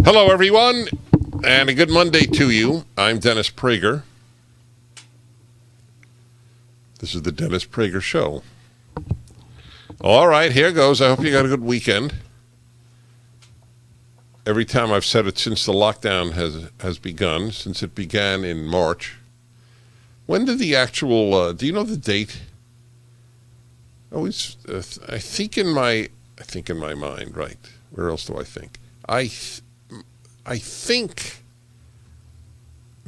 Hello, everyone, and a good Monday to you. I'm Dennis Prager. This is the Dennis Prager Show. All right, here goes. I hope you got a good weekend. Every time I've said it since the lockdown has begun, since it began in March. When did the actual, do you know the date? Always, I think in my mind, right? Where else do I think? I think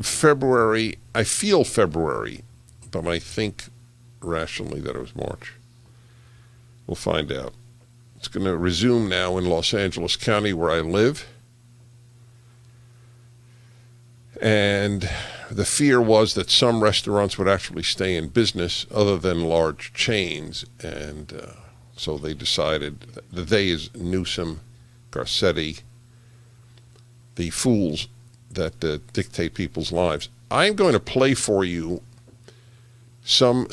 February, I feel February, but I think rationally that it was March. We'll find out. It's going to resume now in Los Angeles County where I live. And the fear was that some restaurants would actually stay in business other than large chains. And so they decided, the they is Newsom, Garcetti, the fools that dictate people's lives. I'm going to play for you some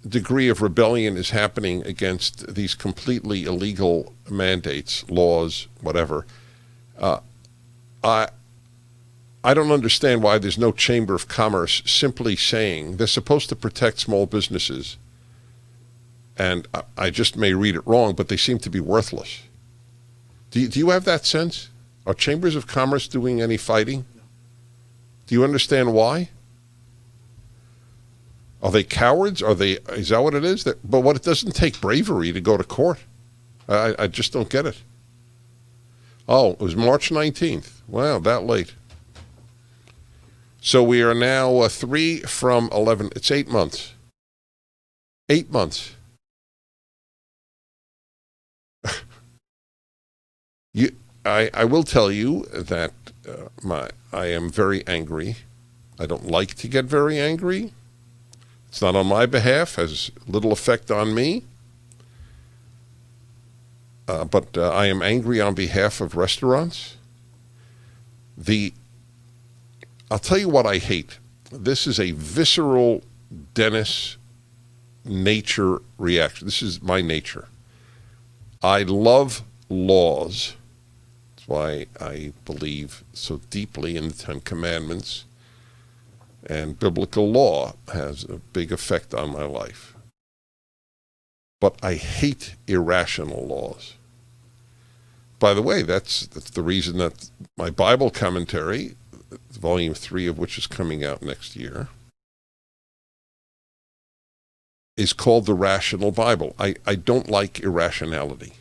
degree of rebellion is happening against these completely illegal mandates, laws, whatever. I don't understand why there's no Chamber of Commerce simply saying they're supposed to protect small businesses, and I just may read it wrong, but they seem to be worthless. Do you have that sense? Are chambers of commerce doing any fighting? No. Do you understand why? Are they cowards? Is that what it is? But what, it doesn't take bravery to go to court. I just don't get it. Oh, it was March 19th. Wow, that late. So we are now 3 from 11. It's 8 months. 8 months. I will tell you that I am very angry. I don't like to get very angry. It's not on my behalf, has little effect on me. But I am angry on behalf of restaurants. I'll tell you what I hate. This is a visceral Dennis nature reaction. This is my nature. I love laws. That's why I believe so deeply in the Ten Commandments. And biblical law has a big effect on my life. But I hate irrational laws. By the way, that's the reason that my Bible commentary, volume 3 of which is coming out next year, is called the Rational Bible. I don't like irrationality.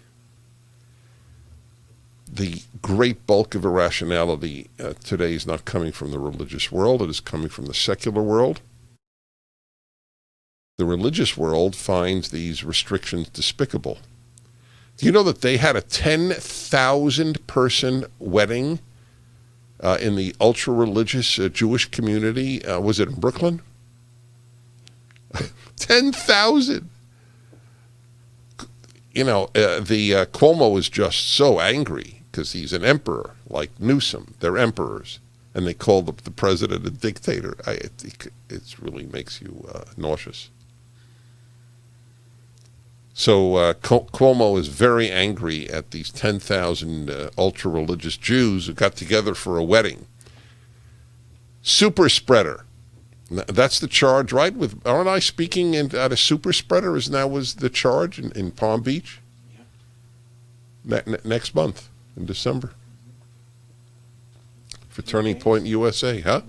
The great bulk of irrationality today is not coming from the religious world. It is coming from the secular world. The religious world finds these restrictions despicable. Do you know that they had a 10,000-person wedding in the ultra-religious Jewish community? Was it in Brooklyn? 10,000! You know, the Cuomo is just so angry because he's an emperor, like Newsom. They're emperors, and they call the president a dictator. It really makes you nauseous. So Cuomo is very angry at these 10,000 ultra-religious Jews who got together for a wedding. Super spreader. That's the charge, right? Aren't I speaking at a super spreader? Isn't that was the charge in Palm Beach? Yeah. Next month, in December. For Turning Point USA, huh?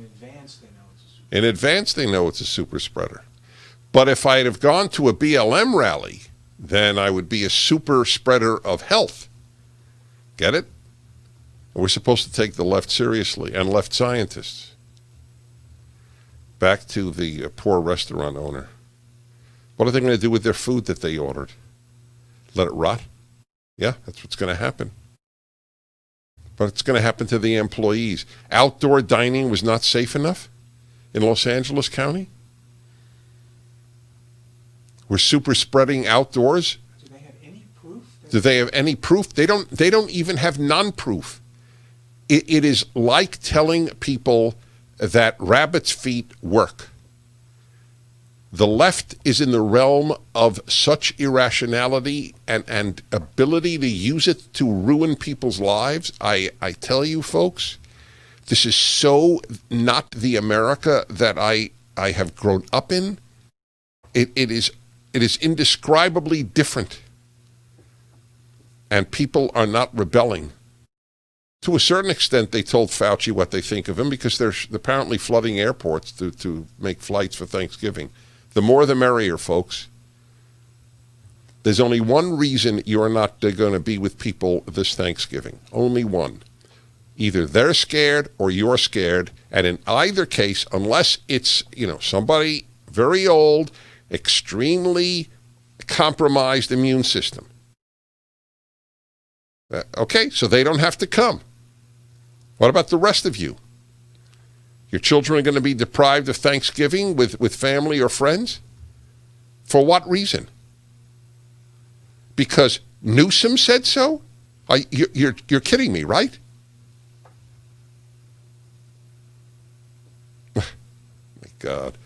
In advance, they know it's a super spreader. But if I'd have gone to a BLM rally, then I would be a super spreader of health. Get it? We're supposed to take the left seriously, and left scientists. Back to the poor restaurant owner. What are they going to do with their food that they ordered? Let it rot? Yeah, that's what's going to happen. But it's going to happen to the employees. Outdoor dining was not safe enough in Los Angeles County? We're super spreading outdoors? Do they have any proof? Do they have any proof? They don't even have non-proof. It is like telling people that rabbit's feet work. The left is in the realm of such irrationality and ability to use it to ruin people's lives. I tell you, folks, this is so not the America that I have grown up in. It is indescribably different. And people are not rebelling. To a certain extent, they told Fauci what they think of him because they're apparently flooding airports to make flights for Thanksgiving. The more the merrier, folks. There's only one reason you're not going to be with people this Thanksgiving. Only one. Either they're scared or you're scared. And in either case, unless it's, somebody very old, extremely compromised immune system. Okay, so they don't have to come. What about the rest of you? Your children are going to be deprived of Thanksgiving with family or friends? For what reason? Because Newsom said so? You're kidding me, right? My God.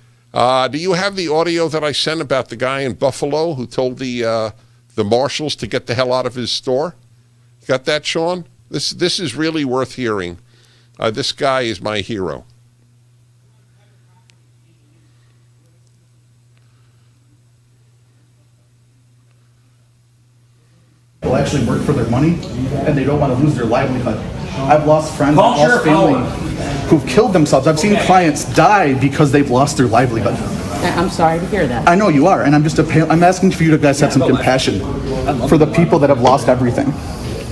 Do you have the audio that I sent about the guy in Buffalo who told the marshals to get the hell out of his store? Got that, Sean? This is really worth hearing. This guy is my hero. People actually work for their money, and they don't want to lose their livelihood. I've lost friends, I've lost family who've killed themselves. I've seen clients die because they've lost their livelihood. I'm sorry to hear that. I know you are, and I'm asking for you to guys have some compassion for the people that have lost everything.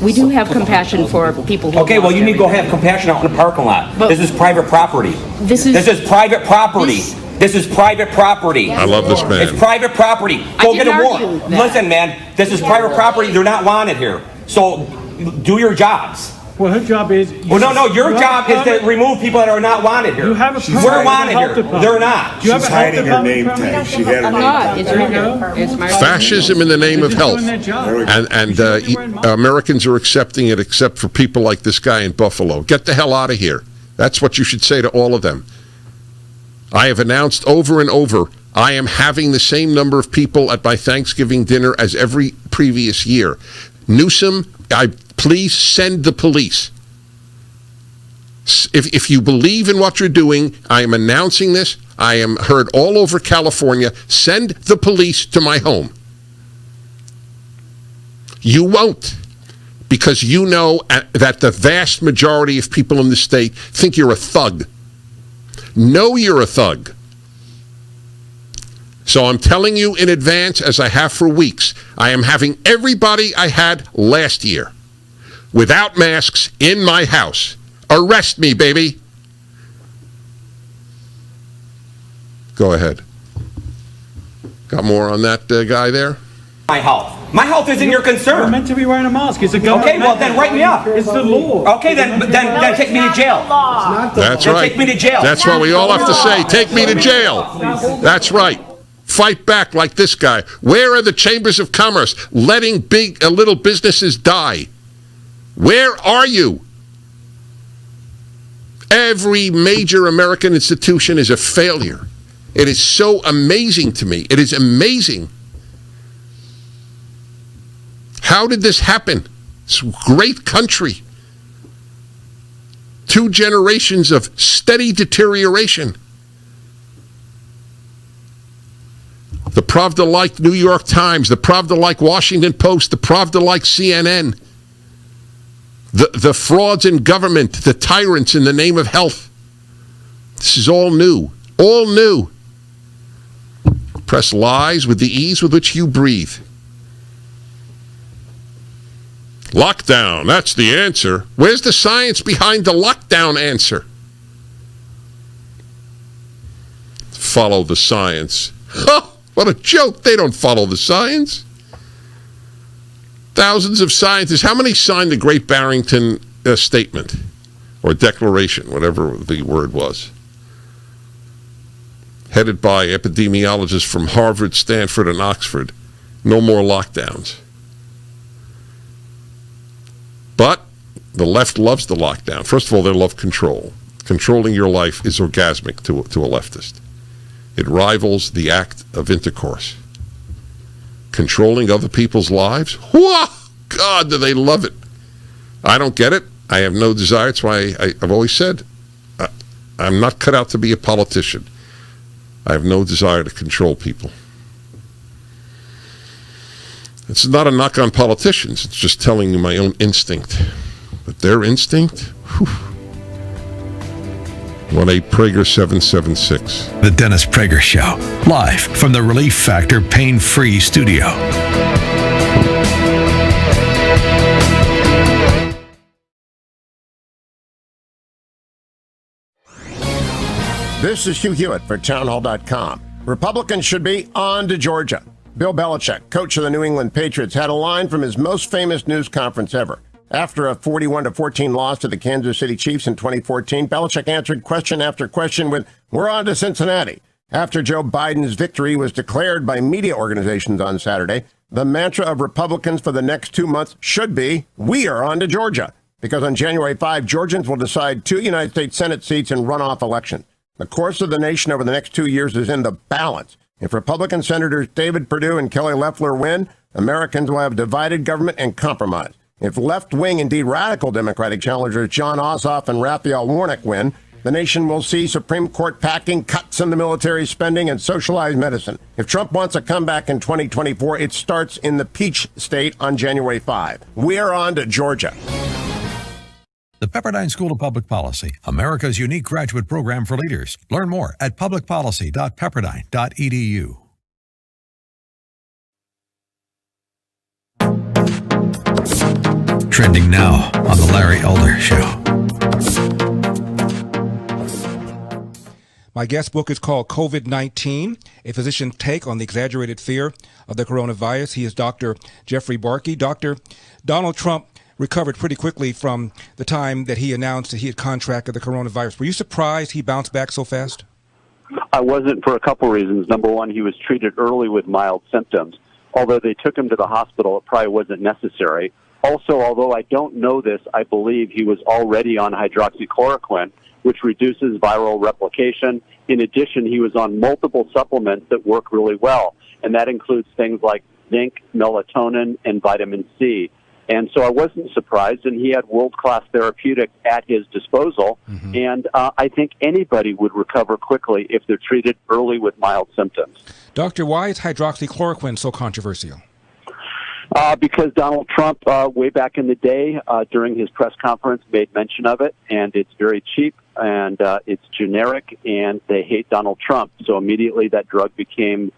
We do have compassion for people who Okay, well, you need to go have compassion out in the parking lot. But this is private property. This is private property. This is private property. I love this man. It's private property. Go get a warrant. That. Listen, man, this is private property. They're not wanted here. So do your jobs. Well, her job is... Well, no, your job is to remove people that are not wanted here. You have a permit. We're wanted here. They're not. You have She's a health hiding her name department tag. She had her I'm name not. tag. It's right here. It's my Fascism in the name of They're just health. doing their job. And Americans are accepting it except for people like this guy in Buffalo. Get the hell out of here. That's what you should say to all of them. I have announced over and over, I am having the same number of people at my Thanksgiving dinner as every previous year. Newsom, please send the police. If you believe in what you're doing, I am announcing this. I am heard all over California. Send the police to my home. You won't, because you know that the vast majority of people in the state think you're a thug. Know you're a thug. So I'm telling you in advance, as I have for weeks, I am having everybody I had last year without masks in my house. Arrest me, baby. Go ahead. Got more on that guy there? My health. My health isn't your You're concern. meant to be wearing a mask. It's a government. Okay, well, then write me up. It's the law. Okay, then take me to jail. That's Then right. take me to jail. That's what we all have to say. Take me to jail. That's right. Fight back like this guy. Where are the chambers of commerce letting big little businesses die? Where are you? Every major American institution is a failure. It is so amazing to me. It is amazing. How did this happen? This great country. 2 generations of steady deterioration. The Pravda-like New York Times, the Pravda-like Washington Post, the Pravda-like CNN. The frauds in government, the tyrants in the name of health. This is all new. All new. Press lies with the ease with which you breathe. Lockdown, that's the answer. Where's the science behind the lockdown answer? Follow the science. Oh, what a joke. They don't follow the science. Thousands of scientists. How many signed the Great Barrington Statement or Declaration, whatever the word was? Headed by epidemiologists from Harvard, Stanford, and Oxford. No more lockdowns. But the left loves the lockdown. First of all, they love control. Controlling your life is orgasmic to a leftist. It rivals the act of intercourse. Controlling other people's lives? Whoa! God, do they love it. I don't get it. I have no desire. That's why I've always said I'm not cut out to be a politician. I have no desire to control people. It's not a knock on politicians. It's just telling you my own instinct. But their instinct? Whew. 1-8-PRAGER 776. The Dennis Prager Show, live from the Relief Factor Pain-Free Studio. This is Hugh Hewitt for townhall.com. Republicans should be on to Georgia. Bill Belichick, coach of the New England Patriots, had a line from his most famous news conference ever. After a 41-14 loss to the Kansas City Chiefs in 2014, Belichick answered question after question with, "We're on to Cincinnati." After Joe Biden's victory was declared by media organizations on Saturday, the mantra of Republicans for the next 2 months should be, "We are on to Georgia." Because on January 5, Georgians will decide 2 United States Senate seats in runoff elections. The course of the nation over the next 2 years is in the balance. If Republican Senators David Perdue and Kelly Loeffler win, Americans will have divided government and compromise. If left-wing, indeed radical Democratic challengers John Ossoff and Raphael Warnock win, the nation will see Supreme Court packing, cuts in the military spending, and socialized medicine. If Trump wants a comeback in 2024, it starts in the Peach State on January 5. We're on to Georgia. The Pepperdine School of Public Policy, America's unique graduate program for leaders. Learn more at publicpolicy.pepperdine.edu. Trending now on The Larry Elder Show. My guest book is called COVID-19, A Physician's Take on the Exaggerated Fear of the Coronavirus. He is Dr. Jeffrey Barkey. Dr. Donald Trump recovered pretty quickly from the time that he announced that he had contracted the coronavirus. Were you surprised he bounced back so fast? I wasn't, for a couple reasons. Number one, he was treated early with mild symptoms. Although they took him to the hospital, it probably wasn't necessary. Also, although I don't know this, I believe he was already on hydroxychloroquine, which reduces viral replication. In addition, he was on multiple supplements that work really well, and that includes things like zinc, melatonin, and vitamin C. And so I wasn't surprised, and he had world-class therapeutics at his disposal, and I think anybody would recover quickly if they're treated early with mild symptoms. Doctor, why is hydroxychloroquine so controversial? Because Donald Trump, way back in the day, during his press conference, made mention of it, and it's very cheap, and it's generic, and they hate Donald Trump. So immediately that drug became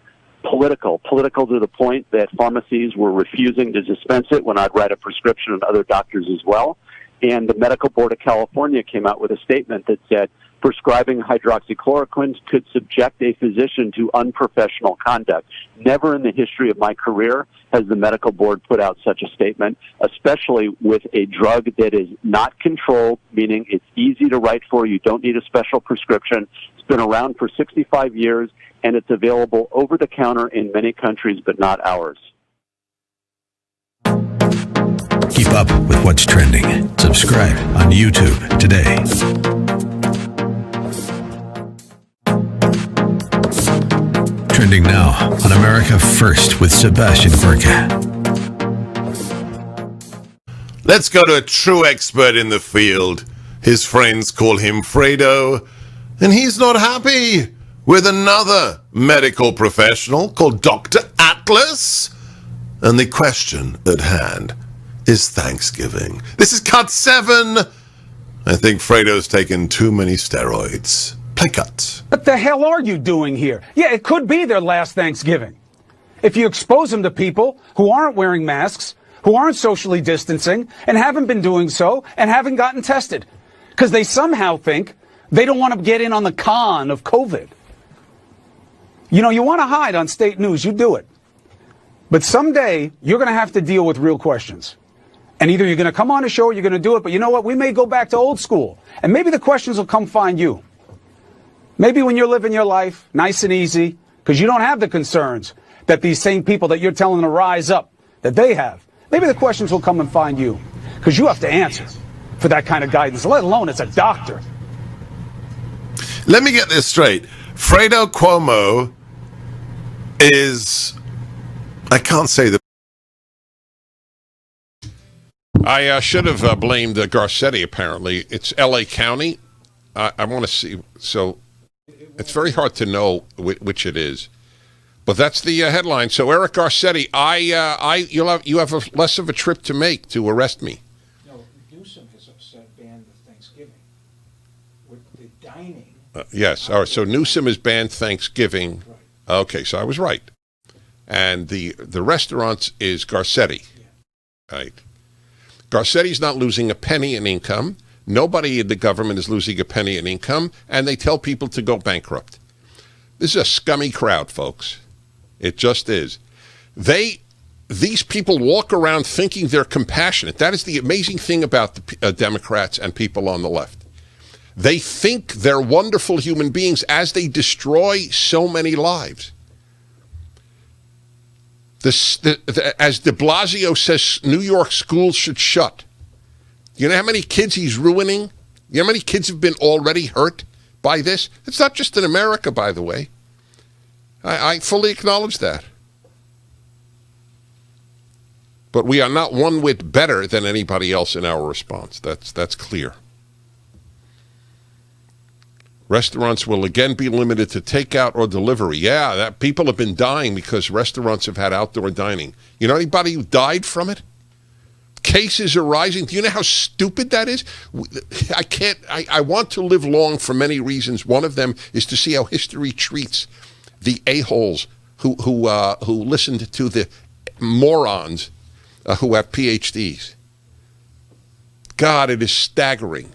political to the point that pharmacies were refusing to dispense it when I'd write a prescription, and other doctors as well. And the Medical Board of California came out with a statement that said prescribing hydroxychloroquine could subject a physician to unprofessional conduct. Never in the history of my career has the Medical Board put out such a statement, especially with a drug that is not controlled, meaning it's easy to write for. You don't need a special prescription. It's been around for 65 years, and it's available over the counter in many countries, but not ours. Keep up with what's trending. Subscribe on YouTube today. Trending now on America First with Sebastian Gorka. Let's go to a true expert in the field. His friends call him Fredo, and he's not happy with another medical professional called Dr. Atlas. And the question at hand is Thanksgiving. This is cut 7. I think Fredo's taken too many steroids. Play cut. What the hell are you doing here? Yeah, it could be their last Thanksgiving. If you expose them to people who aren't wearing masks, who aren't socially distancing, and haven't been doing so, and haven't gotten tested. Because they somehow think they don't want to get in on the con of COVID. You know, you want to hide on state news, you do it. But someday, you're going to have to deal with real questions. And either you're going to come on a show or you're going to do it, but you know what? We may go back to old school. And maybe the questions will come find you. Maybe when you're living your life nice and easy, because you don't have the concerns that these same people that you're telling to rise up, that they have. Maybe the questions will come and find you, because you have to answer for that kind of guidance, let alone it's a doctor. Let me get this straight. Fredo Cuomo is, I can't say the. I should have blamed Garcetti, apparently. It's L.A. County. I want to see. So it's very hard to know which it is. But that's the headline. So Eric Garcetti, you have less of a trip to make to arrest me. No, Newsom has banned the Thanksgiving. With the dining. Yes. All right. So Newsom has banned Thanksgiving. Right. Okay. So I was right. And the restaurants is Garcetti. Yeah. Right. Garcetti's not losing a penny in income. Nobody in the government is losing a penny in income. And they tell people to go bankrupt. This is a scummy crowd, folks. It just is. These people walk around thinking they're compassionate. That is the amazing thing about the Democrats and people on the left. They think they're wonderful human beings as they destroy so many lives. As de Blasio says, New York schools should shut. You know how many kids he's ruining? You know how many kids have been already hurt by this? It's not just in America, by the way. I fully acknowledge that. But we are not one whit better than anybody else in our response. That's clear. Restaurants will again be limited to takeout or delivery. Yeah, that people have been dying because restaurants have had outdoor dining. You know anybody who died from it? Cases are rising. Do you know how stupid that is? I want to live long for many reasons. One of them is to see how history treats the a-holes who listened to the morons who have PhDs. God, it is staggering.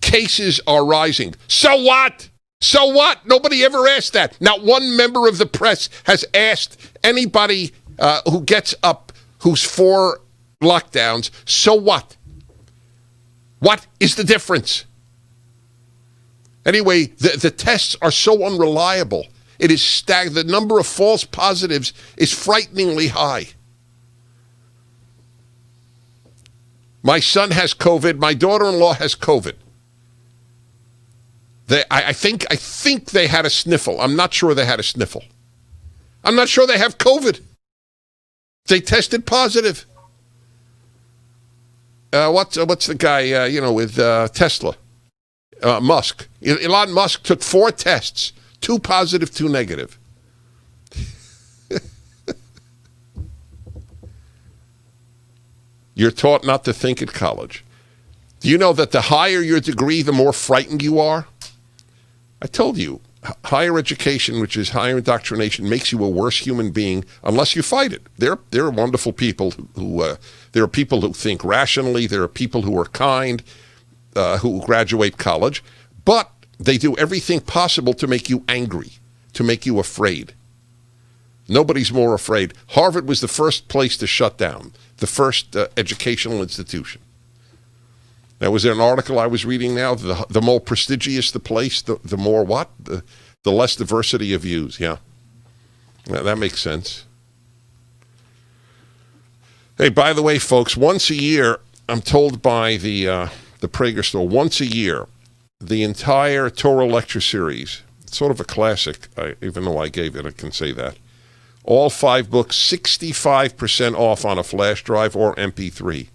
Cases are rising. So what? So what? Nobody ever asked that. Not one member of the press has asked anybody who gets up who's for lockdowns, so what? What is the difference? Anyway, the tests are so unreliable. It is the number of false positives is frighteningly high. My son has COVID. My daughter-in-law has COVID. I think they had a sniffle. I'm not sure they had a sniffle. I'm not sure they have COVID. They tested positive. What's the guy, with Tesla? Musk. Elon Musk took 4 tests. 2 positive, 2 negative. You're taught not to think at college. Do you know that the higher your degree, the more frightened you are? I told you, higher education, which is higher indoctrination, makes you a worse human being unless you fight it. There are wonderful people who there are people who think rationally. There are people who are kind, who graduate college, but they do everything possible to make you angry, to make you afraid. Nobody's more afraid. Harvard was the first place to shut down, the first educational institution. Now, was there an article I was reading now? The more prestigious the place, the more what? The less diversity of views, yeah. That makes sense. Hey, by the way, folks, once a year, I'm told by the Prager store, once a year, the entire Torah lecture series, it's sort of a classic, even though I gave it, I can say that. All 5 books, 65% off on a flash drive or MP3.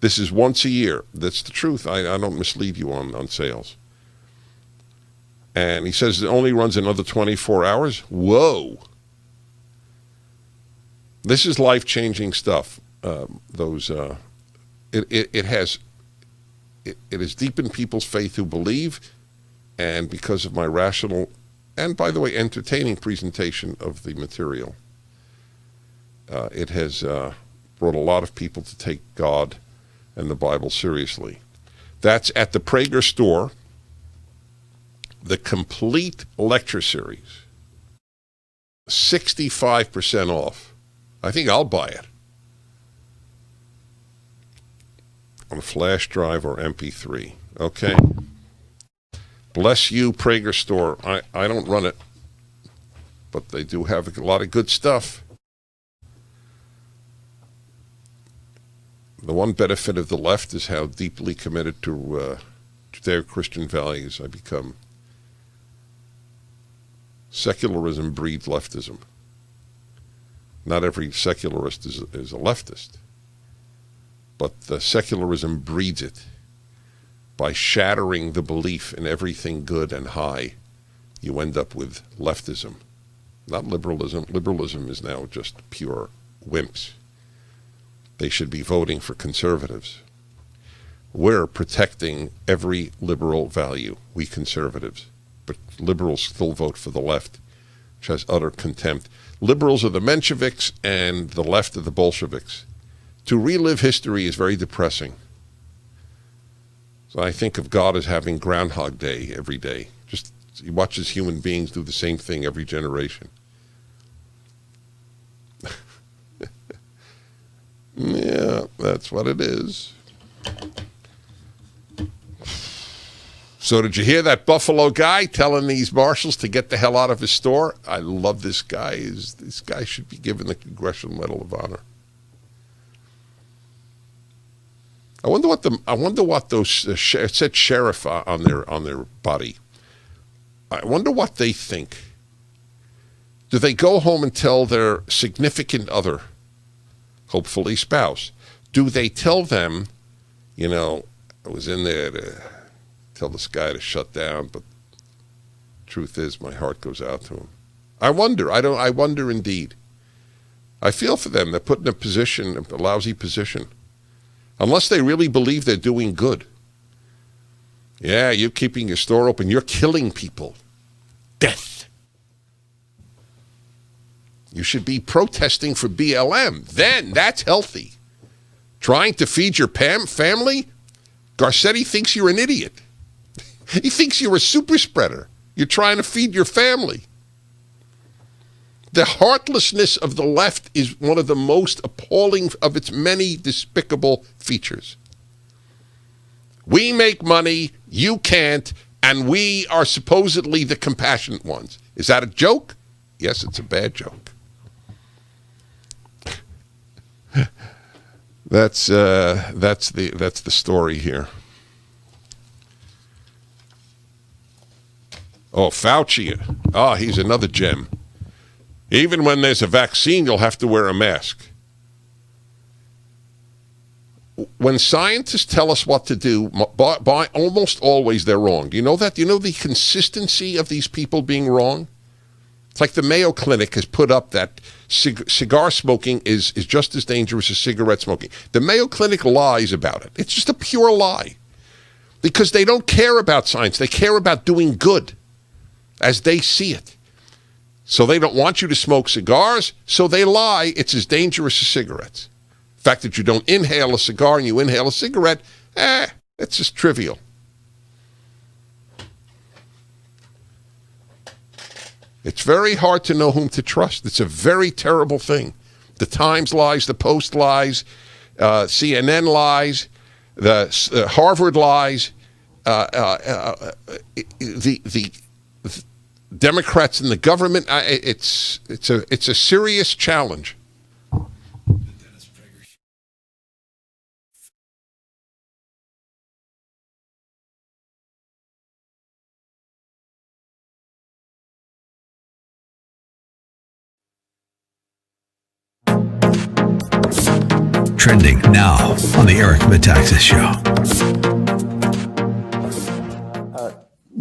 This is once a year. That's the truth. I don't mislead you on sales. And he says it only runs another 24 hours. Whoa. This is life-changing stuff. It has deepened people's faith who believe, and because of my rational and, by the way, entertaining presentation of the material, it has brought a lot of people to take God and the Bible seriously. That's at the Prager store, the complete lecture series, 65% off. I think I'll buy it on a flash drive or MP3. Okay. Bless you, Prager store. I don't run it, but they do have a lot of good stuff. The one benefit of the left is how deeply committed to Judeo-Christian values I become. Secularism breeds leftism. Not every secularist is a leftist, but the secularism breeds it by shattering the belief in everything good and high. You end up with leftism, not liberalism. Liberalism is now just pure wimps. They should be voting for conservatives. We're protecting every liberal value, we conservatives, but liberals still vote for the left, which has utter contempt. Liberals are the Mensheviks and the left are the Bolsheviks. To relive history is very depressing. So I think of God as having Groundhog Day every day. Just he watches human beings do the same thing every generation. Yeah, that's what it is. So did you hear that Buffalo guy telling these marshals to get the hell out of his store? I love this guy. This guy should be given the Congressional Medal of Honor. I wonder what those it said sheriff on their body. I wonder what they think. Do they go home and tell their significant other, hopefully spouse? Do they tell them, you know, I was in there to tell this guy to shut down, but truth is my heart goes out to him. I wonder. I wonder indeed. I feel for them. They're put in a lousy position. Unless they really believe they're doing good. Yeah, you're keeping your store open. You're killing people. Death. You should be protesting for BLM. Then that's healthy. Trying to feed your family? Garcetti thinks you're an idiot. He thinks you're a super spreader. You're trying to feed your family. The heartlessness of the left is one of the most appalling of its many despicable features. We make money, you can't, and we are supposedly the compassionate ones. Is that a joke? Yes, it's a bad joke. That's the story here. Oh, Fauci. Oh, he's another gem. Even when there's a vaccine, you'll have to wear a mask. When scientists tell us what to do, by almost always they're wrong. Do you know that? Do you know the consistency of these people being wrong? It's like the Mayo Clinic has put up that cigar smoking is just as dangerous as cigarette smoking. The Mayo Clinic lies about it. It's just a pure lie. Because they don't care about science. They care about doing good as they see it. So they don't want you to smoke cigars, so they lie it's as dangerous as cigarettes. The fact that you don't inhale a cigar and you inhale a cigarette, it's just trivial. It's very hard to know whom to trust. It's a very terrible thing. The Times lies, the Post lies, CNN lies, the Harvard lies, the Democrats in the government. It's a serious challenge. Trending now on the Eric Metaxas Show.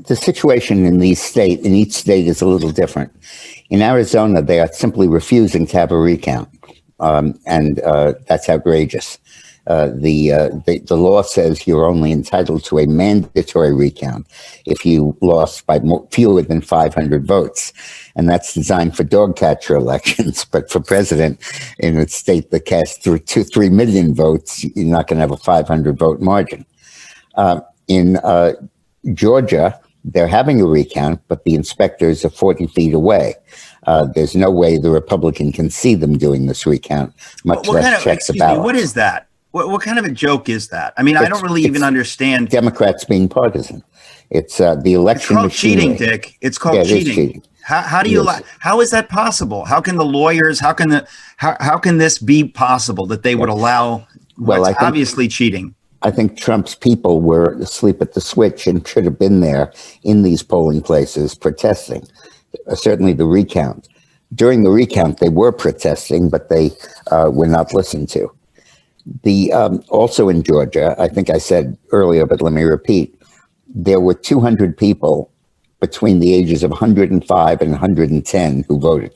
The situation in each state is a little different. In Arizona, they are simply refusing to have a recount, and that's outrageous. The law says you're only entitled to a mandatory recount if you lost by fewer than 500 votes, and that's designed for dog catcher elections. But for president in a state that casts 3 million votes, you're not going to have a 500 vote margin. In Georgia, they're having a recount, but the inspectors are 40 feet away. There's no way the Republican can see them doing this recount, much less check the ballot. What is that? What kind of a joke is that? I mean, I don't really even understand. Democrats being partisan. It's the election. It's called cheating, Dick. It's called cheating. How do you? How is that possible? How can the lawyers? How can this be possible that they would allow what's obviously cheating? I think Trump's people were asleep at the switch and should have been there in these polling places protesting. certainly the recount. During the recount, they were protesting, but they were not listened to. Also in Georgia, I think I said earlier, but let me repeat, there were 200 people between the ages of 105 and 110 who voted.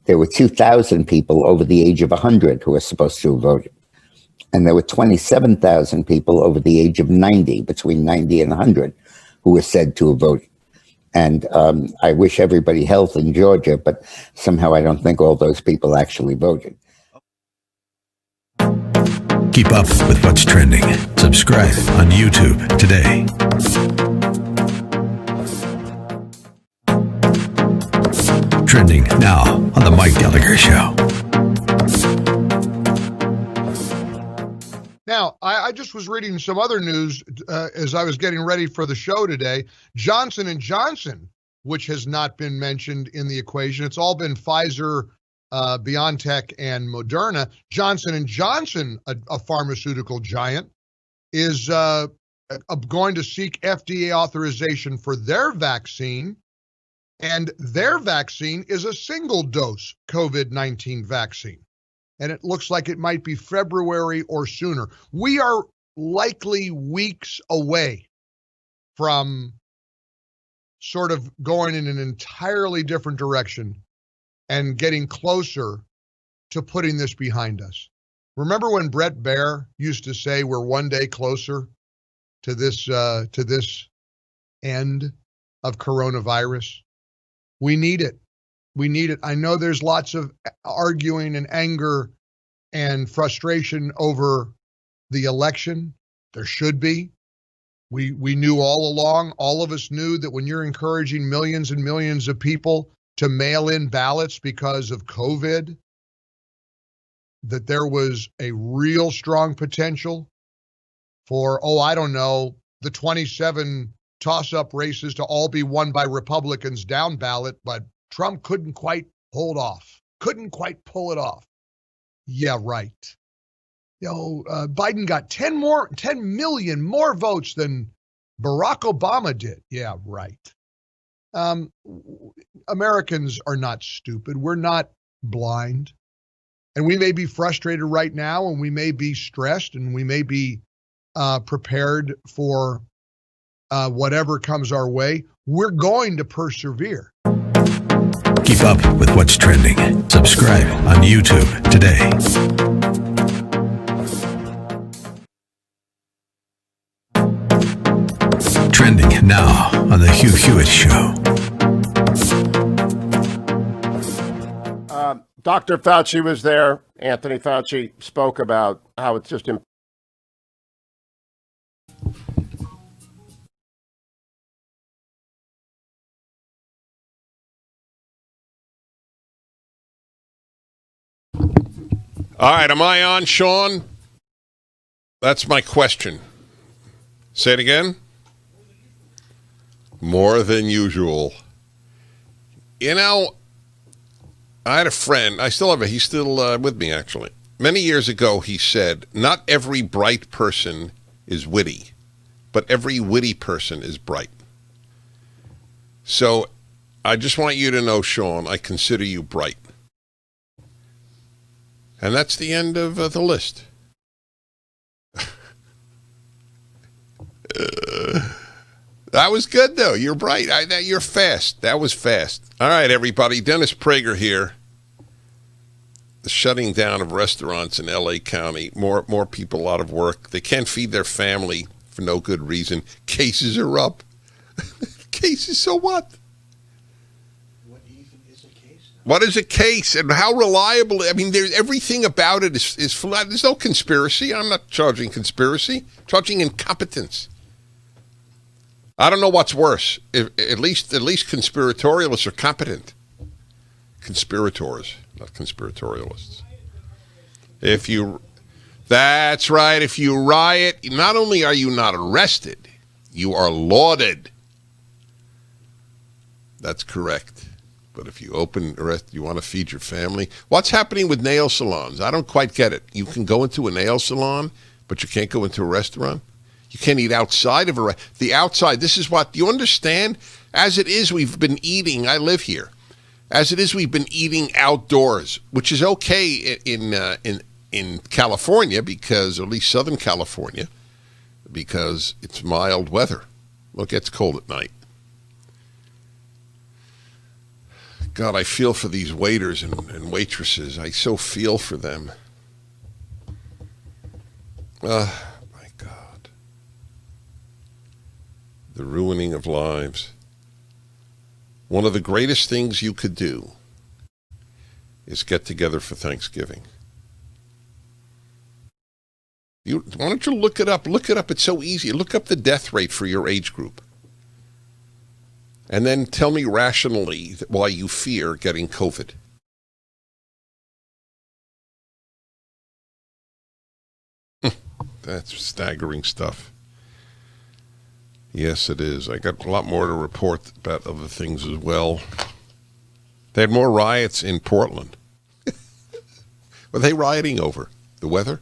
There were 2,000 people over the age of 100 who were supposed to have voted. And there were 27,000 people over the age of 90, between 90 and 100, who were said to have voted. And I wish everybody health in Georgia, but somehow I don't think all those people actually voted. Keep up with what's trending. Subscribe on YouTube today. Trending now on The Mike Gallagher Show. Now, I just was reading some other news as I was getting ready for the show today. Johnson & Johnson, which has not been mentioned in the equation. It's all been Pfizer, BioNTech, and Moderna. Johnson & Johnson, a pharmaceutical giant, is going to seek FDA authorization for their vaccine. And their vaccine is a single-dose COVID-19 vaccine. And it looks like it might be February or sooner. We are likely weeks away from sort of going in an entirely different direction and getting closer to putting this behind us. Remember when Brett Baer used to say we're one day closer to this end of coronavirus? We need it. We need it. I know there's lots of arguing and anger and frustration over the election. There should be. We knew all along, all of us knew that when you're encouraging millions and millions of people to mail in ballots because of COVID, that there was a real strong potential for, I don't know, the 27 toss-up races to all be won by Republicans down ballot, but Trump couldn't quite hold off, couldn't quite pull it off. Yeah, right. Biden got 10 million more votes than Barack Obama did. Yeah, right. Americans are not stupid. We're not blind. And we may be frustrated right now, and we may be stressed, and we may be prepared for whatever comes our way. We're going to persevere. Keep up with what's trending. Subscribe on YouTube today. Trending now on The Hugh Hewitt Show. Dr. Fauci was there. Anthony Fauci spoke about how it's just All right, am I on, Sean? That's my question. Say it again. More than usual. You know, I had a friend, he's still with me actually. Many years ago he said, not every bright person is witty, but every witty person is bright. So I just want you to know, Sean, I consider you bright. And that's the end of the list. That was good, though. You're bright. You're fast. That was fast. All right, everybody. Dennis Prager here. The shutting down of restaurants in L.A. County. More people out of work. They can't feed their family for no good reason. Cases are up. Cases, so what? What is a case and how reliable? I mean, everything about it is flat. There's no conspiracy. I'm not charging conspiracy. I'm charging incompetence. I don't know what's worse. At least conspiratorialists are competent. Conspirators, not conspiratorialists. That's right. If you riot, not only are you not arrested, you are lauded. That's correct. But if you you want to feed your family. What's happening with nail salons? I don't quite get it. You can go into a nail salon, but you can't go into a restaurant. You can't eat outside of the outside. This is what, do you understand? As it is, we've been eating. I live here. As it is, we've been eating outdoors, which is okay in California, because, or at least Southern California, because it's mild weather. Well, it gets cold at night. God, I feel for these waiters and waitresses. I so feel for them. My God. The ruining of lives. One of the greatest things you could do is get together for Thanksgiving. Why don't you look it up? Look it up. It's so easy. Look up the death rate for your age group. And then tell me rationally why you fear getting COVID. That's staggering stuff. Yes, it is. I got a lot more to report about other things as well. They had more riots in Portland. Were they rioting over? The weather?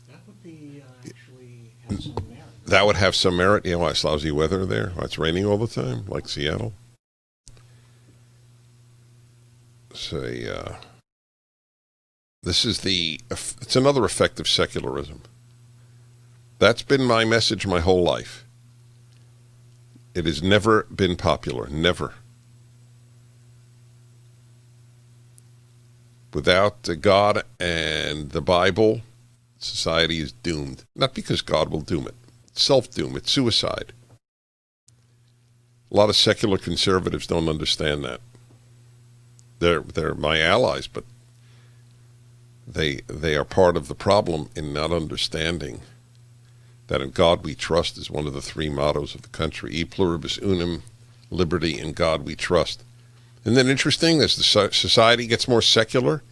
That would be actually have some merit. That would have some merit. You know why it's lousy weather there? Why it's raining all the time, like Seattle? This is it's another effect of secularism. That's been my message my whole life. It has never been popular. Never. Without God and the Bible, society is doomed. Not because God will doom it. It's self-doom. It's suicide. A lot of secular conservatives don't understand that. They're my allies, but they are part of the problem in not understanding that in God we trust is one of the three mottos of the country. E pluribus unum, liberty, in God we trust. Isn't that interesting? As the society gets more secular,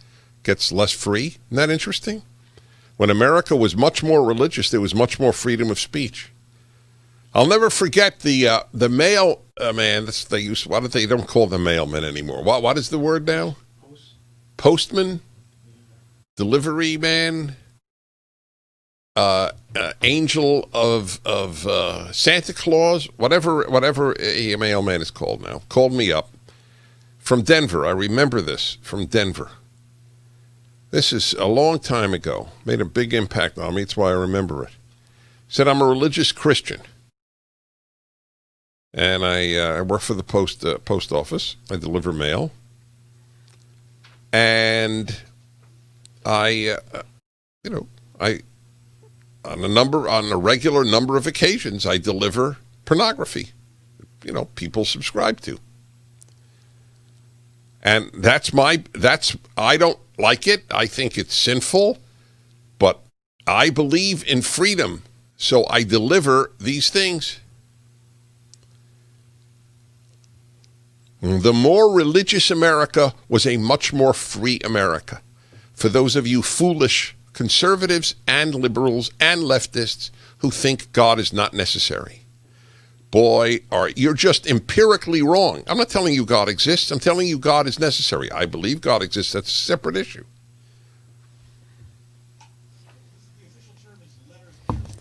gets less free. Isn't that interesting? When America was much more religious, there was much more freedom of speech. I'll never forget the mail man. They don't call them mailmen anymore. What is the word now? Postman, delivery man, angel of Santa Claus, whatever a mailman is called now, called me up from Denver. I remember this from Denver. This is a long time ago. Made a big impact on me. That's why I remember it. Said, I'm a religious Christian. And I work for the post office. I deliver mail. And on a regular number of occasions, I deliver pornography. People subscribe to. And I don't like it. I think it's sinful, but I believe in freedom. So I deliver these things. The more religious America was a much more free America. For those of you foolish conservatives and liberals and leftists who think God is not necessary. Boy, you're just empirically wrong. I'm not telling you God exists. I'm telling you God is necessary. I believe God exists. That's a separate issue.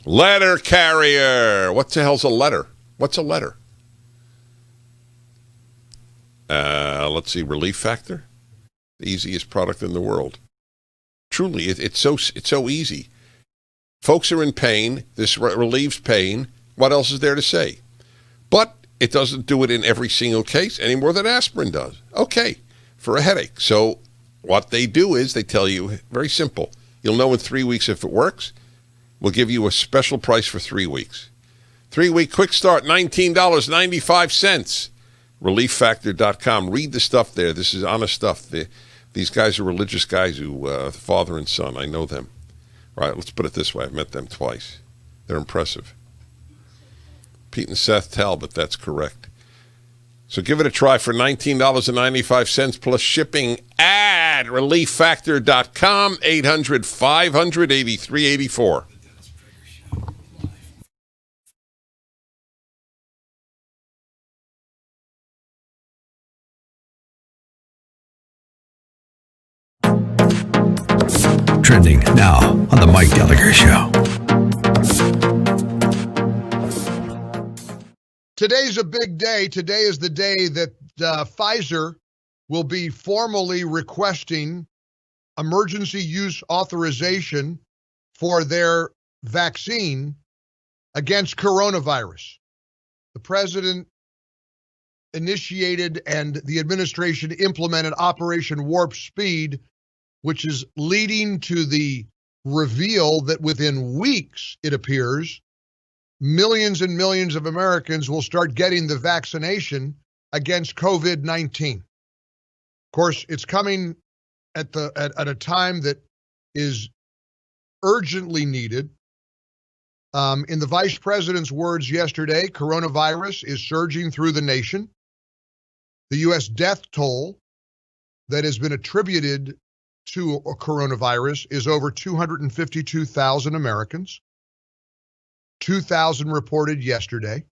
Letter carrier. What the hell's a letter? What's a letter? Let's see. Relief Factor. The easiest product in the world. Truly, it's so easy. Folks are in pain. This relieves pain. What else is there to say? But it doesn't do it in every single case any more than aspirin does. Okay, for a headache. So what they do is they tell you, very simple, you'll know in 3 weeks if it works. We'll give you a special price for 3 weeks. 3-week quick start, $19.95. ReliefFactor.com. Read the stuff there. This is honest stuff. These guys are religious guys father and son. I know them. Right, let's put it this way. I've met them twice. They're impressive. Pete and Seth Talbot, that's correct. So give it a try for $19.95 plus shipping at ReliefFactor.com, 800-500-8384. Trending now on The Mike Gallagher Show. Today's a big day. Today is the day that Pfizer will be formally requesting emergency use authorization for their vaccine against coronavirus. The president initiated and the administration implemented Operation Warp Speed, which is leading to the reveal that within weeks, it appears, millions and millions of Americans will start getting the vaccination against COVID-19. Of course, it's coming at a time that is urgently needed. In the vice president's words yesterday, coronavirus is surging through the nation. The U.S. death toll that has been attributed to a coronavirus is over 252,000 Americans. 2,000 reported yesterday.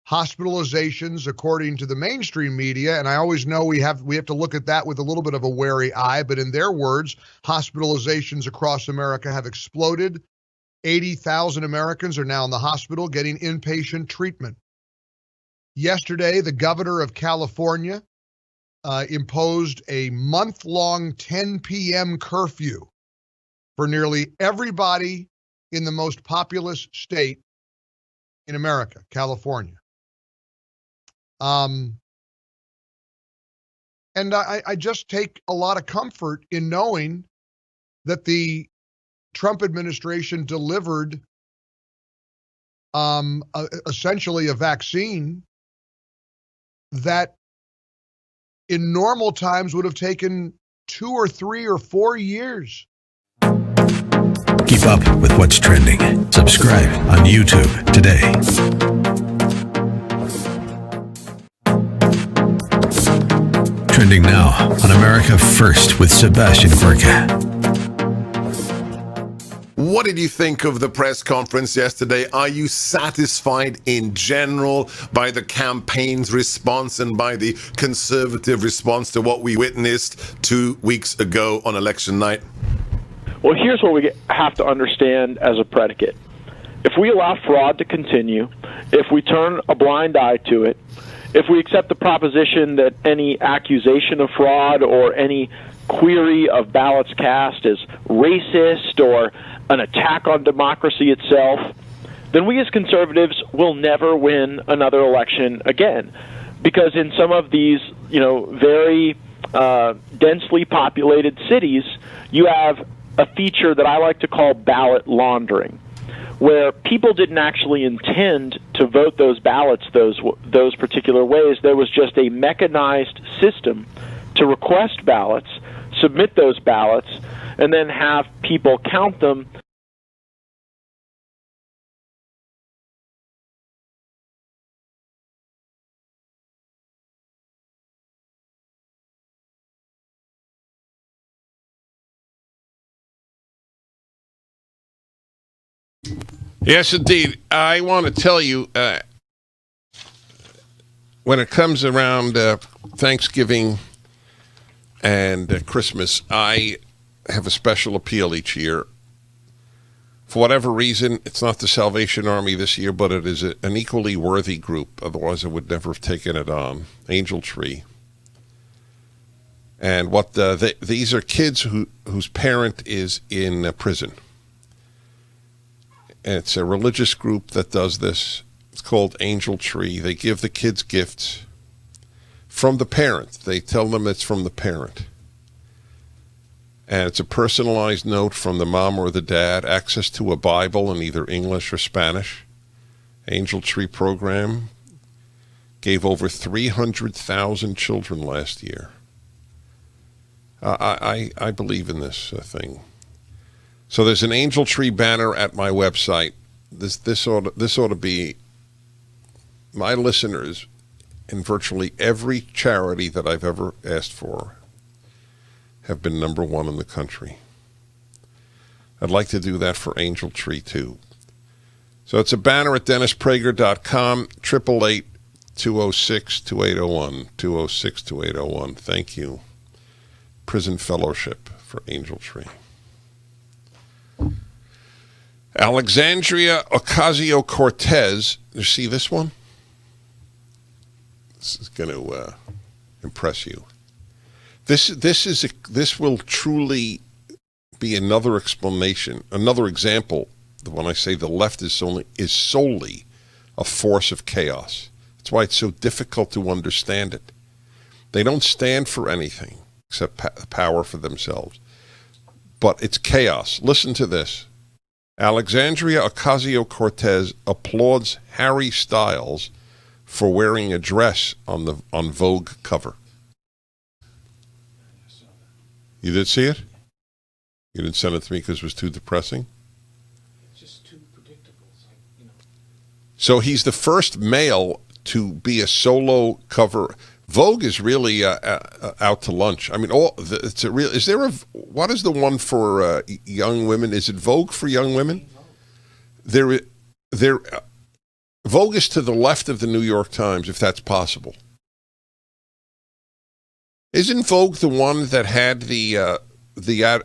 Hospitalizations, according to the mainstream media, and I always know we have to look at that with a little bit of a wary eye, but in their words, hospitalizations across America have exploded. 80,000 Americans are now in the hospital getting inpatient treatment. Yesterday, the governor of California imposed a month-long 10 p.m. curfew for nearly everybody in the most populous state in America, California. And I just take a lot of comfort in knowing that the Trump administration delivered essentially a vaccine that in normal times would have taken 2 or 3 or 4 years. Keep up with what's trending. Subscribe on YouTube today. Trending now on America First with Sebastian Gorka. What did you think of the press conference yesterday? Are you satisfied in general by the campaign's response and by the conservative response to what we witnessed 2 weeks ago on election night? Well, here's what we have to understand as a predicate. If we allow fraud to continue, if we turn a blind eye to it, if we accept the proposition that any accusation of fraud or any query of ballots cast is racist or an attack on democracy itself, then we as conservatives will never win another election again. Because in some of these, very densely populated cities, you have a feature that I like to call ballot laundering, where people didn't actually intend to vote those ballots those particular ways. There was just a mechanized system to request ballots, submit those ballots, and then have people count them. Yes, indeed. I want to tell you, when it comes around Thanksgiving and Christmas, I have a special appeal each year. For whatever reason, it's not the Salvation Army this year, but it is an equally worthy group. Otherwise, I would never have taken it on. Angel Tree. And these are kids whose parent is in prison. And it's a religious group that does this. It's called Angel Tree. They give the kids gifts from the parent. They tell them it's from the parent. And it's a personalized note from the mom or the dad, access to a Bible in either English or Spanish. Angel Tree program gave over 300,000 children last year. I believe in this thing. So there's an Angel Tree banner at my website. This ought to be my listeners in virtually every charity that I've ever asked for have been number one in the country. I'd like to do that for Angel Tree too. So it's a banner at DennisPrager.com, 888-206-2801, 206-2801. Thank you. Prison Fellowship for Angel Tree. Alexandria Ocasio-Cortez, you see this one? is going to impress you. This will truly be another explanation, another example. When I say the left is solely a force of chaos. That's why it's so difficult to understand it. They don't stand for anything except power for themselves. But it's chaos. Listen to this. Alexandria Ocasio-Cortez applauds Harry Styles for wearing a dress on Vogue cover. You did see it? You didn't send it to me because it was too depressing? It's just too predictable. It's like, you know. So he's the first male to be a solo cover. Vogue is really out to lunch. I mean, it's a real. Is there a? What is the one for young women? Is it Vogue for young women? There. Vogue is to the left of the New York Times, if that's possible. Isn't Vogue the one that had the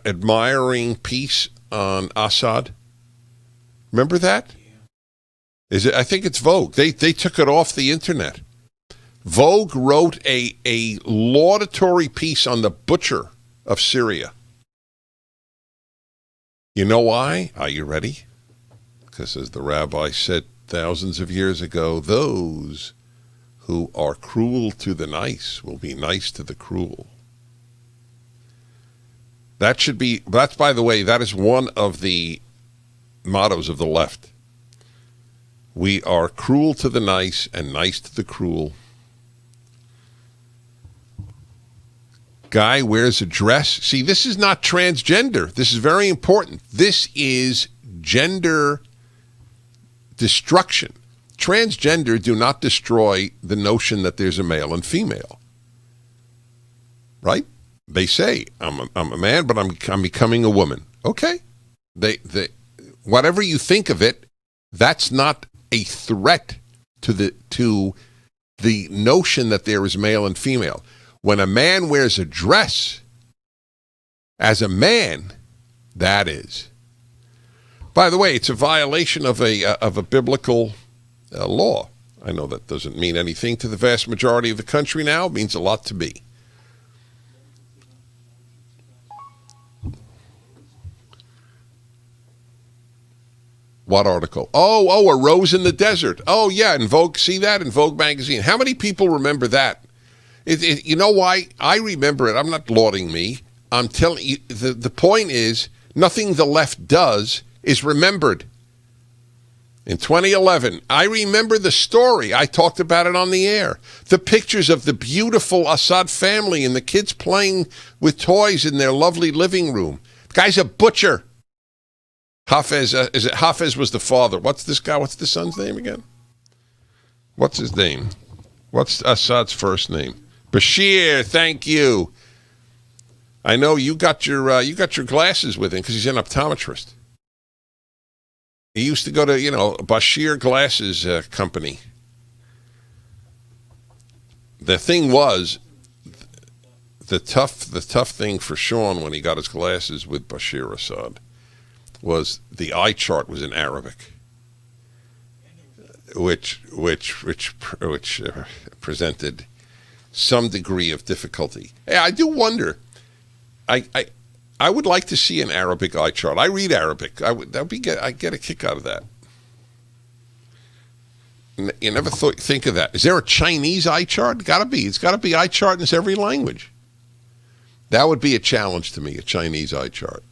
admiring piece on Assad? Remember that? Is it? I think it's Vogue. They took it off the internet. Vogue wrote a laudatory piece on the butcher of Syria. You know why? Are you ready? Because as the rabbi said thousands of years ago, those who are cruel to the nice will be nice to the cruel. That's, by the way, that is one of the mottos of the left. We are cruel to the nice and nice to the cruel. Guy wears a dress. See, this is not transgender. This is very important. This is gender destruction. Transgender do not destroy the notion that there's a male and female. Right? They say, I'm a man, but I'm becoming a woman. Okay. They whatever you think of it, that's not a threat to the notion that there is male and female. When a man wears a dress as a man, that is. By the way, it's a violation of a biblical law. I know that doesn't mean anything to the vast majority of the country now. It means a lot to me. What article? Oh, a rose in the desert. Oh, yeah, in Vogue. See that in Vogue magazine. How many people remember that? You know why? I remember it. I'm not lauding me. I'm telling you, the point is, nothing the left does is remembered. In 2011, I remember the story. I talked about it on the air. The pictures of the beautiful Assad family and the kids playing with toys in their lovely living room. The guy's a butcher. Hafez was the father. What's this guy? What's the son's name again? What's his name? What's Assad's first name? Bashir, thank you. I know you got your glasses with him because he's an optometrist. He used to go to, Bashir Glasses Company. The thing was, the tough thing for Sean when he got his glasses with Bashir Assad was the eye chart was in Arabic, which presented some degree of difficulty. Hey, I do wonder. I would like to see an Arabic eye chart. I read Arabic. I get a kick out of that. You never think of that. Is there a Chinese eye chart? Got to be. It's got to be eye chart in every language. That would be a challenge to me, a Chinese eye chart.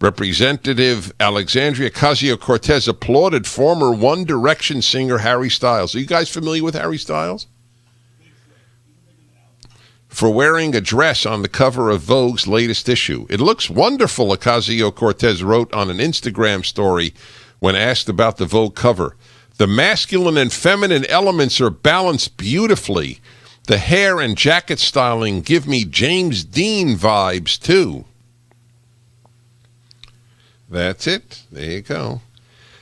Representative Alexandria Ocasio-Cortez applauded former One Direction singer Harry Styles. Are you guys familiar with Harry Styles? For wearing a dress on the cover of Vogue's latest issue. It looks wonderful, Ocasio-Cortez wrote on an Instagram story when asked about the Vogue cover. The masculine and feminine elements are balanced beautifully. The hair and jacket styling give me James Dean vibes, too. That's it. There you go.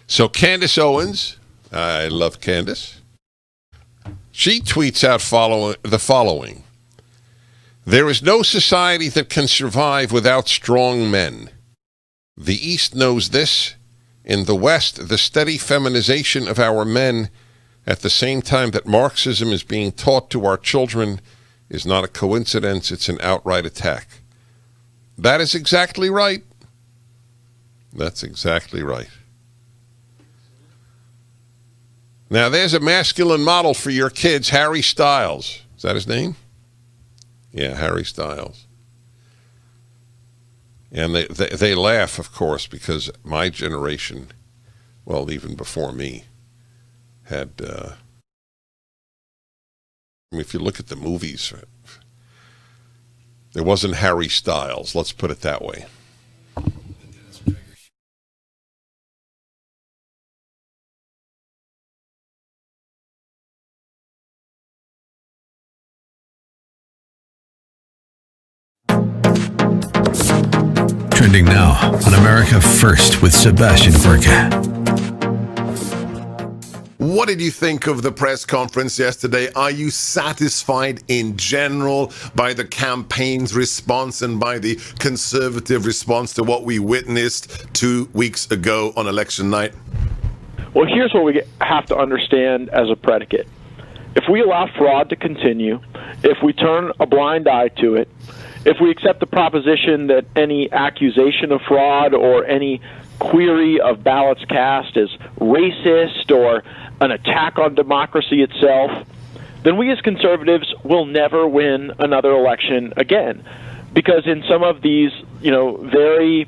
So Candace Owens, I love Candace. She tweets out the following. There is no society that can survive without strong men. The East knows this. In the West, the steady feminization of our men at the same time that Marxism is being taught to our children is not a coincidence, it's an outright attack. That is exactly right. That's exactly right. Now, there's a masculine model for your kids, Harry Styles. Is that his name? Yeah, Harry Styles. And they laugh, of course, because my generation, well, even before me, had, I mean, if you look at the movies, there wasn't Harry Styles, let's put it that way. Trending now on America First with Sebastian Gorka. What did you think of the press conference yesterday? Are you satisfied in general by the campaign's response and by the conservative response to what we witnessed 2 weeks ago on election night? Well, here's what we have to understand as a predicate. If we allow fraud to continue, if we turn a blind eye to it, if we accept the proposition that any accusation of fraud or any query of ballots cast is racist or an attack on democracy itself, then we as conservatives will never win another election again. Because in some of these, very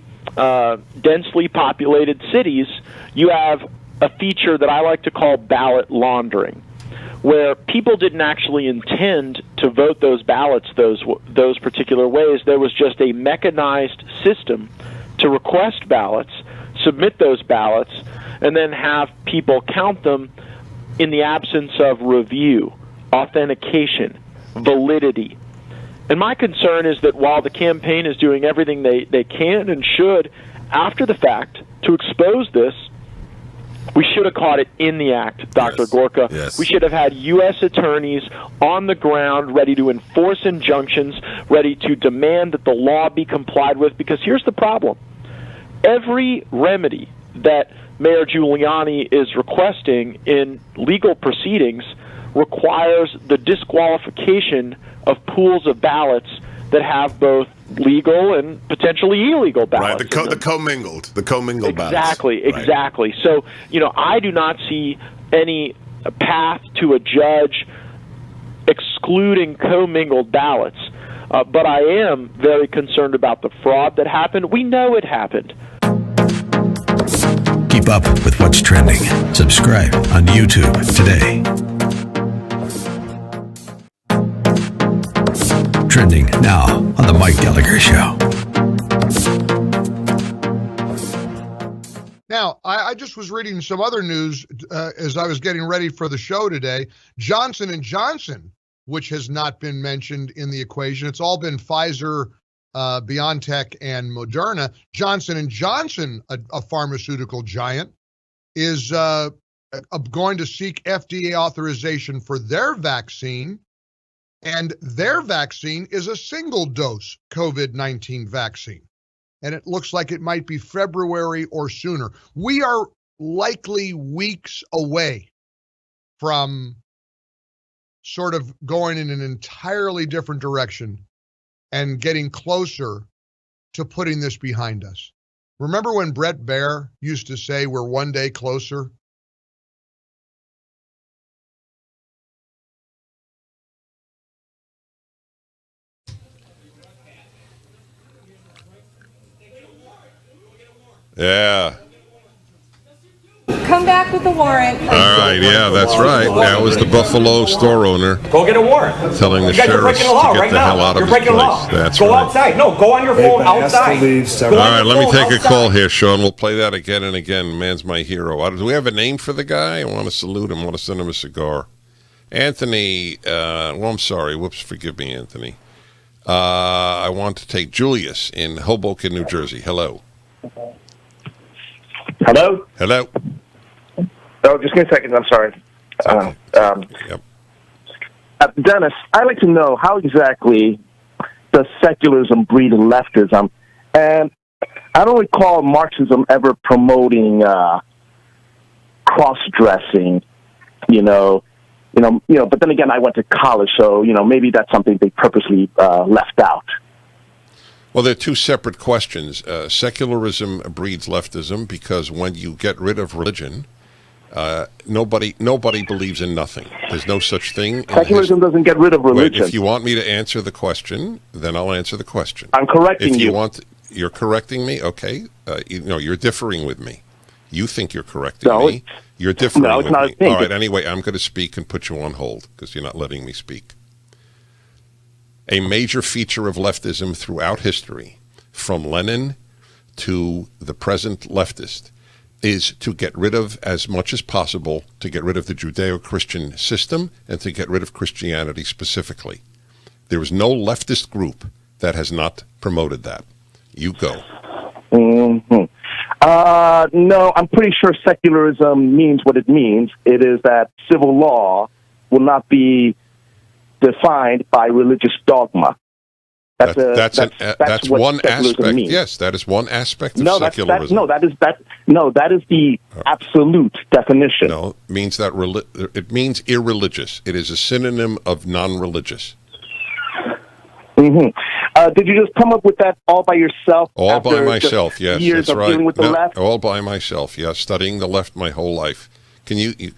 densely populated cities, you have a feature that I like to call ballot laundering, where people didn't actually intend to vote those ballots those particular ways. There was just a mechanized system to request ballots, submit those ballots, and then have people count them in the absence of review, authentication, validity. And my concern is that while the campaign is doing everything they can and should after the fact to expose this, we should have caught it in the act, Dr. Yes. Gorka. Yes. We should have had U.S. attorneys on the ground ready to enforce injunctions, ready to demand that the law be complied with, because here's the problem. Every remedy that Mayor Giuliani is requesting in legal proceedings requires the disqualification of pools of ballots that have both legal and potentially illegal ballots. Right, the commingled ballots. Exactly. So, I do not see any path to a judge excluding commingled ballots, but I am very concerned about the fraud that happened. We know it happened. Keep up with what's trending. Subscribe on YouTube today. Trending now on The Mike Gallagher Show. Now, I just was reading some other news as I was getting ready for the show today. Johnson & Johnson, which has not been mentioned in the equation. It's all been Pfizer, BioNTech, and Moderna. Johnson & Johnson, a pharmaceutical giant, is going to seek FDA authorization for their vaccine. And their vaccine is a single-dose COVID-19 vaccine. And it looks like it might be February or sooner. We are likely weeks away from sort of going in an entirely different direction and getting closer to putting this behind us. Remember when Brett Baer used to say we're one day closer? Yeah. Come back with the warrant. All right, yeah, that's right. That was the Buffalo store owner. Go get a warrant. Telling the You guys are sheriffs breaking the law to get right the now. hell out of You're his breaking the place. law. That's go right. outside. No, go on your phone outside. All right, let me take a call here, Sean. We'll play that again and again. Man's my hero. Do we have a name for the guy? I want to salute him. I want to send him a cigar. Anthony, I'm sorry. Whoops, forgive me, Anthony. I want to take Julius in Hoboken, New Jersey. Hello. Hello? Hello. Oh, just give me a second. I'm sorry. Dennis, I'd like to know how exactly does secularism breed leftism? And I don't recall Marxism ever promoting cross-dressing But then again, I went to college, so maybe that's something they purposely left out. Well, they're two separate questions. Secularism breeds leftism because when you get rid of religion, nobody believes in nothing. There's no such thing. Secularism doesn't get rid of religion. Wait, if you want me to answer the question, then I'll answer the question. I'm correcting you. You're correcting me? Okay. You're differing with me. You think you're correcting me. You're differing with me. All right, anyway, I'm going to speak and put you on hold because you're not letting me speak. A major feature of leftism throughout history, from Lenin to the present leftist, is to get rid of, as much as possible, to get rid of the Judeo-Christian system and to get rid of Christianity specifically. There is no leftist group that has not promoted that. You go. Mm-hmm. No, I'm pretty sure secularism means what it means. It is that civil law will not be defined by religious dogma. That's one aspect. Means. Yes, that is one aspect of secularism. That is the absolute definition. No, it means that it means irreligious. It is a synonym of non-religious. Mm-hmm. Did you just come up with that all by yourself? All by myself, yes. Years that's of right. dealing with the left? All by myself, yes. Studying the left my whole life.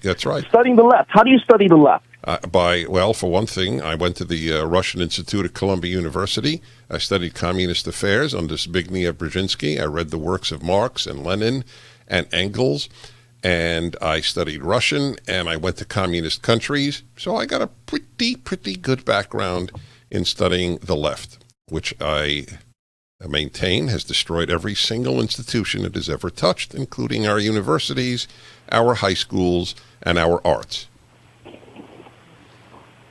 That's right. Studying the left. How do you study the left? For one thing, I went to the Russian Institute at Columbia University. I studied communist affairs under Zbigniew Brzezinski. I read the works of Marx and Lenin and Engels. And I studied Russian, and I went to communist countries. So I got a pretty good background in studying the left, which I maintain has destroyed every single institution it has ever touched, including our universities, our high schools, and our arts.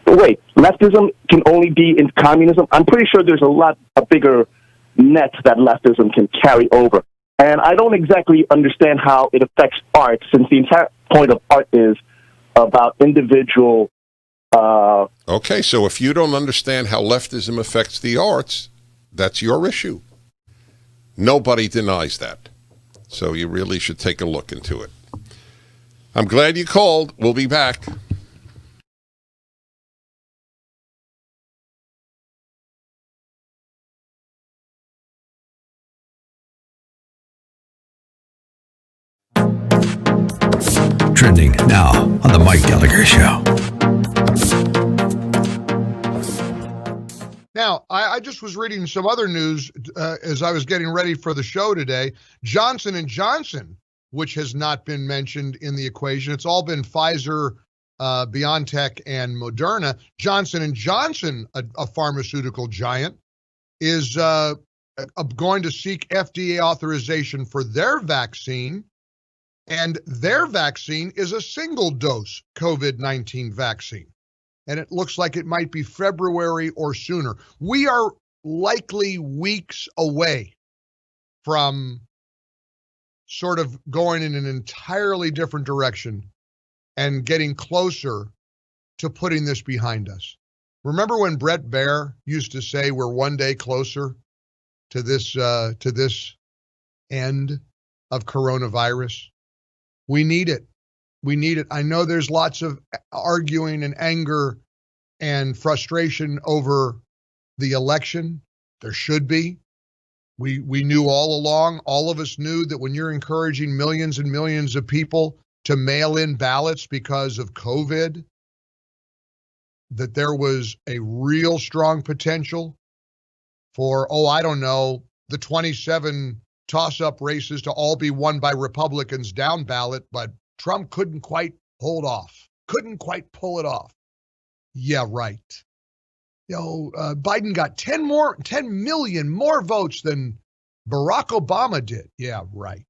Wait, leftism can only be in communism? I'm pretty sure there's a bigger net that leftism can carry over. And I don't exactly understand how it affects art, since the entire point of art is about individual... Okay, so if you don't understand how leftism affects the arts, that's your issue. Nobody denies that. So you really should take a look into it. I'm glad you called. We'll be back. Trending now on the Mike Gallagher Show. Now, I just was reading some other news as I was getting ready for the show today. Johnson & Johnson, which has not been mentioned in the equation. It's all been Pfizer, BioNTech, and Moderna. Johnson & Johnson, a pharmaceutical giant, is going to seek FDA authorization for their vaccine. And their vaccine is a single-dose COVID-19 vaccine. And it looks like it might be February or sooner. We are likely weeks away from sort of going in an entirely different direction and getting closer to putting this behind us. Remember when Brett Baer used to say we're one day closer to this end of coronavirus? We need it. We need it. I know there's lots of arguing and anger and frustration over the election. There should be. We knew all along, all of us knew that when you're encouraging millions and millions of people to mail in ballots because of COVID, that there was a real strong potential for, the 27 toss-up races to all be won by Republicans down ballot, but Trump couldn't quite pull it off. Yeah, right. Biden got 10 million more votes than Barack Obama did. Yeah, right.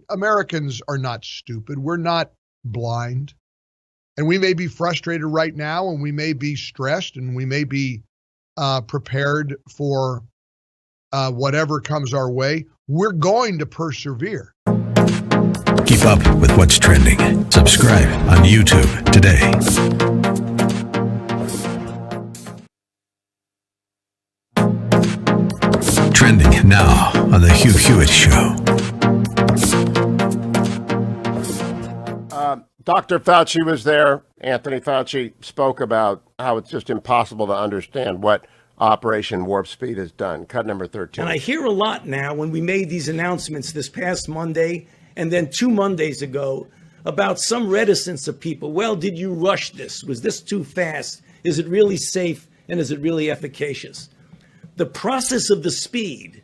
Americans are not stupid. We're not blind. And we may be frustrated right now, and we may be stressed, and we may be prepared for whatever comes our way. We're going to persevere. Keep up with what's trending. Subscribe on YouTube today. Trending now on the Hugh Hewitt Show. Dr. Fauci was there. Anthony Fauci spoke about how it's just impossible to understand what Operation Warp Speed has done. Cut number 13. And I hear a lot now when we made these announcements this past Monday and then 2 Mondays ago about some reticence of people. Well, did you rush this? Was this too fast? Is it really safe? And is it really efficacious? The process of the speed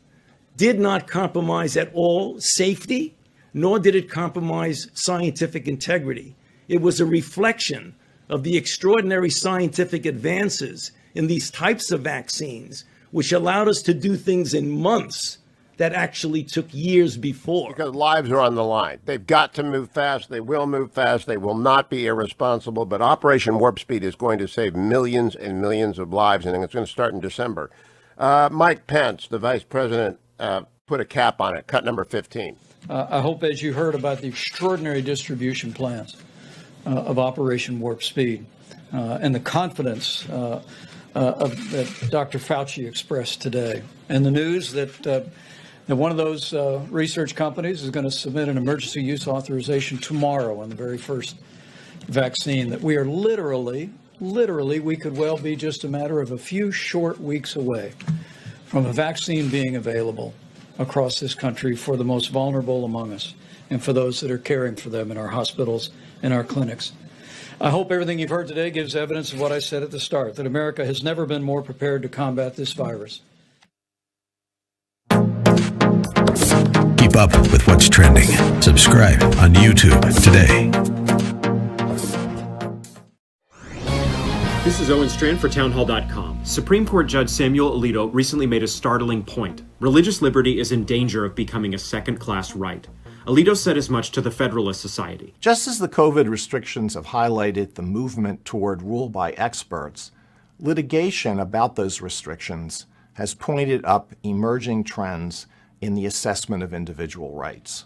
did not compromise at all safety, nor did it compromise scientific integrity. It was a reflection of the extraordinary scientific advances in these types of vaccines, which allowed us to do things in months that actually took years before. Because lives are on the line. They've got to move fast. They will move fast. They will not be irresponsible. But Operation Warp Speed is going to save millions and millions of lives, and it's going to start in December. Mike Pence, the vice president, put a cap on it. Cut number 15. I hope, as you heard about the extraordinary distribution plans of Operation Warp Speed and the confidence that Dr. Fauci expressed today, and the news that one of those research companies is going to submit an emergency use authorization tomorrow on the very first vaccine, that we are literally, we could well be just a matter of a few short weeks away from a vaccine being available across this country for the most vulnerable among us and for those that are caring for them in our hospitals and our clinics. I hope everything you've heard today gives evidence of what I said at the start, that America has never been more prepared to combat this virus. Keep up with what's trending. Subscribe on YouTube today. This is Owen Strand for townhall.com. Supreme Court Judge Samuel Alito recently made a startling point. Religious liberty is in danger of becoming a second-class right. Alito said as much to the Federalist Society. Just as the COVID restrictions have highlighted the movement toward rule by experts, litigation about those restrictions has pointed up emerging trends in the assessment of individual rights.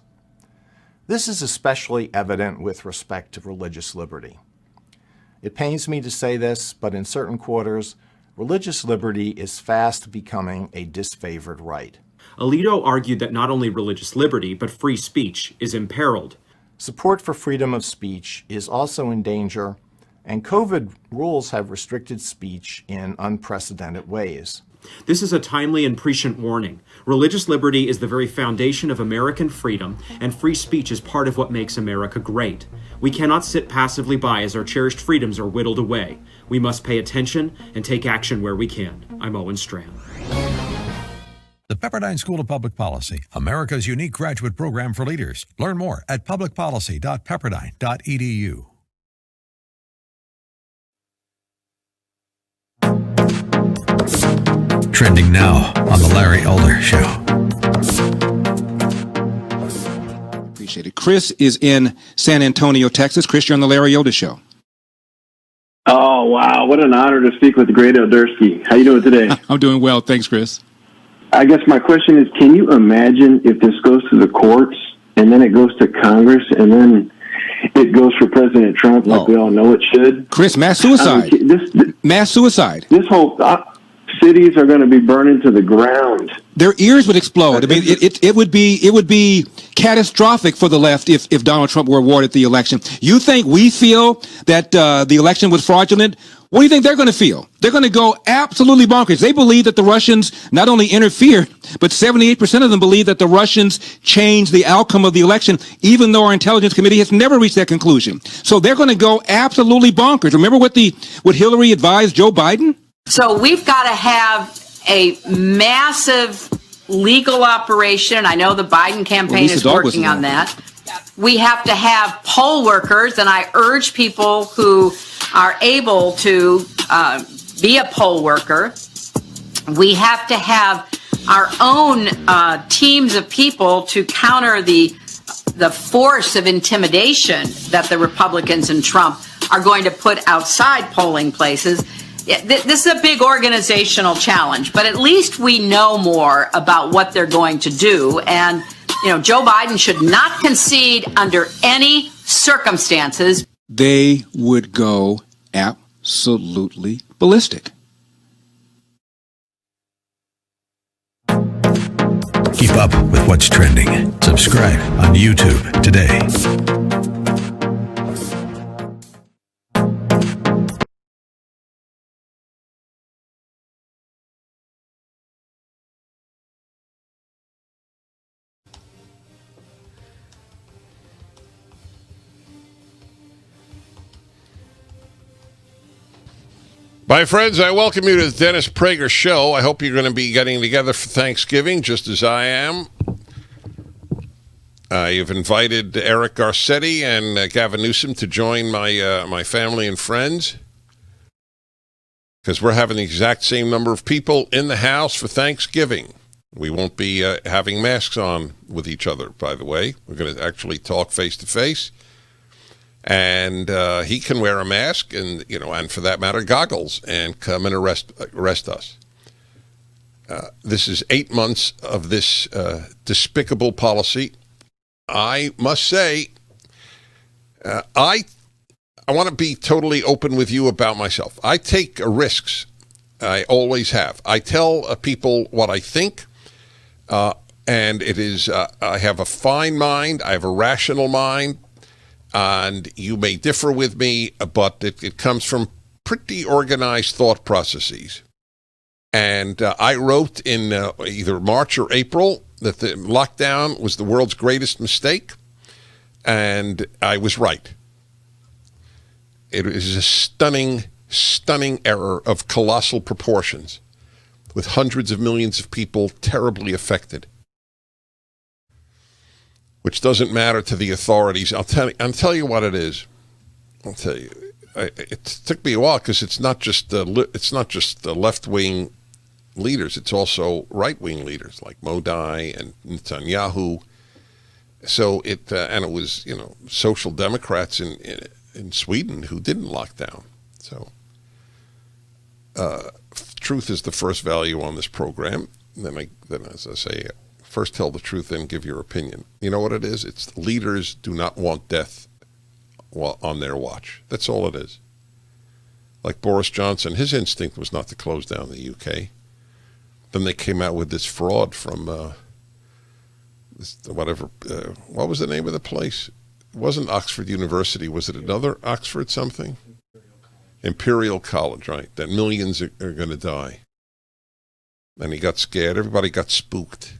This is especially evident with respect to religious liberty. It pains me to say this, but in certain quarters, religious liberty is fast becoming a disfavored right. Alito argued that not only religious liberty, but free speech is imperiled. Support for freedom of speech is also in danger, and COVID rules have restricted speech in unprecedented ways. This is a timely and prescient warning. Religious liberty is the very foundation of American freedom, and free speech is part of what makes America great. We cannot sit passively by as our cherished freedoms are whittled away. We must pay attention and take action where we can. I'm Owen Strand. The Pepperdine School of Public Policy, America's unique graduate program for leaders. Learn more at publicpolicy.pepperdine.edu. Trending now on The Larry Elder Show. Appreciate it. Chris is in San Antonio, Texas. Chris, you're on The Larry Elder Show. Oh, wow. What an honor to speak with the great Eldersky. How you doing today? I'm doing well. Thanks, Chris. I guess my question is, can you imagine if this goes to the courts and then it goes to Congress and then it goes for President Trump like we all know it should? Chris, mass suicide. Mass suicide. This whole cities are going to be burning to the ground. Their ears would explode. I mean, it would be catastrophic for the left if Donald Trump were awarded the election. You think we feel that the election was fraudulent? What do you think they're going to feel? They're going to go absolutely bonkers. They believe that the Russians not only interfered, but 78% of them believe that the Russians changed the outcome of the election, even though our intelligence committee has never reached that conclusion. So they're going to go absolutely bonkers. Remember what Hillary advised Joe Biden? So we've got to have a massive legal operation. I know the Biden campaign is working on that. We have to have poll workers, and I urge people who are able to be a poll worker. We have to have our own teams of people to counter the force of intimidation that the Republicans and Trump are going to put outside polling places. This is a big organizational challenge, but at least we know more about what they're going to do. And, Joe Biden should not concede under any circumstances. They would go absolutely ballistic. Keep up with what's trending. Subscribe on YouTube today. My friends, I welcome you to the Dennis Prager Show. I hope you're going to be getting together for Thanksgiving, just as I am. You've invited Eric Garcetti and Gavin Newsom to join my family and friends, because we're having the exact same number of people in the house for Thanksgiving. We won't be having masks on with each other, by the way. We're going to actually talk face-to-face. And he can wear a mask and, and for that matter, goggles, and come and arrest us. This is 8 months of this despicable policy. I must say, I want to be totally open with you about myself. I take risks. I always have. I tell people what I think, and it is, I have a fine mind. I have a rational mind. And you may differ with me, but it comes from pretty organized thought processes. And I wrote in either March or April that the lockdown was the world's greatest mistake, and I was right. It is a stunning, stunning error of colossal proportions, with hundreds of millions of people terribly affected. Which doesn't matter to the authorities. I'll tell you what it is. I'll tell you. It took me a while, because it's not just the left-wing leaders. It's also right-wing leaders like Modi and Netanyahu. So and it was social democrats in Sweden who didn't lock down. So truth is the first value on this program. Then as I say. First tell the truth, then give your opinion. You know what it is? It's leaders do not want death on their watch. That's all it is. Like Boris Johnson, his instinct was not to close down the UK. Then they came out with this fraud from what was the name of the place? It wasn't Oxford University. Was it another Oxford something? Imperial College, right. That millions are going to die. And he got scared. Everybody got spooked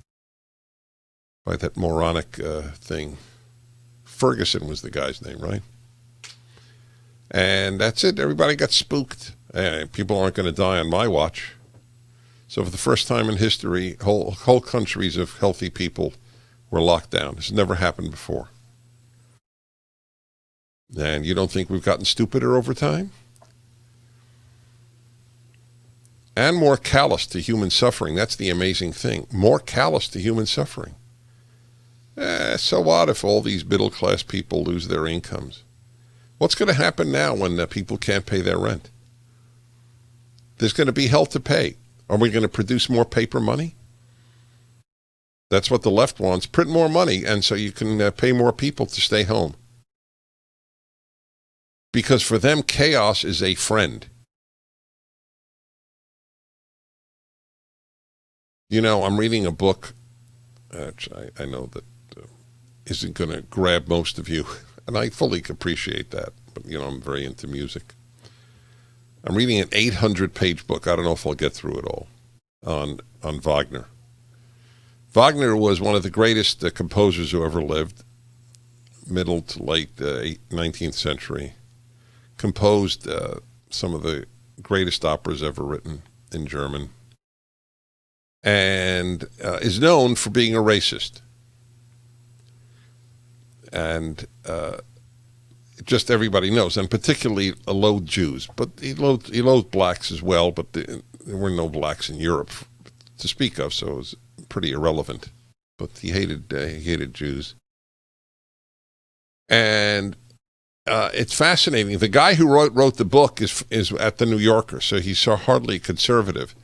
by that moronic thing. Ferguson was the guy's name, right? And that's it. Everybody got spooked. People aren't going to die on my watch. So for the first time in history, whole countries of healthy people were locked down. This has never happened before. And you don't think we've gotten stupider over time? And more callous to human suffering. That's the amazing thing. More callous to human suffering. So what if all these middle-class people lose their incomes? What's going to happen now when people can't pay their rent? There's going to be hell to pay. Are we going to produce more paper money? That's what the left wants. Print more money, and so you can pay more people to stay home. Because for them, chaos is a friend. I'm reading a book, which I know that isn't going to grab most of you, and I fully appreciate that, but I'm very into music. I'm reading an 800-page book. I don't know if I'll get through it all, on Wagner. Wagner was one of the greatest composers who ever lived, middle to late 19th century. Composed some of the greatest operas ever written in German, and is known for being a racist. And just everybody knows, and particularly loathed Jews, but he loathed blacks as well, but there were no blacks in Europe to speak of, so it was pretty irrelevant. But he hated Jews. And it's fascinating. The guy who wrote the book is at the New Yorker, so he's hardly conservative.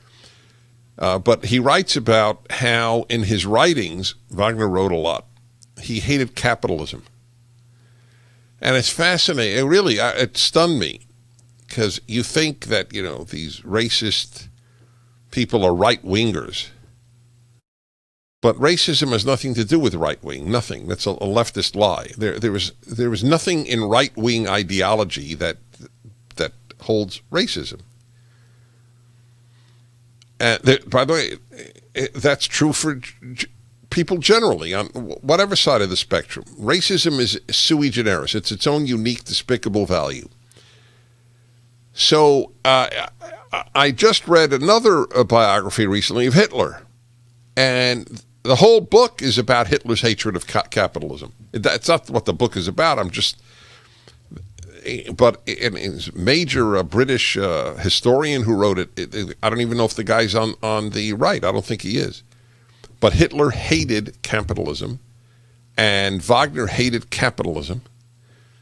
But he writes about how in his writings, Wagner wrote a lot. He hated capitalism. And it's fascinating. It stunned me, because you think that, these racist people are right-wingers. But racism has nothing to do with right-wing, nothing. That's a leftist lie. There was nothing in right-wing ideology that holds racism. By the way, that's true for people generally, on whatever side of the spectrum. Racism is sui generis. It's its own unique, despicable value. So I just read another biography recently of Hitler, and the whole book is about Hitler's hatred of capitalism. That's not what the book is about. But a major British historian who wrote it, I don't even know if the guy's on the right. I don't think he is. But Hitler hated capitalism, and Wagner hated capitalism.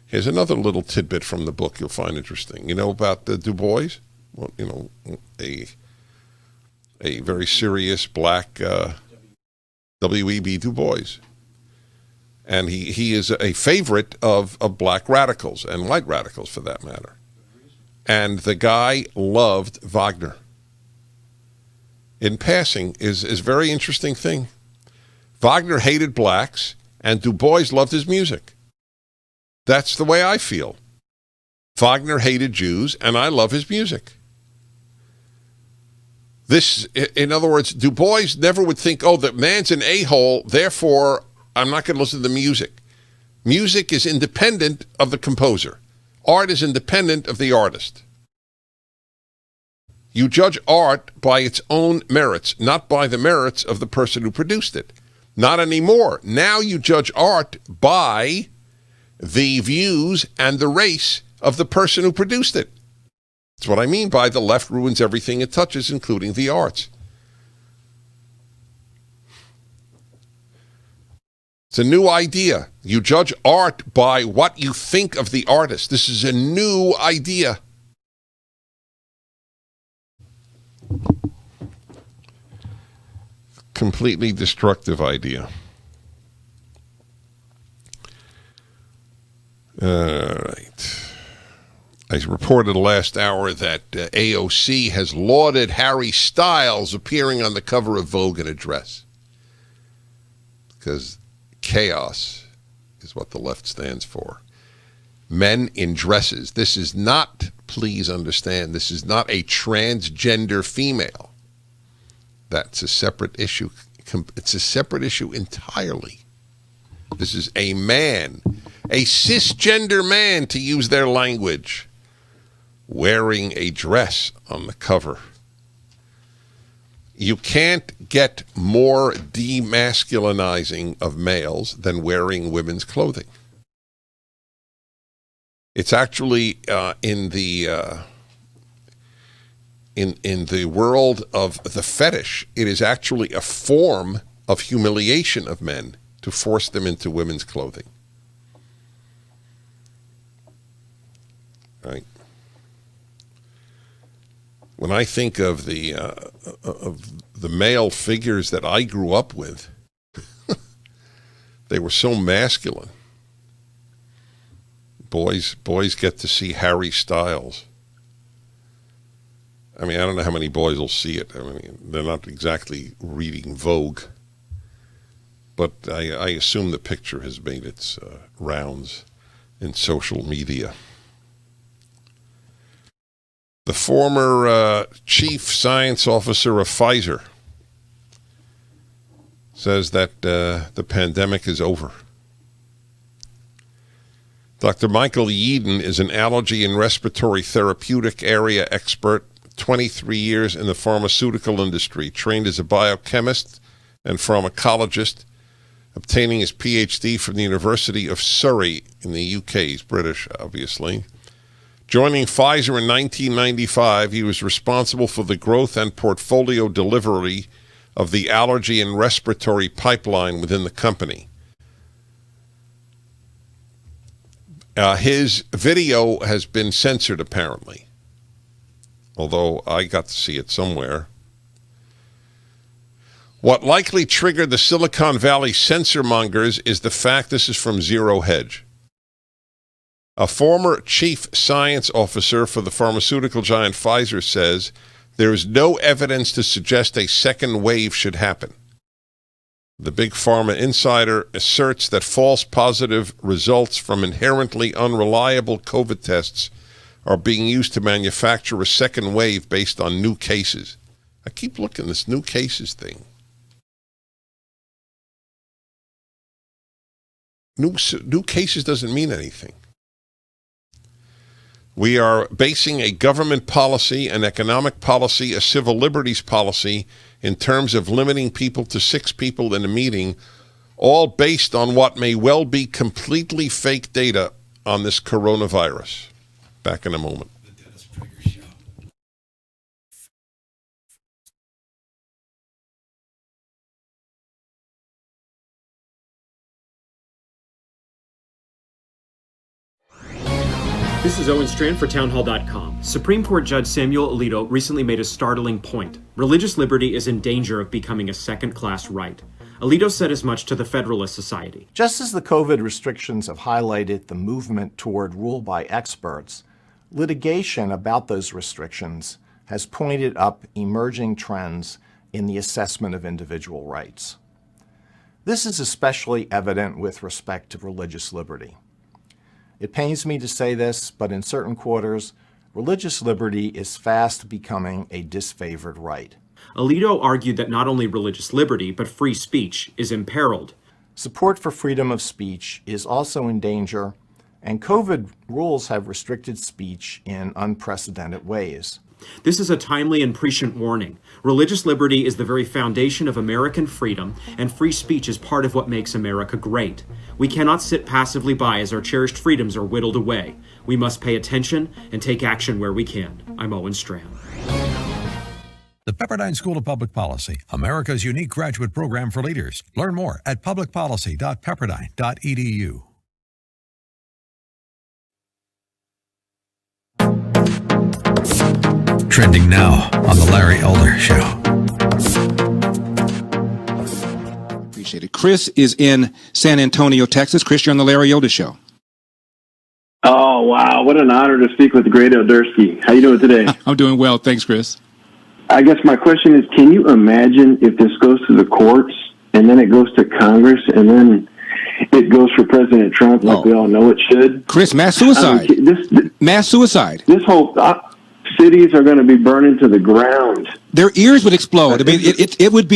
Here's another little tidbit from the book you'll find interesting. You know about the Du Bois? Well, you know, a very serious black W.E.B. Du Bois. And he is a favorite of black radicals and white radicals, for that matter. And the guy loved Wagner. In passing, is a very interesting thing. Wagner hated blacks, and Du Bois loved his music. That's the way I feel. Wagner hated Jews, and I love his music. This, in other words, Du Bois never would think, oh, the man's an a-hole, therefore I'm not going to listen to the music. Music is independent of the composer. Art is independent of the artist. You judge art by its own merits, not by the merits of the person who produced it. Not anymore. Now you judge art by the views and the race of the person who produced it. That's what I mean by the left ruins everything it touches, including the arts. It's a new idea. You judge art by what you think of the artist. This is a new idea. Completely destructive idea. All right. I reported last hour that AOC has lauded Harry Styles appearing on the cover of Vogue in a dress. Because chaos is what the left stands for. Men in dresses. This is not, please understand, this is not a transgender female. That's a separate issue. It's a separate issue entirely. This is a man, a cisgender man, to use their language, wearing a dress on the cover. You can't get more demasculinizing of males than wearing women's clothing. It's actually in the world of the fetish, it is actually a form of humiliation of men to force them into women's clothing. Right? When I think of the male figures that I grew up with, they were so masculine. Boys get to see Harry Styles. I mean, I don't know how many boys will see it. I mean, they're not exactly reading Vogue, but I assume the picture has made its rounds in social media. The former chief science officer of Pfizer says that the pandemic is over. Dr. Michael Yeadon is an allergy and respiratory therapeutic area expert, 23 years in the pharmaceutical industry, trained as a biochemist and pharmacologist, obtaining his PhD from the University of Surrey in the UK. He's British, obviously. Joining Pfizer in 1995, he was responsible for the growth and portfolio delivery of the allergy and respiratory pipeline within the company. His video has been censored, apparently, although I got to see it somewhere. What likely triggered the Silicon Valley censor mongers is the fact, this is from Zero Hedge. A former chief science officer for the pharmaceutical giant Pfizer says there is no evidence to suggest a second wave should happen. The big pharma insider asserts that false positive results from inherently unreliable COVID tests are being used to manufacture a second wave based on new cases. I keep looking at this new cases thing. New cases doesn't mean anything. We are basing a government policy, an economic policy, a civil liberties policy in terms of limiting people to 6 people in a meeting, all based on what may well be completely fake data on this coronavirus. Back in a moment. This is Owen Strand for townhall.com. Supreme Court Judge Samuel Alito recently made a startling point. Religious liberty is in danger of becoming a second-class right. Alito said as much to the Federalist Society. Just as the COVID restrictions have highlighted the movement toward rule by experts, litigation about those restrictions has pointed up emerging trends in the assessment of individual rights. This is especially evident with respect to religious liberty. It pains me to say this, but in certain quarters, religious liberty is fast becoming a disfavored right. Alito argued that not only religious liberty, but free speech is imperiled. Support for freedom of speech is also in danger, and COVID rules have restricted speech in unprecedented ways. This is a timely and prescient warning. Religious liberty is the very foundation of American freedom, and free speech is part of what makes America great. We cannot sit passively by as our cherished freedoms are whittled away. We must pay attention and take action where we can. I'm Owen Strand. The Pepperdine School of Public Policy, America's unique graduate program for leaders. Learn more at publicpolicy.pepperdine.edu. Trending now on The Larry Elder Show. Appreciate it. Chris is in San Antonio, Texas. Chris, you're on The Larry Elder Show. Oh, wow. What an honor to speak with the great Eldersky. How you doing today? I'm doing well. Thanks, Chris. I guess my question is, can you imagine if this goes to the courts and then it goes to Congress and then it goes for President Trump like we all know it should? Chris, mass suicide. Mass suicide. This whole cities are going to be burning to the ground. Their ears would explode. I mean, it would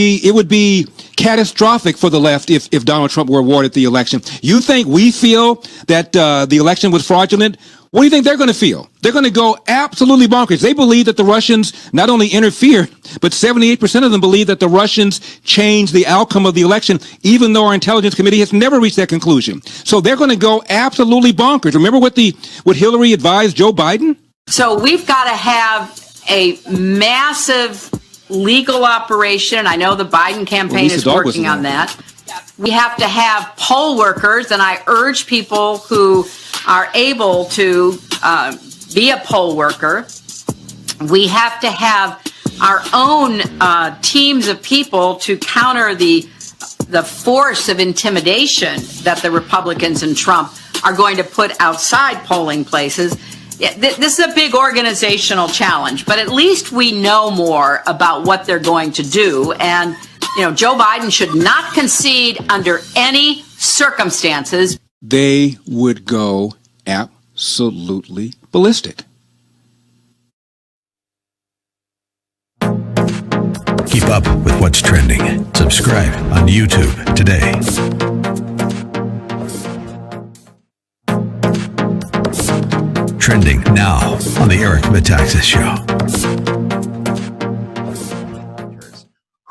be catastrophic for the left if Donald Trump were awarded the election. You think we feel that the election was fraudulent? What do you think they're going to feel? They're going to go absolutely bonkers. They believe that the Russians not only interfered, but 78% of them believe that the Russians changed the outcome of the election, even though our intelligence committee has never reached that conclusion. So they're going to go absolutely bonkers. Remember what Hillary advised Joe Biden? So we've got to have a massive legal operation. I know the Biden campaign is working on that. We have to have poll workers, and I urge people who are able to be a poll worker. We have to have our own teams of people to counter the force of intimidation that the Republicans and Trump are going to put outside polling places. This is a big organizational challenge, but at least we know more about what they're going to do. And, Joe Biden should not concede under any circumstances. They would go absolutely ballistic. Keep up with what's trending. Subscribe on YouTube today. Trending now on the Eric Metaxas Show.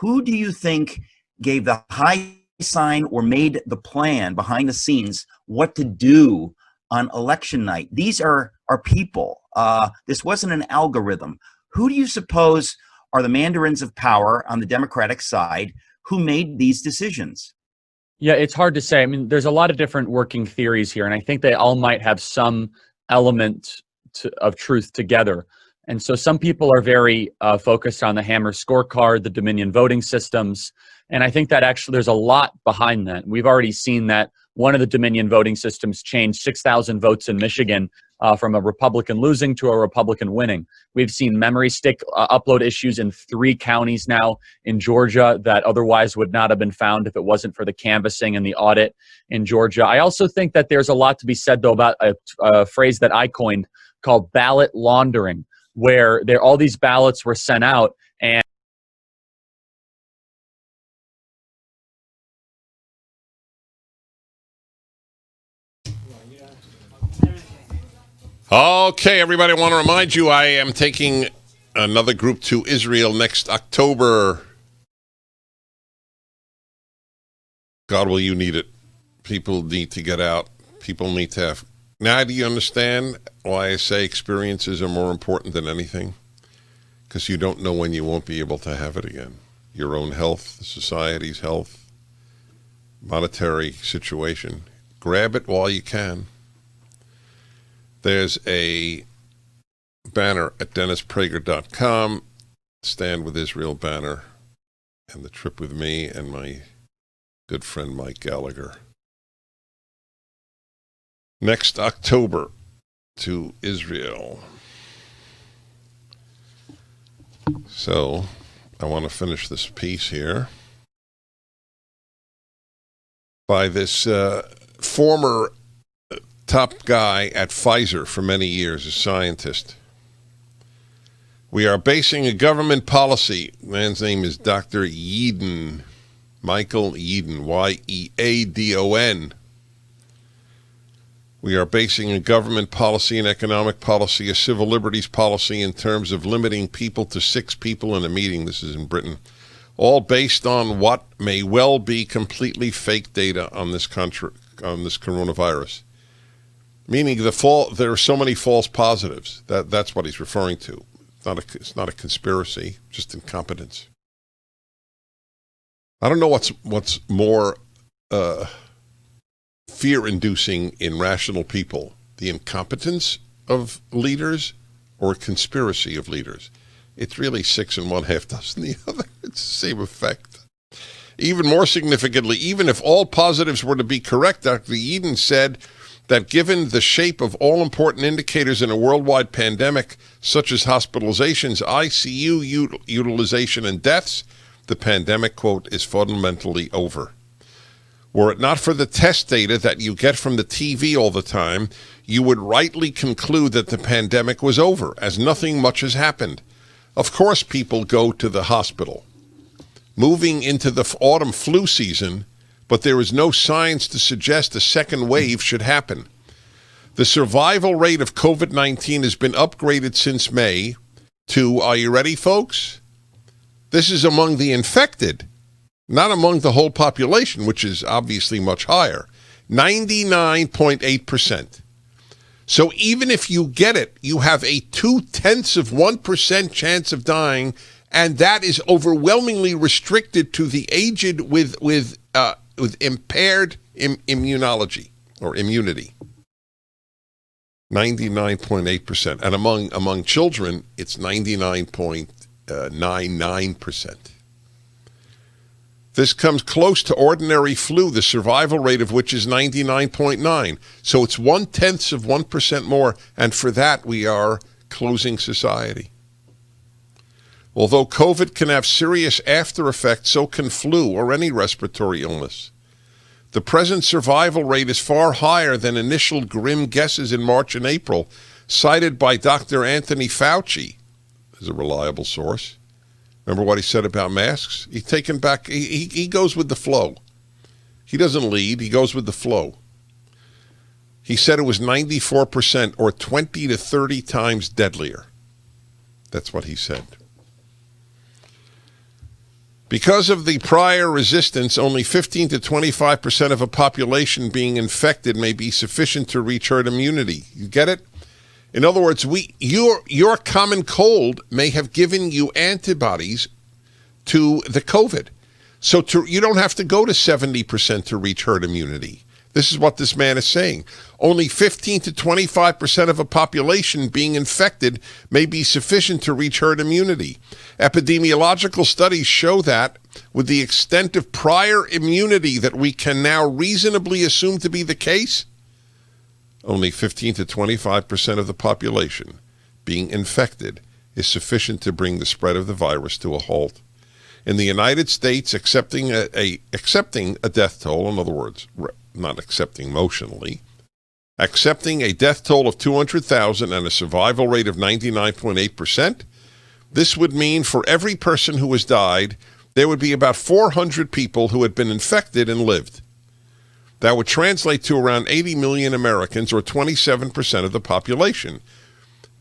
Who do you think gave the high sign or made the plan behind the scenes what to do on election night? These are people. This wasn't an algorithm. Who do you suppose are the mandarins of power on the Democratic side who made these decisions? Yeah, it's hard to say. I mean, there's a lot of different working theories here, and I think they all might have some element of truth together. And so some people are very focused on the Hammer scorecard, the Dominion voting systems. And I think that actually there's a lot behind that. We've already seen that one of the Dominion voting systems changed 6,000 votes in Michigan from a Republican losing to a Republican winning. We've seen memory stick upload issues in 3 counties now in Georgia that otherwise would not have been found if it wasn't for the canvassing and the audit in Georgia. I also think that there's a lot to be said, though, about a phrase that I coined called ballot laundering, where all these ballots were sent out and Okay, everybody, I want to remind you I am taking another group to Israel next October. God, will you need it? People need to get out. People need to have... Now, do you understand why I say experiences are more important than anything? Because you don't know when you won't be able to have it again. Your own health, society's health, monetary situation. Grab it while you can. There's a banner at DennisPrager.com, Stand with Israel banner, and the trip with me and my good friend Mike Gallagher. Next October to Israel. So I want to finish this piece here by this former top guy at Pfizer for many years, a scientist. We are basing a government policy. Man's name is Dr. Yeadon, Michael Yeadon, Y-E-A-D-O-N. We are basing a government policy, an economic policy, a civil liberties policy in terms of limiting people to 6 people in a meeting. This is in Britain. All based on what may well be completely fake data on this coronavirus. Meaning there are so many false positives. That's what he's referring to. It's not a conspiracy, just incompetence. I don't know what's more fear-inducing in rational people, the incompetence of leaders or conspiracy of leaders. It's really 6 and 1/2 dozen the other. It's the same effect. Even more significantly, even if all positives were to be correct, Dr. Yeadon said that given the shape of all important indicators in a worldwide pandemic, such as hospitalizations, ICU utilization, and deaths, the pandemic, quote, is fundamentally over. Were it not for the test data that you get from the TV all the time, you would rightly conclude that the pandemic was over, as nothing much has happened. Of course, people go to the hospital. Moving into the autumn flu season, but there is no science to suggest a second wave should happen. The survival rate of COVID-19 has been upgraded since May to, are you ready, folks? This is among the infected, not among the whole population, which is obviously much higher, 99.8%. So even if you get it, you have a 0.2% chance of dying, and that is overwhelmingly restricted to the aged with impaired immunology or immunity. 99.8%. And among children, it's 99.99%. This comes close to ordinary flu, the survival rate of which is 99.9. So it's 0.1% more, and for that we are closing society. Although COVID can have serious after effects, so can flu or any respiratory illness. The present survival rate is far higher than initial grim guesses in March and April, cited by Dr. Anthony Fauci as a reliable source. Remember what he said about masks? He's taken back, he goes with the flow. He doesn't lead, he goes with the flow. He said it was 94% or 20 to 30 times deadlier. That's what he said. Because of the prior resistance, only 15 to 25% of a population being infected may be sufficient to reach herd immunity. You get it? In other words, your common cold may have given you antibodies to the COVID. So you don't have to go to 70% to reach herd immunity. This is what this man is saying. Only 15 to 25% of a population being infected may be sufficient to reach herd immunity. Epidemiological studies show that with the extent of prior immunity that we can now reasonably assume to be the case, only 15 to 25% of the population being infected is sufficient to bring the spread of the virus to a halt. In the United States, accepting a death toll, in other words, not accepting emotionally, accepting a death toll of 200,000 and a survival rate of 99.8%, this would mean for every person who has died, there would be about 400 people who had been infected and lived. That would translate to around 80 million Americans, or 27% of the population.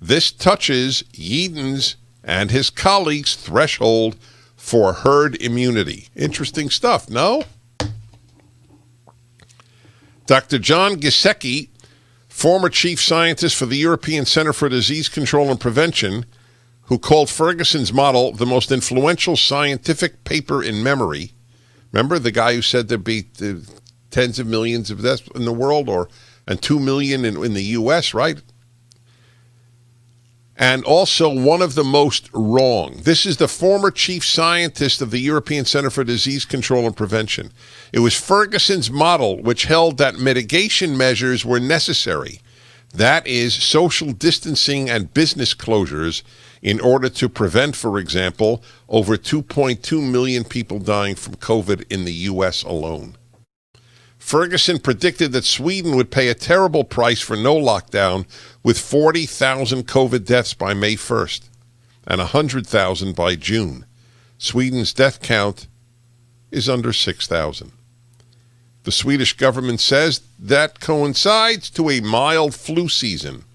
This touches Yeadon's and his colleagues' threshold for herd immunity. Interesting stuff, no? Dr. John Gisecki, former chief scientist for the European Center for Disease Control and Prevention, who called Ferguson's model the most influential scientific paper in memory. Remember the guy who said there'd be tens of millions of deaths in the world, and 2 million in the U.S., right? And also one of the most wrong. This is the former chief scientist of the European Center for Disease Control and Prevention. It was Ferguson's model which held that mitigation measures were necessary. That is, social distancing and business closures in order to prevent, for example, over 2.2 million people dying from COVID in the U.S. alone. Ferguson predicted that Sweden would pay a terrible price for no lockdown, with 40,000 COVID deaths by May 1st and 100,000 by June. Sweden's death count is under 6,000. The Swedish government says that coincides to a mild flu season.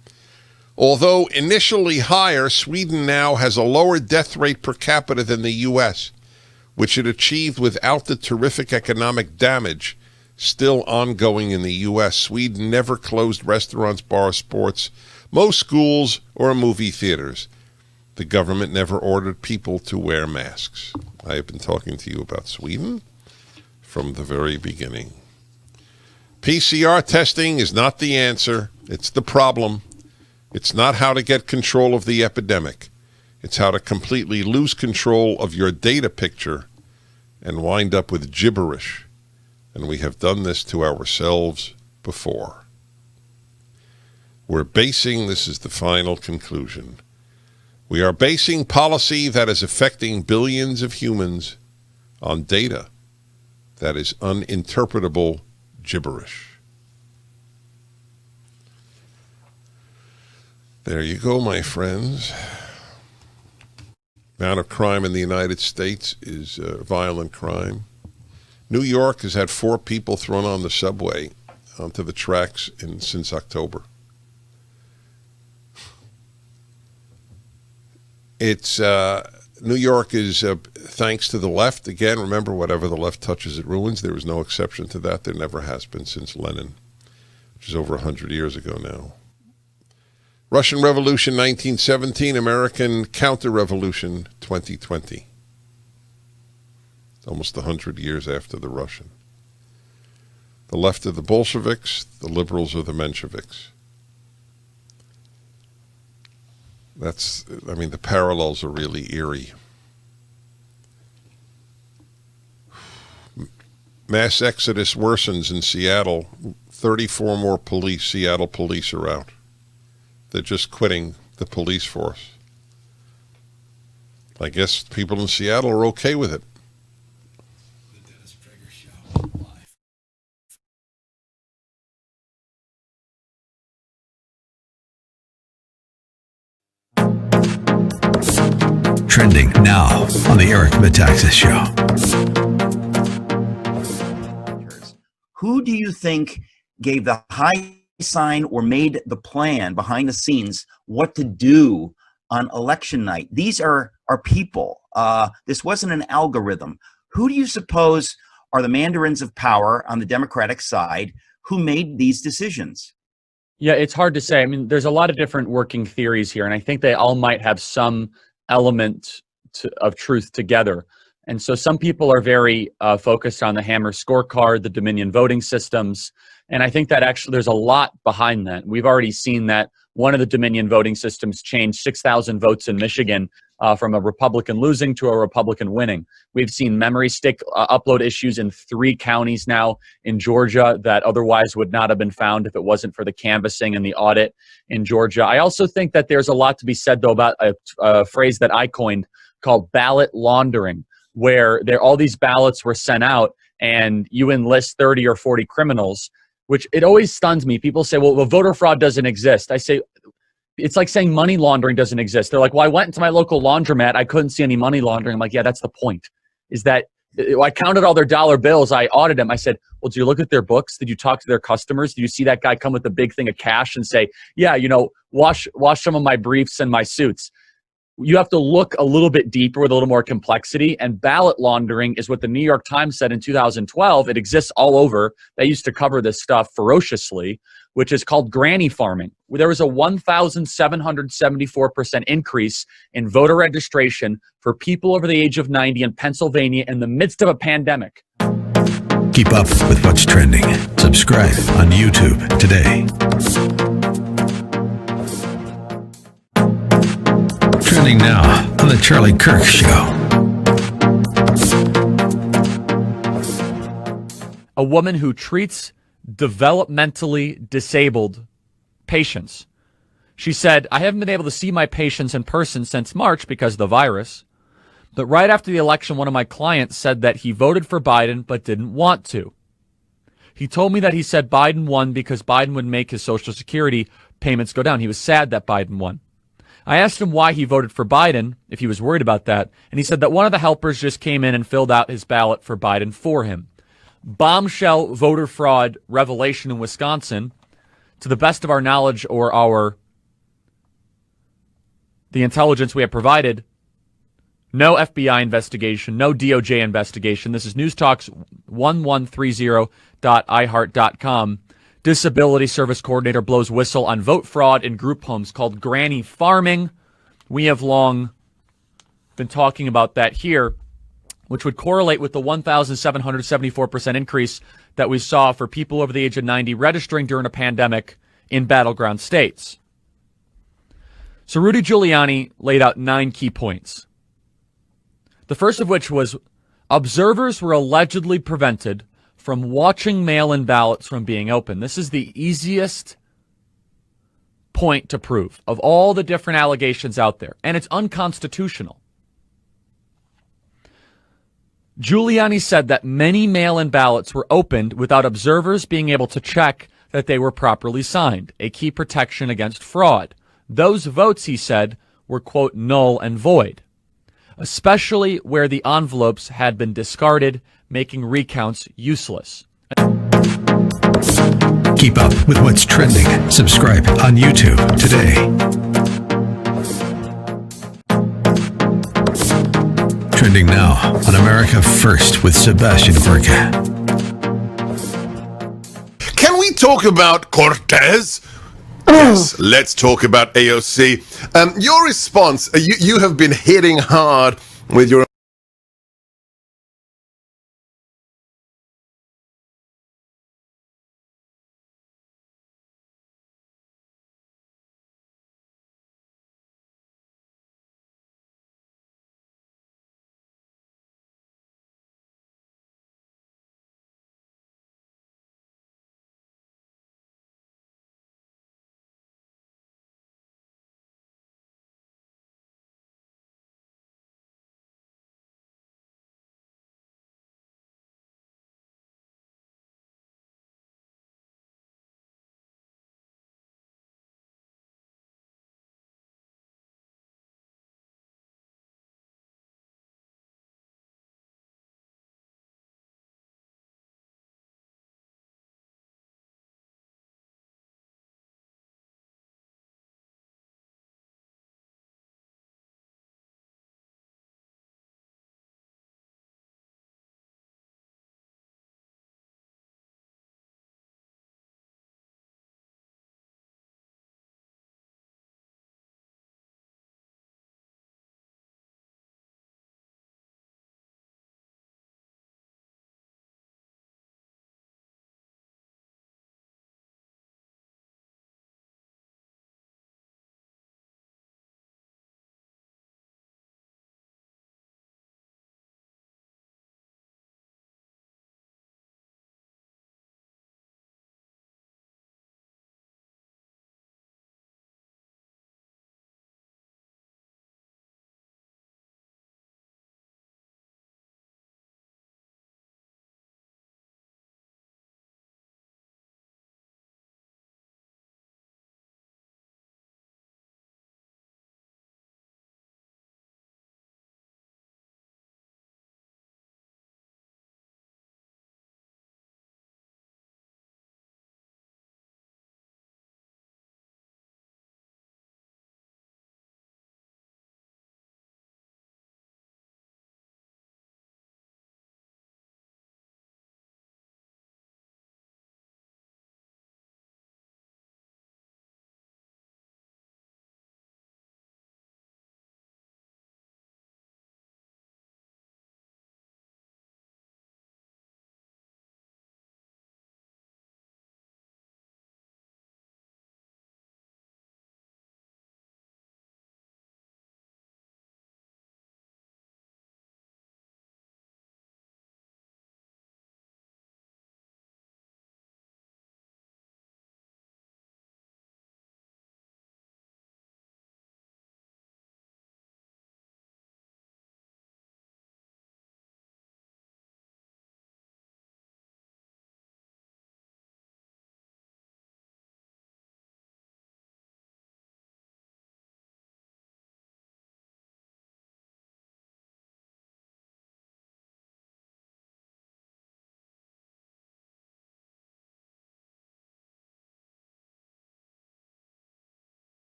Although initially higher, Sweden now has a lower death rate per capita than the U.S., which it achieved without the terrific economic damage still ongoing in the U.S. Sweden never closed restaurants, bars, sports, most schools, or movie theaters. The government never ordered people to wear masks. I have been talking to you about Sweden from the very beginning. PCR testing is not the answer. It's the problem. It's not how to get control of the epidemic. It's how to completely lose control of your data picture and wind up with gibberish. And we have done this to ourselves before. This is the final conclusion. We are basing policy that is affecting billions of humans on data that is uninterpretable gibberish. There you go, my friends. Amount of crime in the United States is violent crime. New York has had 4 people thrown on the subway onto the tracks since October. It's New York is thanks to the left. Again, remember, whatever the left touches, it ruins. There is no exception to that. There never has been since Lenin, which is over 100 years ago now. Russian Revolution 1917, American Counter-Revolution 2020. Almost 100 years after the Russian. The left are the Bolsheviks, the liberals are the Mensheviks. The parallels are really eerie. Mass exodus worsens in Seattle. 34 more Seattle police are out. They're just quitting the police force. I guess people in Seattle are okay with it. Trending now on the Eric Metaxas Show. Who do you think gave the high sign or made the plan behind the scenes what to do on election night? These are people. This wasn't an algorithm. Who do you suppose are the mandarins of power on the Democratic side who made these decisions? Yeah, it's hard to say. There's a lot of different working theories here, and I think they all might have some element of truth together. And so some people are very focused on the Hammer scorecard, the Dominion voting systems, and I think that actually there's a lot behind that. We've already seen that one of the Dominion voting systems changed 6,000 votes in Michigan from a Republican losing to a Republican winning. We've seen memory stick upload issues in 3 counties now in Georgia that otherwise would not have been found if it wasn't for the canvassing and the audit in Georgia. I also think that there's a lot to be said, though, about a phrase that I coined called ballot laundering, where all these ballots were sent out and you enlist 30 or 40 criminals, which it always stuns me. People say, well, voter fraud doesn't exist. I say, it's like saying money laundering doesn't exist. They're like, well, I went into my local laundromat. I couldn't see any money laundering. I'm like, yeah, that's the point, is that I counted all their dollar bills. I audited them. I said, well, did you look at their books? Did you talk to their customers? Did you see that guy come with a big thing of cash and say, yeah, wash some of my briefs and my suits? You have to look a little bit deeper with a little more complexity. And ballot laundering is what the New York Times said in 2012. It exists all over. They used to cover this stuff ferociously, which is called granny farming. There was a 1,774% increase in voter registration for people over the age of 90 in Pennsylvania in the midst of a pandemic. Keep up with what's trending. Subscribe on YouTube today. Trending now on The Charlie Kirk Show. A woman who treats developmentally disabled patients. She said, I haven't been able to see my patients in person since March because of the virus. But right after the election, one of my clients said that he voted for Biden but didn't want to. He told me that he said Biden won because Biden would make his Social Security payments go down. He was sad that Biden won. I asked him why he voted for Biden, if he was worried about that, and he said that one of the helpers just came in and filled out his ballot for Biden for him. Bombshell voter fraud revelation in Wisconsin. To the best of our knowledge or the intelligence we have provided, no FBI investigation, no DOJ investigation. This is newstalks1130.iheart.com. Disability Service Coordinator blows whistle on vote fraud in group homes called granny farming. We have long been talking about that here, which would correlate with the 1,774% increase that we saw for people over the age of 90 registering during a pandemic in battleground states. So Rudy Giuliani laid out 9 key points. The first of which was observers were allegedly prevented from watching mail-in ballots from being open. This is the easiest point to prove of all the different allegations out there, and it's unconstitutional. Giuliani said that many mail-in ballots were opened without observers being able to check that they were properly signed, a key protection against fraud. Those votes, he said, were, quote, null and void, especially where the envelopes had been discarded, making recounts useless. Keep up with what's trending. Subscribe on YouTube today. Trending now on America First with Sebastian Gorka. Can we talk about Cortes? Yes, let's talk about AOC. Your response, you have been hitting hard with your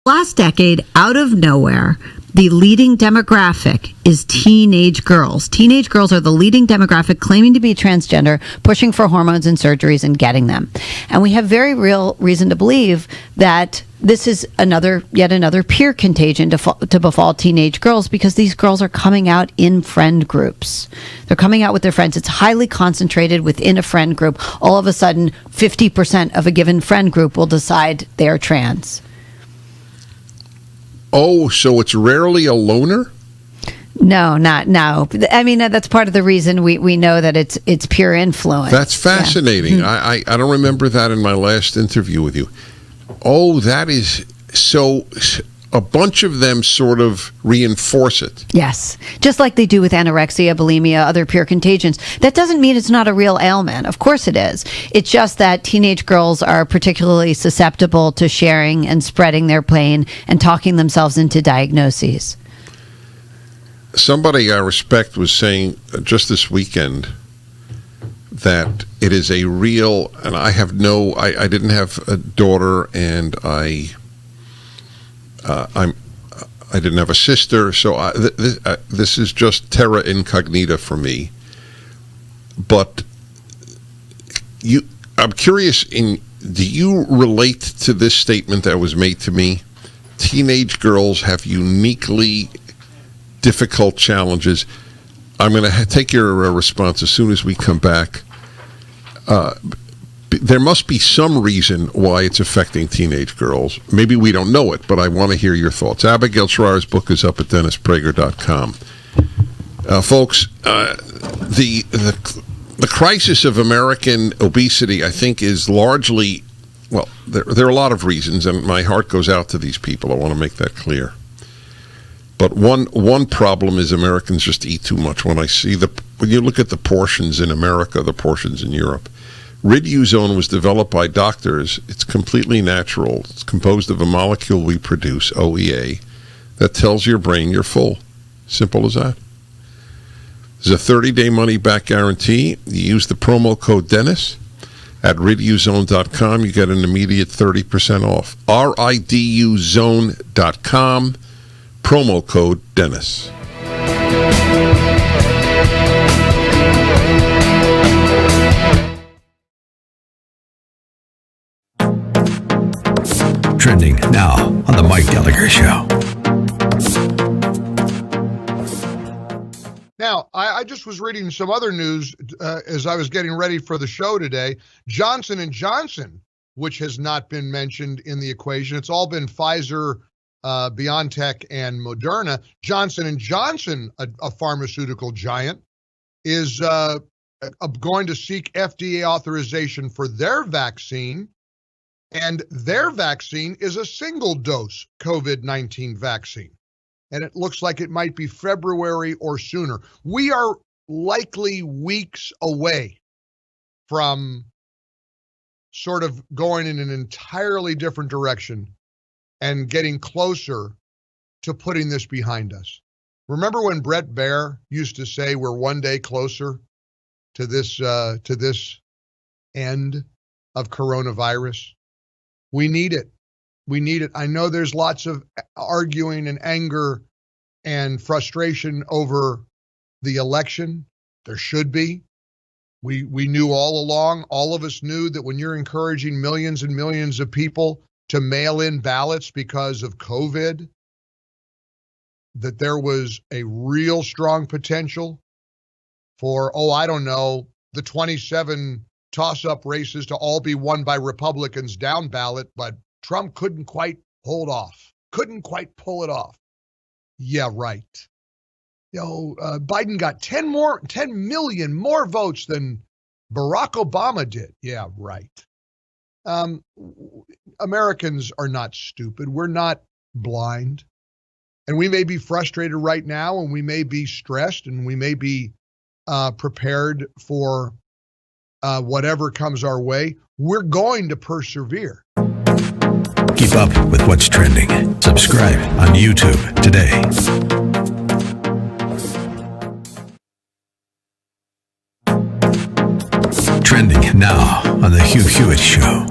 Last decade, out of nowhere, the leading demographic is teenage girls. Teenage girls are the leading demographic claiming to be transgender, pushing for hormones and surgeries and getting them. And we have very real reason to believe that this is yet another peer contagion to befall teenage girls, because these girls are coming out in friend groups. They're coming out with their friends. It's highly concentrated within a friend group. All of a sudden, 50% of a given friend group will decide they are trans. Oh, so it's rarely a loner? No. I mean, that's part of the reason we know that it's pure influence. That's fascinating. Yeah. I don't remember that in my last interview with you. Oh, that is so. A bunch of them sort of reinforce it. Yes, just like they do with anorexia, bulimia, other peer contagions. That doesn't mean it's not a real ailment. Of course it is. It's just that teenage girls are particularly susceptible to sharing and spreading their pain and talking themselves into diagnoses. Somebody I respect was saying just this weekend that it is a real, and I didn't have a daughter, and I didn't have a sister, so this is just terra incognita for me. But I'm curious, do you relate to this statement that was made to me? Teenage girls have uniquely difficult challenges. I'm going to take your response as soon as we come back. There must be some reason why it's affecting teenage girls. Maybe we don't know it, but I want to hear your thoughts. Abigail Schreier's book is up at DennisPrager.com. Folks, the crisis of American obesity, I think, is largely, well, there are a lot of reasons, and my heart goes out to these people. I want to make that clear. But one problem is Americans just eat too much. When you look at the portions in America, the portions in Europe, Riduzone was developed by doctors. It's completely natural. It's composed of a molecule we produce, OEA, that tells your brain you're full. Simple as that. There's a 30-day money-back guarantee. You use the promo code Dennis at riduzone.com. You get an immediate 30% off. riduzone.com, promo code Dennis. Trending now on The Mike Gallagher Show. Now, I just was reading some other news as I was getting ready for the show today. Johnson & Johnson, which has not been mentioned in the equation. It's all been Pfizer, BioNTech, and Moderna. Johnson & Johnson, a pharmaceutical giant, is going to seek FDA authorization for their vaccine. And their vaccine is a single-dose COVID-19 vaccine. And it looks like it might be February or sooner. We are likely weeks away from sort of going in an entirely different direction and getting closer to putting this behind us. Remember when Brett Baer used to say we're one day closer to this end of coronavirus? We need it. We need it. I know there's lots of arguing and anger and frustration over the election. There should be. We knew all along, all of us knew that when you're encouraging millions and millions of people to mail in ballots because of COVID, that there was a real strong potential for, the 27 toss-up races to all be won by Republicans down ballot, but Trump couldn't quite pull it off. Yeah, right. Biden got 10 million more votes than Barack Obama did. Yeah, right. Americans are not stupid. We're not blind. And we may be frustrated right now, and we may be stressed, and we may be prepared for whatever comes our way. We're going to persevere. Keep up with what's trending. Subscribe on YouTube today. Trending now on The Hugh Hewitt Show.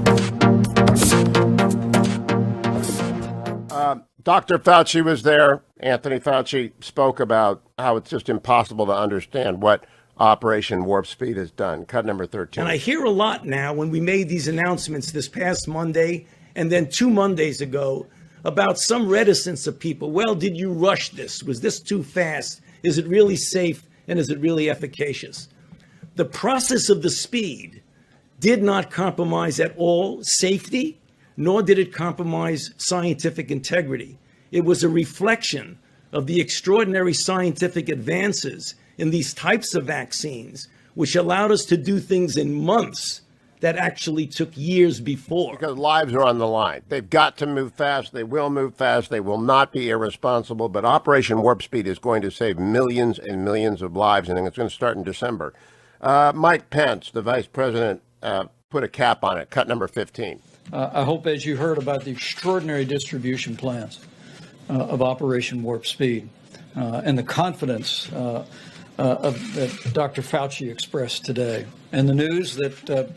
Dr. Fauci was there. Anthony Fauci spoke about how it's just impossible to understand what Operation Warp Speed has done. Cut number 13. And I hear a lot now when we made these announcements this past Monday and then 2 Mondays ago about some reticence of people. Well, did you rush this? Was this too fast? Is it really safe? And is it really efficacious? The process of the speed did not compromise at all safety, nor did it compromise scientific integrity. It was a reflection of the extraordinary scientific advances in these types of vaccines, which allowed us to do things in months that actually took years before. Because lives are on the line. They've got to move fast. They will move fast. They will not be irresponsible. But Operation Warp Speed is going to save millions and millions of lives, and it's going to start in December. Mike Pence, the vice president, put a cap on it. Cut number 15. I hope, as you heard about the extraordinary distribution plans of Operation Warp Speed and the confidence that Dr. Fauci expressed today, and the news that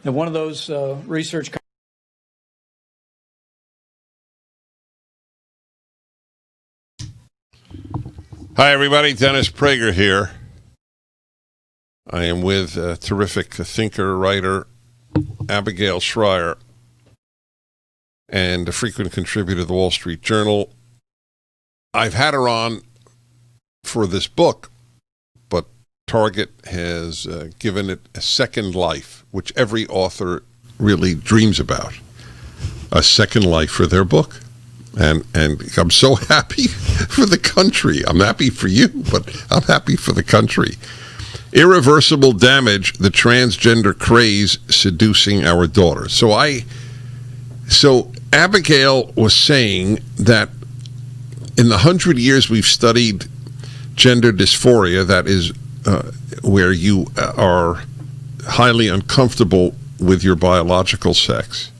one of those research. Hi, everybody. Dennis Prager here. I am with a terrific thinker, writer, Abigail Schreier, and a frequent contributor to the Wall Street Journal. I've had her on for this book, but Target has given it a second life, which every author really dreams about, a second life for their book. And I'm so happy for the country. I'm happy for you, but I'm happy for the country. Irreversible Damage, the Transgender Craze Seducing Our Daughters. So Abigail was saying that in the 100 years we've studied gender dysphoria, that is where you are highly uncomfortable with your biological sex,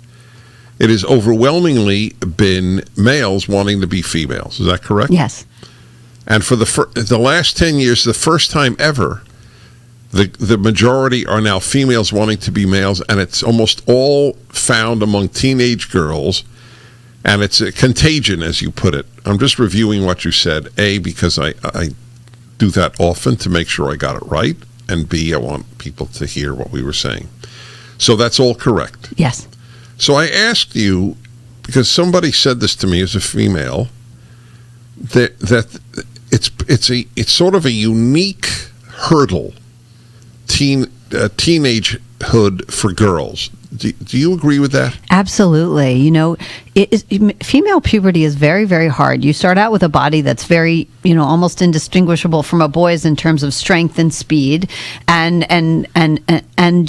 it has overwhelmingly been males wanting to be females. Is that correct? Yes. And for the last 10 years, the first time ever, the majority are now females wanting to be males, and it's almost all found among teenage girls, and it's a contagion, as you put it. I'm just reviewing what you said, A, because I do that often to make sure I got it right, and B, I want people to hear what we were saying. So that's all correct. Yes. So I asked you, because somebody said this to me as a female, that it's sort of a unique hurdle, teenagehood for girls. Do you agree with that? Absolutely. You know, female puberty is very, very hard. You start out with a body that's very, almost indistinguishable from a boy's in terms of strength and speed, and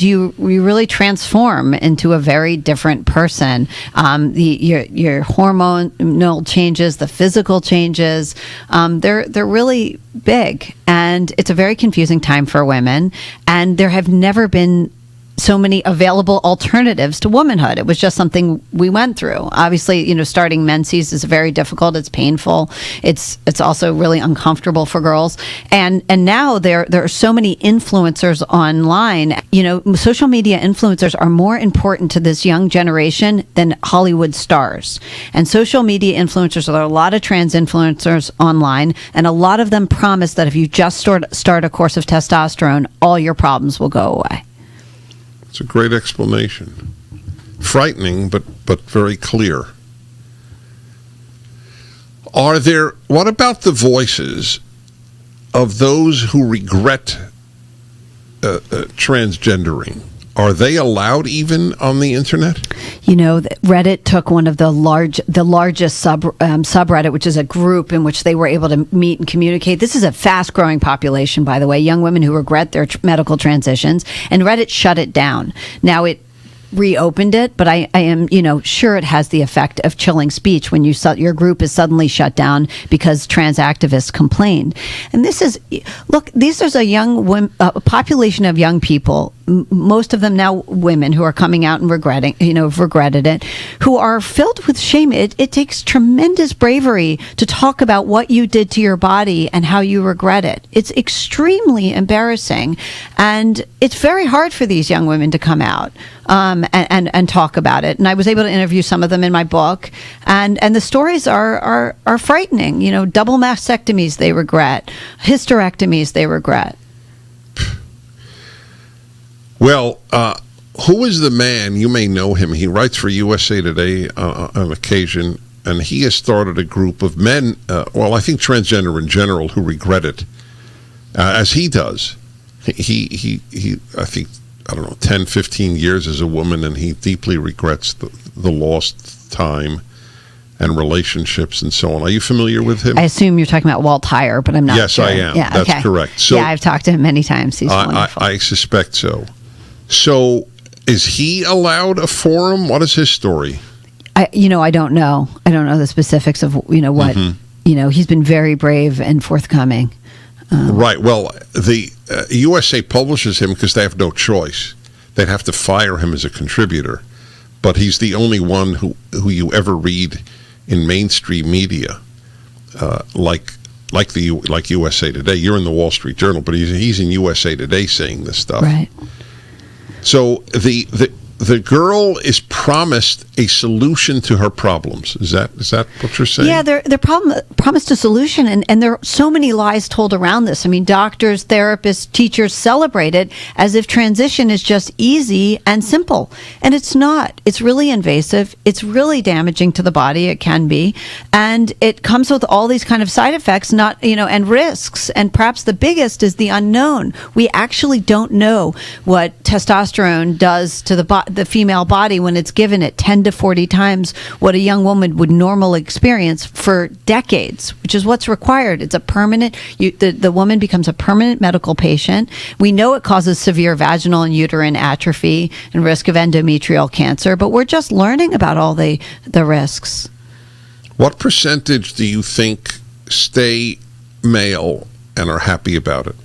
you really transform into a very different person. Your hormonal changes, the physical changes, they're really big, and it's a very confusing time for women. And there have never been so many available alternatives to womanhood. It was just something we went through. Obviously, starting menses is very difficult. It's painful. It's also really uncomfortable for girls. And now there are so many influencers online. Social media influencers are more important to this young generation than Hollywood stars. And social media influencers, there are a lot of trans influencers online, and a lot of them promise that if you just start a course of testosterone, all your problems will go away. It's a great explanation. Frightening, but very clear. What about the voices of those who regret transgendering? Are they allowed even on the internet? Reddit took one of the largest subreddit, which is a group in which they were able to meet and communicate. This is a fast-growing population, by the way, young women who regret their medical transitions, and Reddit shut it down. Now it reopened it, but I am sure it has the effect of chilling speech when your group is suddenly shut down because trans activists complained. And these are a population of young people, most of them now women who are coming out and regretting, have regretted it, who are filled with shame. It takes tremendous bravery to talk about what you did to your body and how you regret it. It's extremely embarrassing, and it's very hard for these young women to come out and talk about it. And I was able to interview some of them in my book, and the stories are frightening. Double mastectomies they regret, hysterectomies they regret. Well, who is the man? You may know him. He writes for USA Today on occasion, and he has started a group of men, I think transgender in general, who regret it, as he does. He I think, 10, 15 years as a woman, and he deeply regrets the lost time and relationships and so on. Are you familiar with him? I assume you're talking about Walt Heyer, but I'm not Yes, sure. I am. Yeah, That's okay. correct. So, I've talked to him many times. He's wonderful. I suspect so. So, is he allowed a forum? What is his story? I don't know. I don't know the specifics of, what, he's been very brave and forthcoming. Right. Well, the USA publishes him because they have no choice. They'd have to fire him as a contributor. But he's the only one who you ever read in mainstream media, like USA Today. You're in the Wall Street Journal, but he's in USA Today saying this stuff. Right. So the girl is promised a solution to her problems. Is that what you're saying? Yeah, they're promised a solution, and there are so many lies told around this. I mean, doctors, therapists, teachers celebrate it as if transition is just easy and simple, and it's not. It's really invasive. It's really damaging to the body. It can be, and it comes with all these kind of side effects, and risks. And perhaps the biggest is the unknown. We actually don't know what testosterone does to the female body when it's given it 10 to 40 times what a young woman would normally experience for decades, which is what's required. It's a permanent, the woman becomes a permanent medical patient. We know it causes severe vaginal and uterine atrophy and risk of endometrial cancer, but we're just learning about all the risks. What percentage do you think stay male and are happy about it?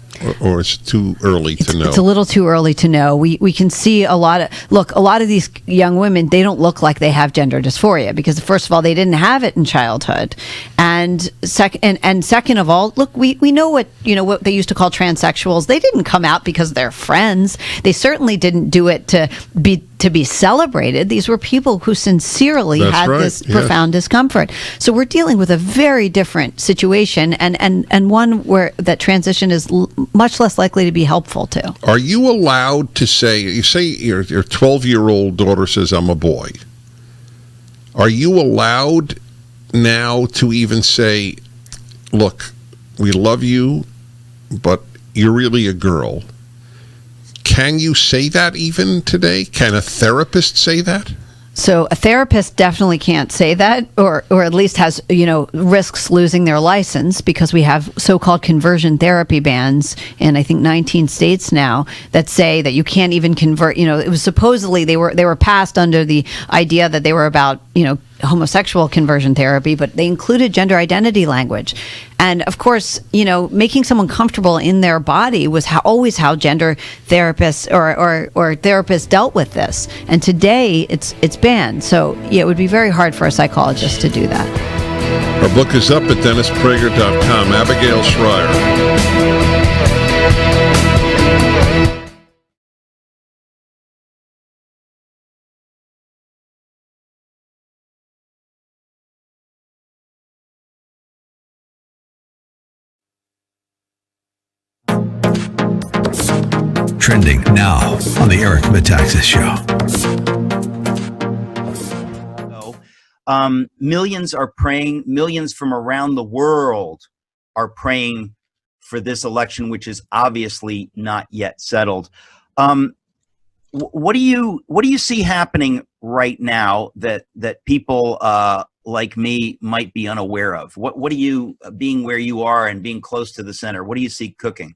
Or it's too early to know? It's a little too early to know. We can see a lot of these young women, they don't look like they have gender dysphoria because, first of all, they didn't have it in childhood. And second of all, look, we know what they used to call transsexuals. They didn't come out because they're friends. They certainly didn't do it to be celebrated. These were people who sincerely had this profound discomfort. So we're dealing with a very different situation, and one where that transition is much less likely to be helpful to. Are you allowed to say, your 12-year-old daughter says, I'm a boy. Are you allowed now to even say, look, we love you, but you're really a girl? Can you say that even today? Can a therapist say that? So a therapist definitely can't say that, or at least has, risks losing their license, because we have so-called conversion therapy bans in, I think, 19 states now that say that you can't even convert. It was supposedly they were passed under the idea that they were about, homosexual conversion therapy, but they included gender identity language. And of course, making someone comfortable in their body was always how gender therapists or therapists dealt with this. And today it's banned. So yeah, it would be very hard for a psychologist to do that. Our book is up at DennisPrager.com. Abigail Schreier. Trending now on the Eric Metaxas Show. Millions are praying. Millions from around the world are praying for this election, which is obviously not yet settled. What do you see happening right now that people like me might be unaware of? What do you, being where you are and being close to the center, what do you see cooking?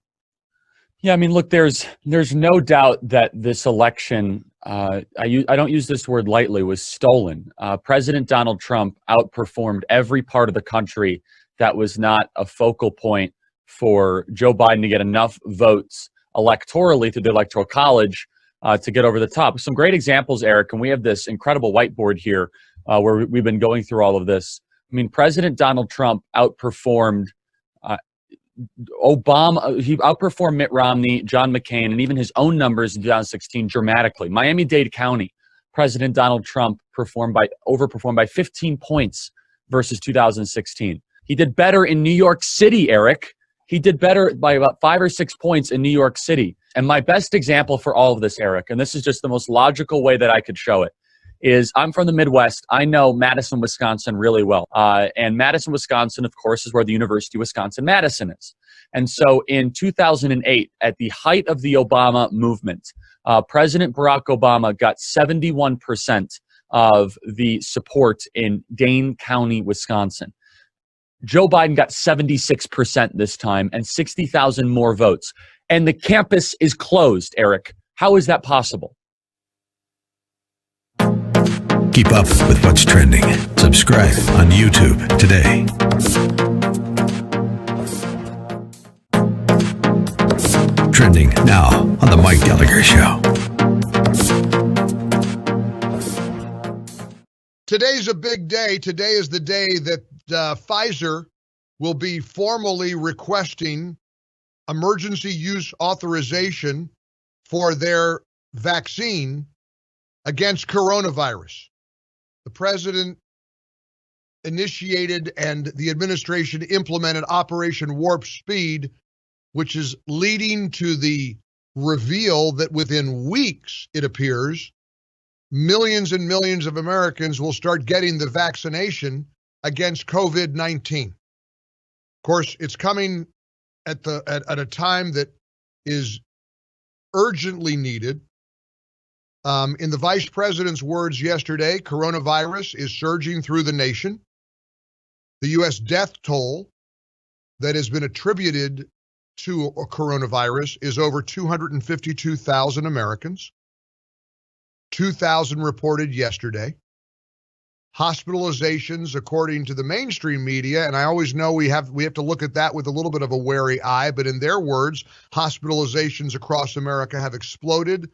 Yeah, I mean, look, there's no doubt that this election, I don't use this word lightly, was stolen. President Donald Trump outperformed every part of the country that was not a focal point for Joe Biden to get enough votes electorally through the Electoral College to get over the top. Some great examples, Eric, and we have this incredible whiteboard here where we've been going through all of this. I mean, President Donald Trump outperformed Obama. He outperformed Mitt Romney, John McCain, and even his own numbers in 2016 dramatically. Miami-Dade County, President Donald Trump overperformed by 15 points versus 2016. He did better in New York City, Eric. He did better by about 5 or 6 points in New York City. And my best example for all of this, Eric, and this is just the most logical way that I could show it, is I'm from the Midwest. I know Madison, Wisconsin really well. And Madison, Wisconsin, of course, is where the University of Wisconsin-Madison is. And so in 2008, at the height of the Obama movement, President Barack Obama got 71% of the support in Dane County, Wisconsin. Joe Biden got 76% this time and 60,000 more votes. And the campus is closed, Eric. How is that possible? Keep up with what's trending. Subscribe on YouTube today. Trending now on The Mike Gallagher Show. Today's a big day. Today is the day that Pfizer will be formally requesting emergency use authorization for their vaccine against coronavirus. The president initiated and the administration implemented Operation Warp Speed, which is leading to the reveal that within weeks, it appears, millions and millions of Americans will start getting the vaccination against COVID-19. Of course, it's coming at a time that is urgently needed. In the vice president's words yesterday, coronavirus is surging through the nation. The U.S. death toll that has been attributed to a coronavirus is over 252,000 Americans. 2,000 reported yesterday. Hospitalizations, according to the mainstream media, and I always know we have to look at that with a little bit of a wary eye, but in their words, hospitalizations across America have exploded.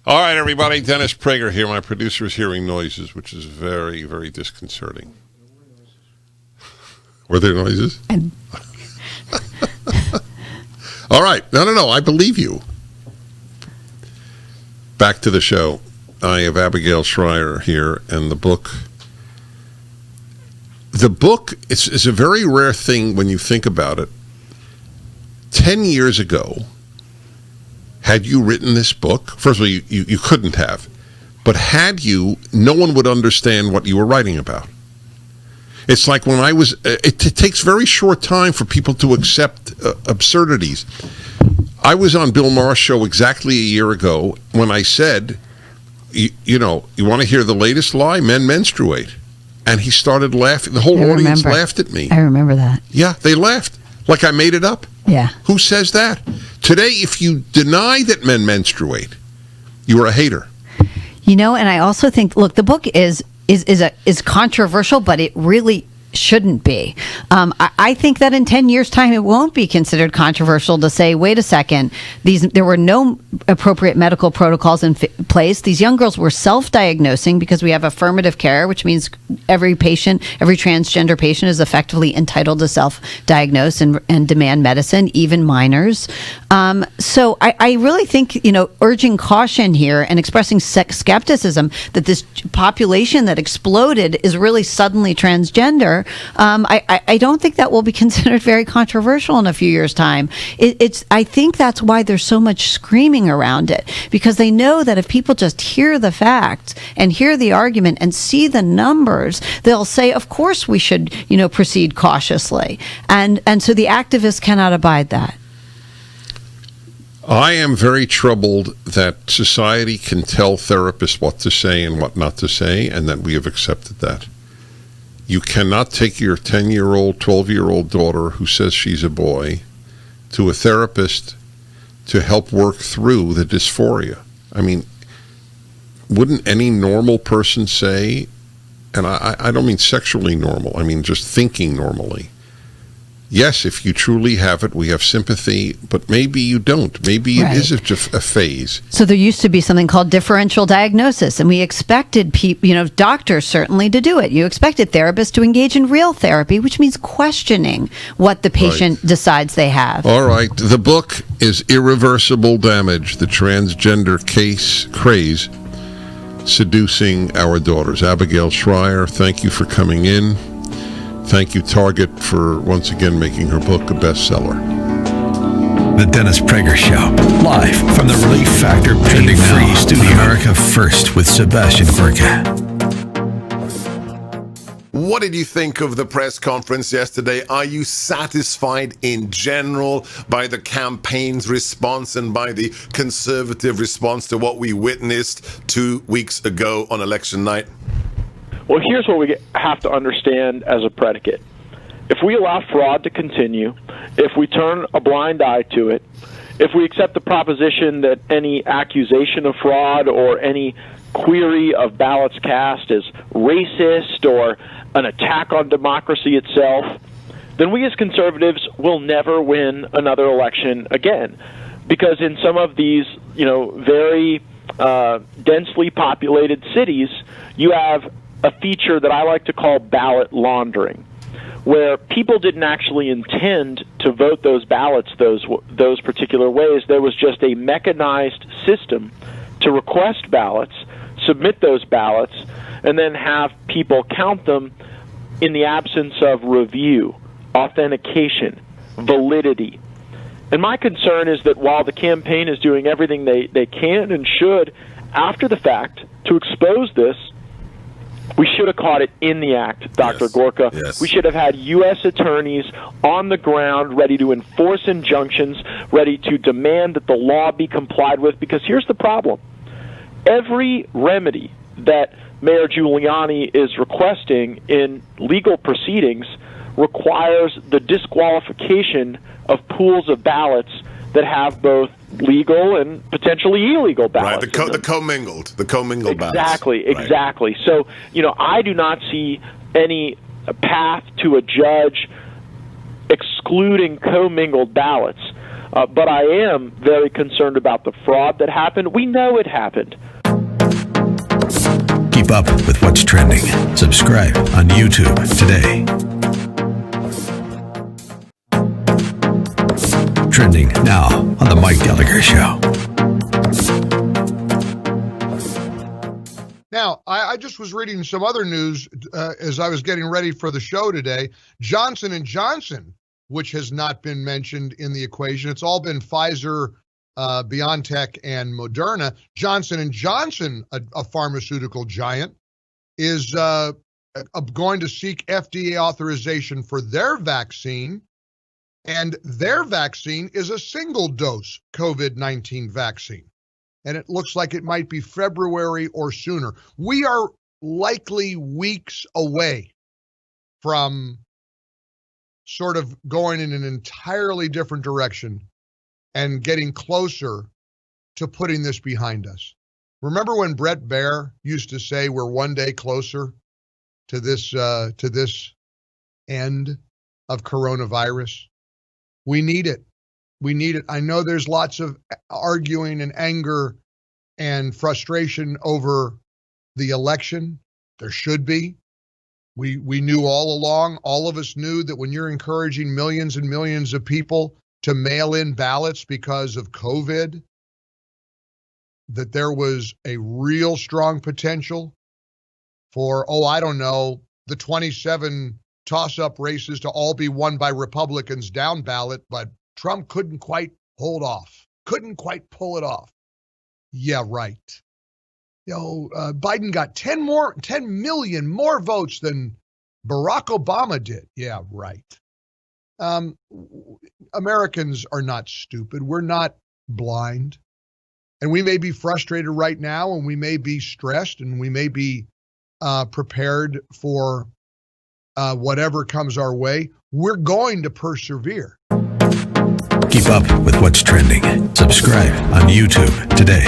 All right, everybody. Dennis Prager here. My producer is hearing noises, which is very, very disconcerting. Were there noises? All right. No. I believe you. Back to the show. I have Abigail Schreier here, and the book. The book is a very rare thing when you think about it. 10 years ago, had you written this book, first of all, you couldn't have, but had you, no one would understand what you were writing about. It's like when I was, it takes very short time for people to accept absurdities. I was on Bill Maher's show exactly a year ago when I said, you want to hear the latest lie? Men menstruate. And he started laughing. The whole audience laughed at me. I remember that. Yeah, they laughed. Like I made it up. Yeah. Who says that? Today, if you deny that men menstruate, you are a hater. And I also think, look, the book is controversial, but it really shouldn't be. I think that in 10 years' time, it won't be considered controversial to say, wait a second, there were no appropriate medical protocols in place. These young girls were self-diagnosing because we have affirmative care, which means every transgender patient is effectively entitled to self-diagnose and demand medicine, even minors. So I really think, urging caution here and expressing skepticism that this population that exploded is really suddenly transgender. I don't think that will be considered very controversial in a few years' time. I think that's why there's so much screaming around it, because they know that if people just hear the facts and hear the argument and see the numbers, they'll say, of course we should, proceed cautiously. And so the activists cannot abide that. I am very troubled that society can tell therapists what to say and what not to say, and that we have accepted that. You cannot take your 10-year-old, 12-year-old daughter who says she's a boy to a therapist to help work through the dysphoria. I mean, wouldn't any normal person say, and I don't mean sexually normal, I mean just thinking normally, yes, if you truly have it, we have sympathy, but maybe you don't. Maybe it is just a phase. So there used to be something called differential diagnosis, and we expected people, doctors certainly to do it. You expected therapists to engage in real therapy, which means questioning what the patient decides they have. All right. The book is Irreversible Damage, the Transgender Craze Seducing Our Daughters. Abigail Schreier, thank you for coming in. Thank you, Target, for once again making her book a bestseller. The Dennis Prager Show, live from the Relief Factor pain-free studio. America First with Sebastian Gorka. What did you think of the press conference yesterday? Are you satisfied in general by the campaign's response and by the conservative response to what we witnessed 2 weeks ago on election night? Well, here's what we have to understand as a predicate. If we allow fraud to continue, if we turn a blind eye to it, if we accept the proposition that any accusation of fraud or any query of ballots cast is racist or an attack on democracy itself, then we as conservatives will never win another election again. Because in some of these, very densely populated cities, you have a feature that I like to call ballot laundering, where people didn't actually intend to vote those ballots those particular ways. There was just a mechanized system to request ballots, submit those ballots, and then have people count them in the absence of review, authentication, validity. And my concern is that while the campaign is doing everything they can and should after the fact to expose this, we should have caught it in the act, Dr. Gorka. We should have had U.S. attorneys on the ground ready to enforce injunctions, ready to demand that the law be complied with, because here's the problem. Every remedy that Mayor Giuliani is requesting in legal proceedings requires the disqualification of pools of ballots that have both legal and potentially illegal ballots. Right, the commingled ballots. Exactly. So, I do not see any path to a judge excluding commingled ballots. But I am very concerned about the fraud that happened. We know it happened. Keep up with what's trending. Subscribe on YouTube today. Trending now on the Mike Gallagher Show. Now, I just was reading some other news as I was getting ready for the show today. Johnson & Johnson, which has not been mentioned in the equation. It's all been Pfizer, BioNTech, and Moderna. Johnson & Johnson, a pharmaceutical giant, is going to seek FDA authorization for their vaccine. And their vaccine is a single-dose COVID-19 vaccine. And it looks like it might be February or sooner. We are likely weeks away from sort of going in an entirely different direction and getting closer to putting this behind us. Remember when Brett Baer used to say we're one day closer to this end of coronavirus? We need it. We need it. I know there's lots of arguing and anger and frustration over the election. There should be. We knew all along, all of us knew that when you're encouraging millions and millions of people to mail in ballots because of COVID, that there was a real strong potential for, the 27 toss-up races to all be won by Republicans down ballot, but Trump couldn't quite hold off, couldn't quite pull it off. Yeah, right. Biden got 10 million more votes than Barack Obama did. Yeah, right. Americans are not stupid. We're not blind. And we may be frustrated right now, and we may be stressed, and we may be prepared for whatever comes our way. We're going to persevere. Keep up with what's trending. Subscribe on YouTube today.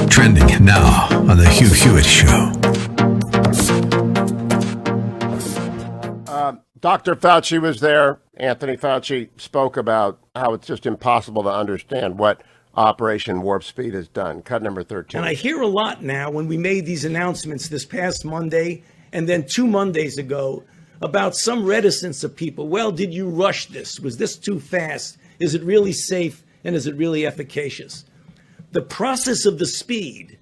Trending now on The Hugh Hewitt Show. Dr. Fauci was there. Anthony Fauci spoke about how it's just impossible to understand what Operation Warp Speed has done. Cut number 13. And I hear a lot now when we made these announcements this past Monday and then 2 Mondays ago about some reticence of people. Well, did you rush this? Was this too fast? Is it really safe? And is it really efficacious? The process of the speed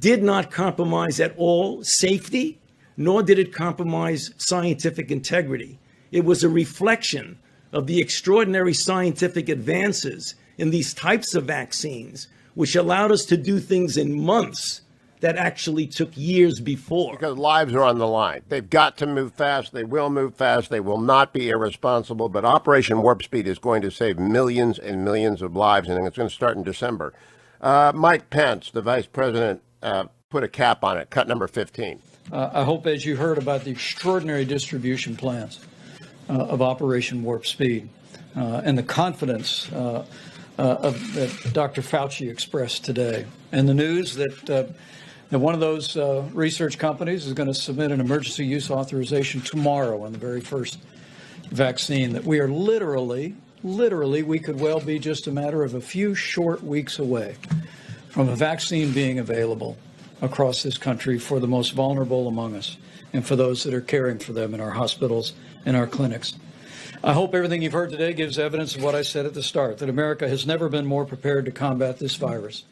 did not compromise at all safety, nor did it compromise scientific integrity. It was a reflection of the extraordinary scientific advances in these types of vaccines, which allowed us to do things in months that actually took years before. Because lives are on the line. They've got to move fast. They will move fast. They will not be irresponsible. But Operation Warp Speed is going to save millions and millions of lives, and it's going to start in December. Mike Pence, the vice president, put a cap on it. Cut number 15. I hope, as you heard about the extraordinary distribution plans of Operation Warp Speed and the confidence that Dr. Fauci expressed today, and the news that one of those research companies is going to submit an emergency use authorization tomorrow on the very first vaccine, that we are literally, we could well be just a matter of a few short weeks away from a vaccine being available across this country for the most vulnerable among us and for those that are caring for them in our hospitals and our clinics. I hope everything you've heard today gives evidence of what I said at the start, that America has never been more prepared to combat this virus.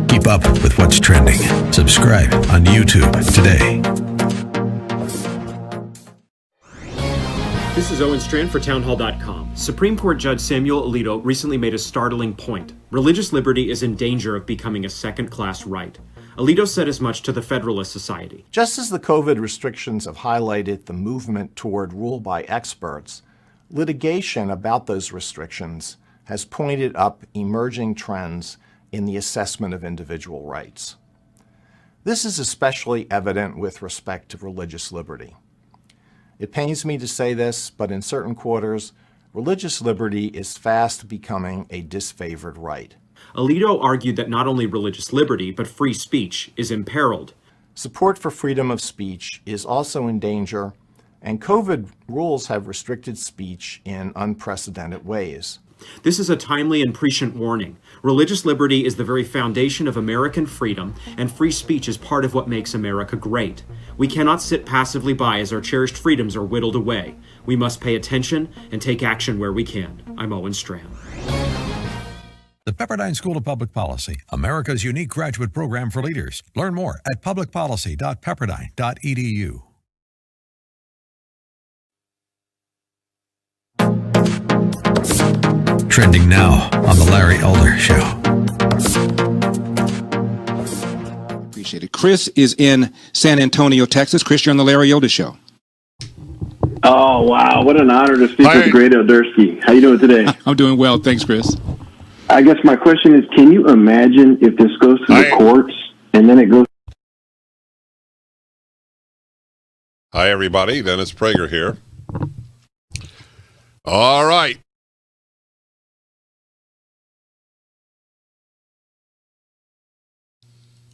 Keep up with what's trending. Subscribe on YouTube today. This is Owen Strand for townhall.com. Supreme Court Judge Samuel Alito recently made a startling point. Religious liberty is in danger of becoming a second-class right. Alito said as much to the Federalist Society. Just as the COVID restrictions have highlighted the movement toward rule by experts, litigation about those restrictions has pointed up emerging trends in the assessment of individual rights. This is especially evident with respect to religious liberty. It pains me to say this, but in certain quarters, religious liberty is fast becoming a disfavored right. Alito argued that not only religious liberty, but free speech is imperiled. Support for freedom of speech is also in danger, and COVID rules have restricted speech in unprecedented ways. This is a timely and prescient warning. Religious liberty is the very foundation of American freedom, and free speech is part of what makes America great. We cannot sit passively by as our cherished freedoms are whittled away. We must pay attention and take action where we can. I'm Owen Strand. The Pepperdine School of Public Policy, America's unique graduate program for leaders. Learn more at publicpolicy.pepperdine.edu. Trending now on The Larry Elder Show. Appreciate it. Chris is in San Antonio, Texas. Chris, you're on The Larry Elder Show. Oh, wow. What an honor to speak with Great Eldersky. How you doing today? I'm doing well. Thanks, Chris. I guess my question is, can you imagine if this goes to the courts and then it goes... Hi, everybody. Dennis Prager here. All right.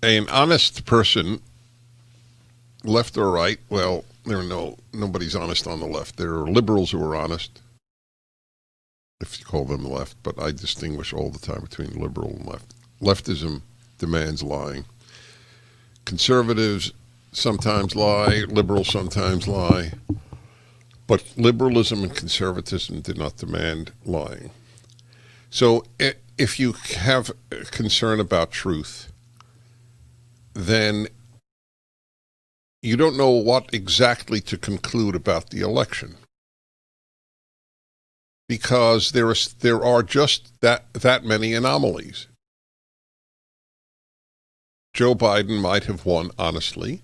An honest person, left or right, well, nobody's honest on the left. There are liberals who are honest, if you call them left, but I distinguish all the time between liberal and left. Leftism demands lying. Conservatives sometimes lie, liberals sometimes lie, but liberalism and conservatism did not demand lying. So if you have concern about truth, then you don't know what exactly to conclude about the election, because there are just that many anomalies. Joe Biden might have won honestly,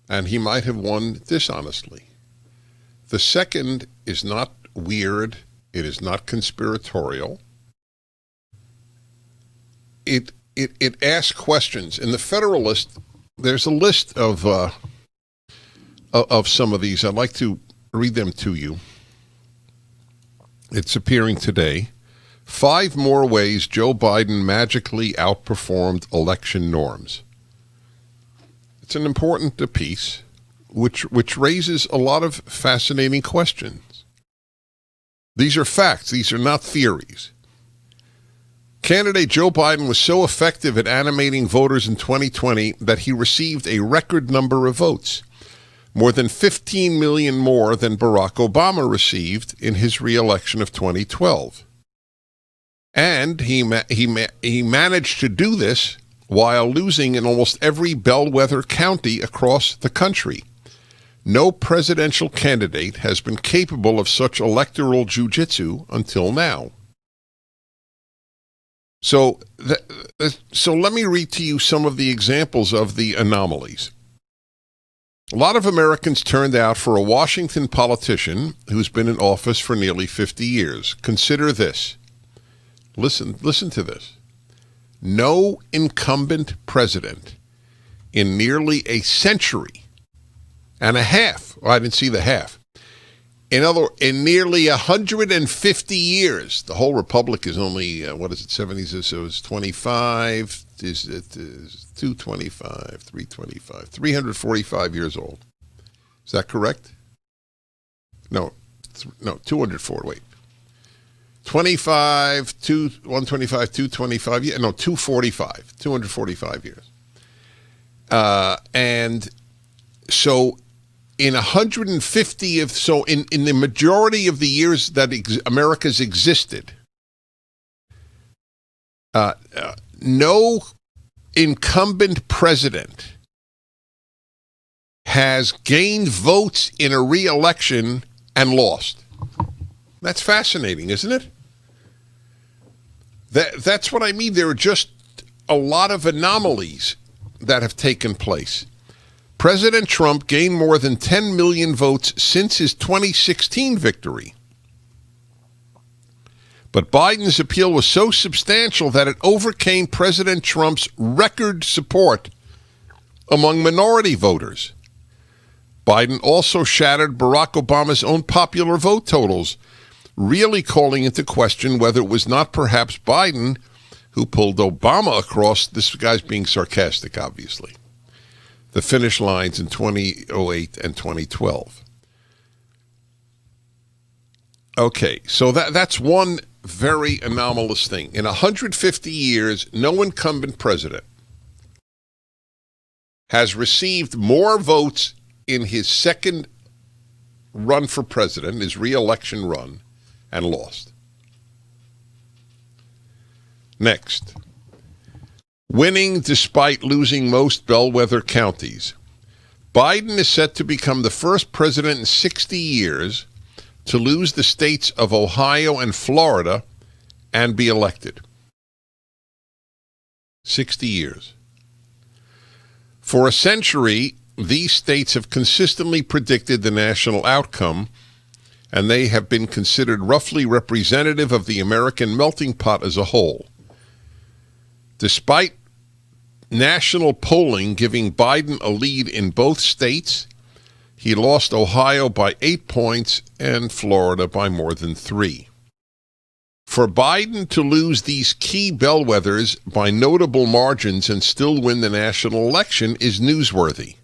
and he might have won dishonestly. The second is not weird. It is not conspiratorial. It asks questions. In the Federalist, there's a list of some of these. I'd like to read them to you. It's appearing today. 5 more ways Joe Biden magically outperformed election norms. It's an important piece, which raises a lot of fascinating questions. These are facts. These are not theories. Candidate Joe Biden was so effective at animating voters in 2020 that he received a record number of votes, more than 15 million more than Barack Obama received in his re-election of 2012. And he managed to do this while losing in almost every bellwether county across the country. No presidential candidate has been capable of such electoral jiu-jitsu until now. So let me read to you some of the examples of the anomalies. A lot of Americans turned out for a Washington politician who's been in office for nearly 50 years. Consider this. Listen to this. No incumbent president in nearly a century and a half. Well, I didn't see the half. In nearly 150 years, the whole republic is only 70s? So it's 25. Is it 225, 325, 345 years old? Is that correct? No, 204. Wait. 125, 225, 245 years. And so in 150 in the majority of the years that America's existed, no incumbent president has gained votes in a re-election and lost. That's fascinating, isn't it? That's what I mean. There are just a lot of anomalies that have taken place. President Trump gained more than 10 million votes since his 2016 victory. But Biden's appeal was so substantial that it overcame President Trump's record support among minority voters. Biden also shattered Barack Obama's own popular vote totals, really calling into question whether it was not perhaps Biden who pulled Obama across, this guy's being sarcastic, obviously, the finish lines in 2008 and 2012. Okay, so that's one very anomalous thing. In 150 years, no incumbent president has received more votes in his second run for president, his re-election run, and lost. Next, winning despite losing most bellwether counties. Biden is set to become the first president in 60 years to lose the states of Ohio and Florida and be elected. 60 years. For a century, these states have consistently predicted the national outcome, and they have been considered roughly representative of the American melting pot as a whole. Despite national polling giving Biden a lead in both states, he lost Ohio by 8 points and Florida by more than 3. For Biden to lose these key bellwethers by notable margins and still win the national election is newsworthy.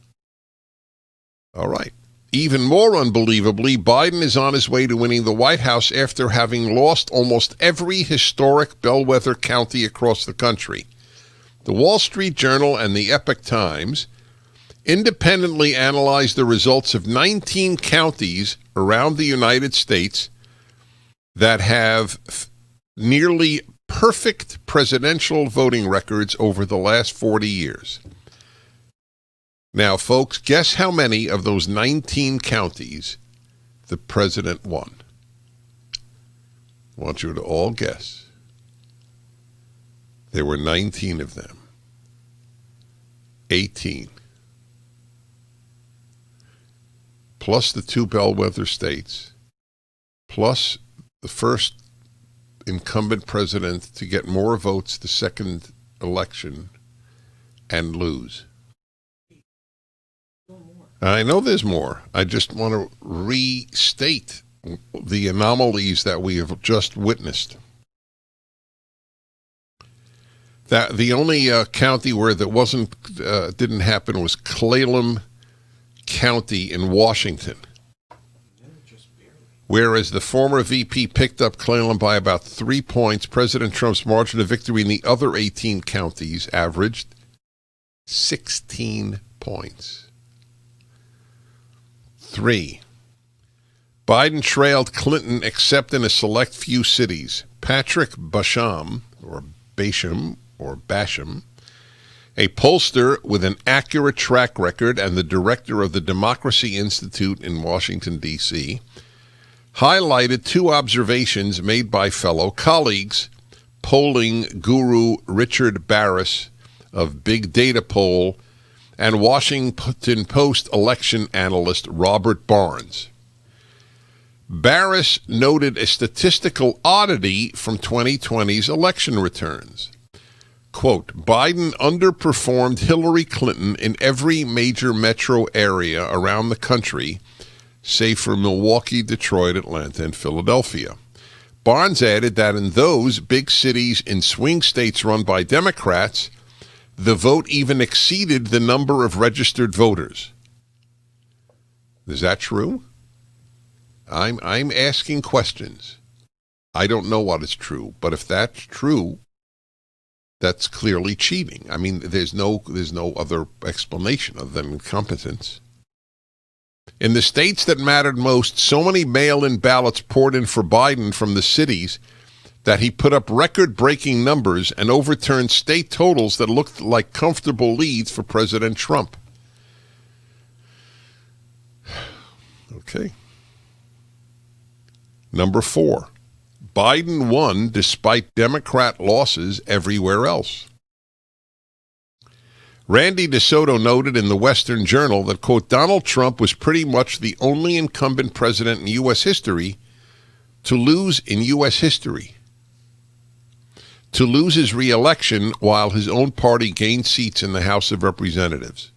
All right. Even more unbelievably, Biden is on his way to winning the White House after having lost almost every historic bellwether county across the country. The Wall Street Journal and the Epoch Times independently analyzed the results of 19 counties around the United States that have nearly perfect presidential voting records over the last 40 years. Now, folks, guess how many of those 19 counties the president won? I want you to all guess. There were 19 of them. 18. Plus the 2 bellwether states, plus the first incumbent president to get more votes the second election and lose. I know there's more. I just want to restate the anomalies that we have just witnessed. That the only county where that didn't happen was Clallam County in Washington. Whereas the former VP picked up Clallam by about 3 points, President Trump's margin of victory in the other 18 counties averaged 16 points. 3. Biden trailed Clinton except in a select few cities. Patrick Basham, a pollster with an accurate track record and the director of the Democracy Institute in Washington, D.C., highlighted 2 observations made by fellow colleagues, polling guru Richard Barris of Big Data Poll and Washington Post election analyst Robert Barnes. Barris noted a statistical oddity from 2020's election returns. Quote, Biden underperformed Hillary Clinton in every major metro area around the country, save for Milwaukee, Detroit, Atlanta, and Philadelphia. Barnes added that in those big cities in swing states run by Democrats, the vote even exceeded the number of registered voters. Is that true? I'm asking questions. I don't know what is true, but if that's true, that's clearly cheating. I mean, there's no other explanation other than incompetence. In the states that mattered most, so many mail-in ballots poured in for Biden from the cities that he put up record-breaking numbers and overturned state totals that looked like comfortable leads for President Trump. Okay. Number 4, Biden won despite Democrat losses everywhere else. Randy DeSoto noted in the Western Journal that, quote, Donald Trump was pretty much the only incumbent president in U.S. history to lose in U.S. history. To lose his re-election while his own party gained seats in the House of Representatives.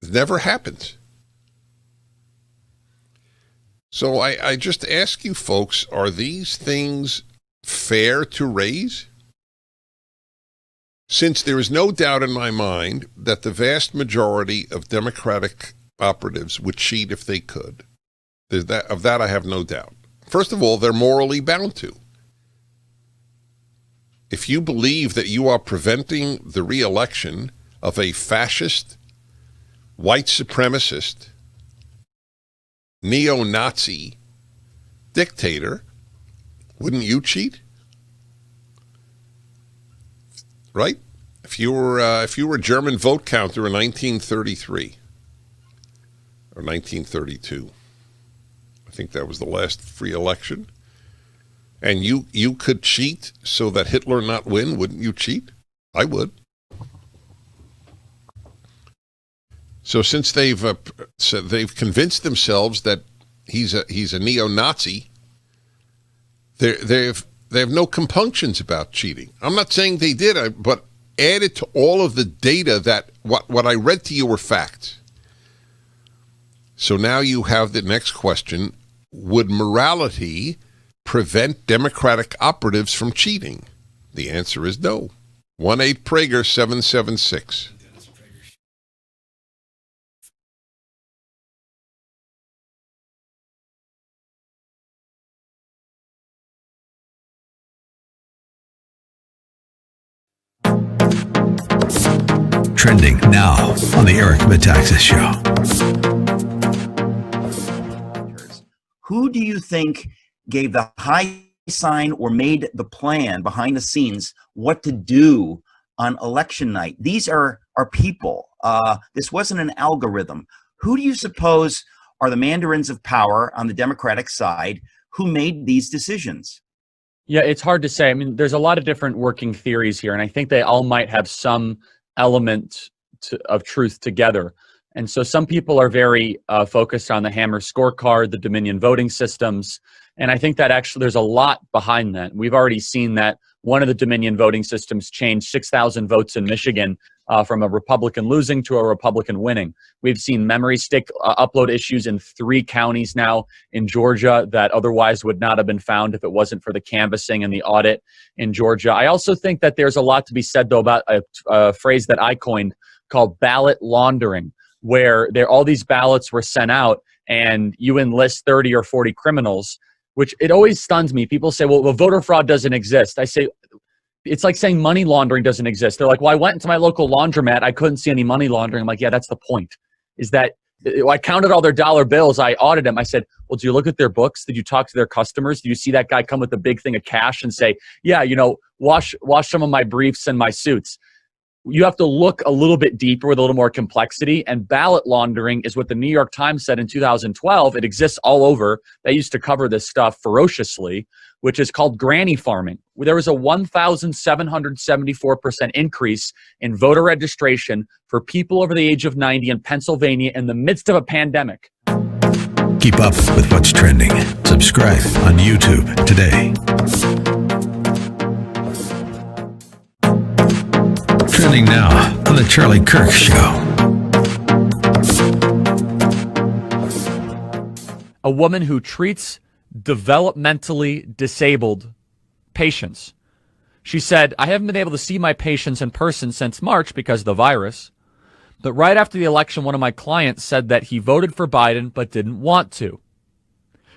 It never happens. So I just ask you folks, are these things fair to raise? Since there is no doubt in my mind that the vast majority of Democratic operatives would cheat if they could. Of that I have no doubt. First of all, they're morally bound to. If you believe that you are preventing the re-election of a fascist, white supremacist, neo-Nazi dictator, wouldn't you cheat? Right? If you were a German vote counter in 1933 or 1932, I think that was the last free election, and you could cheat so that Hitler not win, wouldn't you cheat? I would. So since they've convinced themselves that he's a neo-Nazi, they have no compunctions about cheating. I'm not saying they did, but added to all of the data that what I read to you were facts. So now you have the next question: would morality prevent Democratic operatives from cheating? The answer is no. 1-8-Prager 776. Trending now on the Eric Metaxas Show. Who do you think gave the high sign or made the plan behind the scenes what to do on election night? These are people. This wasn't an algorithm. Who do you suppose are the mandarins of power on the Democratic side who made these decisions? Yeah, it's hard to say. I mean, there's a lot of different working theories here, and I think they all might have some element of truth together. And so some people are very focused on the Hammer scorecard, the Dominion voting systems, and I think that actually there's a lot behind that. We've already seen that one of the Dominion voting systems changed 6,000 votes in Michigan from a Republican losing to a Republican winning. We've seen memory stick upload issues in 3 counties now in Georgia that otherwise would not have been found if it wasn't for the canvassing and the audit in Georgia. I also think that there's a lot to be said, though, about a phrase that I coined called ballot laundering, where all these ballots were sent out and you enlist 30 or 40 criminals, which it always stuns me. People say, well, voter fraud doesn't exist. I say, it's like saying money laundering doesn't exist. They're like, well, I went into my local laundromat. I couldn't see any money laundering. I'm like, yeah, that's the point. Is that I counted all their dollar bills. I audited them. I said, well, do you look at their books? Did you talk to their customers? Do you see that guy come with a big thing of cash and say, yeah, wash some of my briefs and my suits? You have to look a little bit deeper with a little more complexity. And ballot laundering is what the New York Times said in 2012. It exists all over. They used to cover this stuff ferociously, which is called granny farming. There was a 1,774% increase in voter registration for people over the age of 90 in Pennsylvania in the midst of a pandemic. Keep up with what's trending. Subscribe on YouTube today. Trending now on The Charlie Kirk Show. A woman who treats developmentally disabled patients. She said, I haven't been able to see my patients in person since March because of the virus. But right after the election, one of my clients said that he voted for Biden but didn't want to.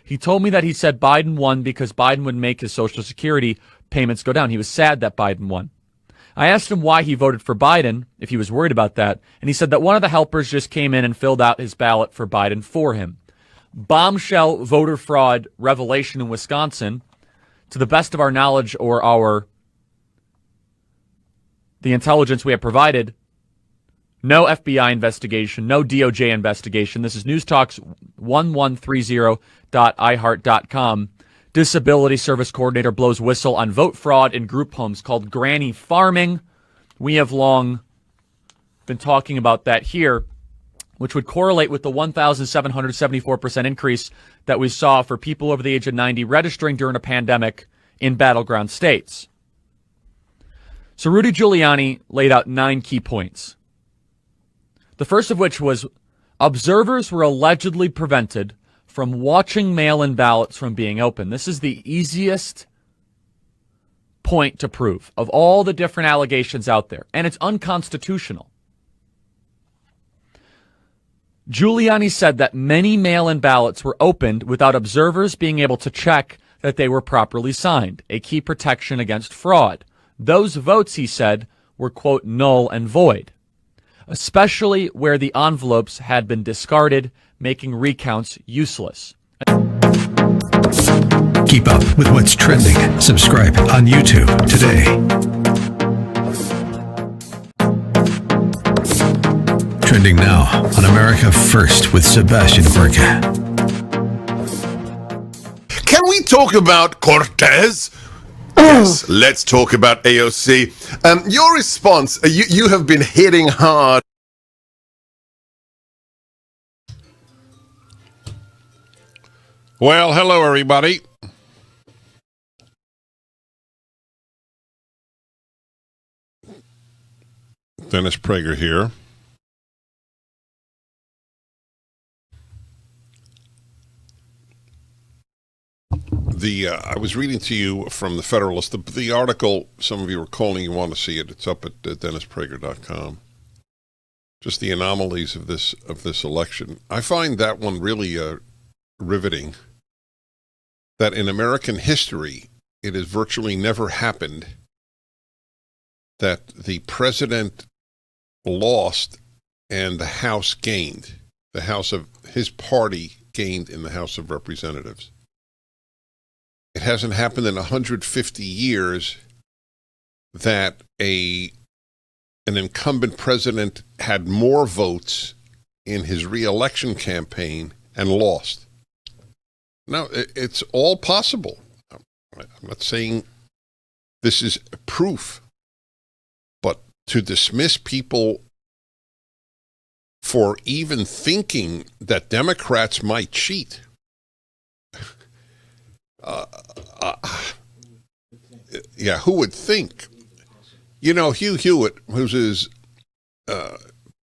He told me that he said Biden won because Biden would make his Social Security payments go down. He was sad that Biden won. I asked him why he voted for Biden, if he was worried about that, and he said that one of the helpers just came in and filled out his ballot for Biden for him. Bombshell voter fraud revelation in Wisconsin. To the best of our knowledge or the intelligence we have provided, no FBI investigation, no DOJ investigation. This is newstalks1130.iheart.com. Disability Service Coordinator blows whistle on vote fraud in group homes called granny farming. We have long been talking about that here, which would correlate with the 1,774% increase that we saw for people over the age of 90 registering during a pandemic in battleground states. So Rudy Giuliani laid out 9 key points. The first of which was observers were allegedly prevented from watching mail-in ballots from being open. This is the easiest point to prove of all the different allegations out there, and it's unconstitutional. Giuliani said that many mail-in ballots were opened without observers being able to check that they were properly signed, a key protection against fraud. Those votes, he said, were, quote, null and void, especially where the envelopes had been discarded, making recounts useless. Keep up with what's trending. Subscribe on YouTube today. Trending now on America First with Sebastian Gorka. Can we talk about Cortes? Yes, let's talk about AOC. Your response, you have been hitting hard. Well, hello, everybody. Dennis Prager here. I was reading to you from the Federalist, the article. Some of you are calling, you want to see it. It's up at DennisPrager.com. Just the anomalies of this election. I find that one really riveting. That in American history, it has virtually never happened that the president lost and the House gained. The House of his party gained in the House of Representatives. It hasn't happened in 150 years that an incumbent president had more votes in his re-election campaign and lost. Now, it's all possible. I'm not saying this is proof, but to dismiss people for even thinking that Democrats might cheat. Yeah, who would think? You know, Hugh Hewitt, who's his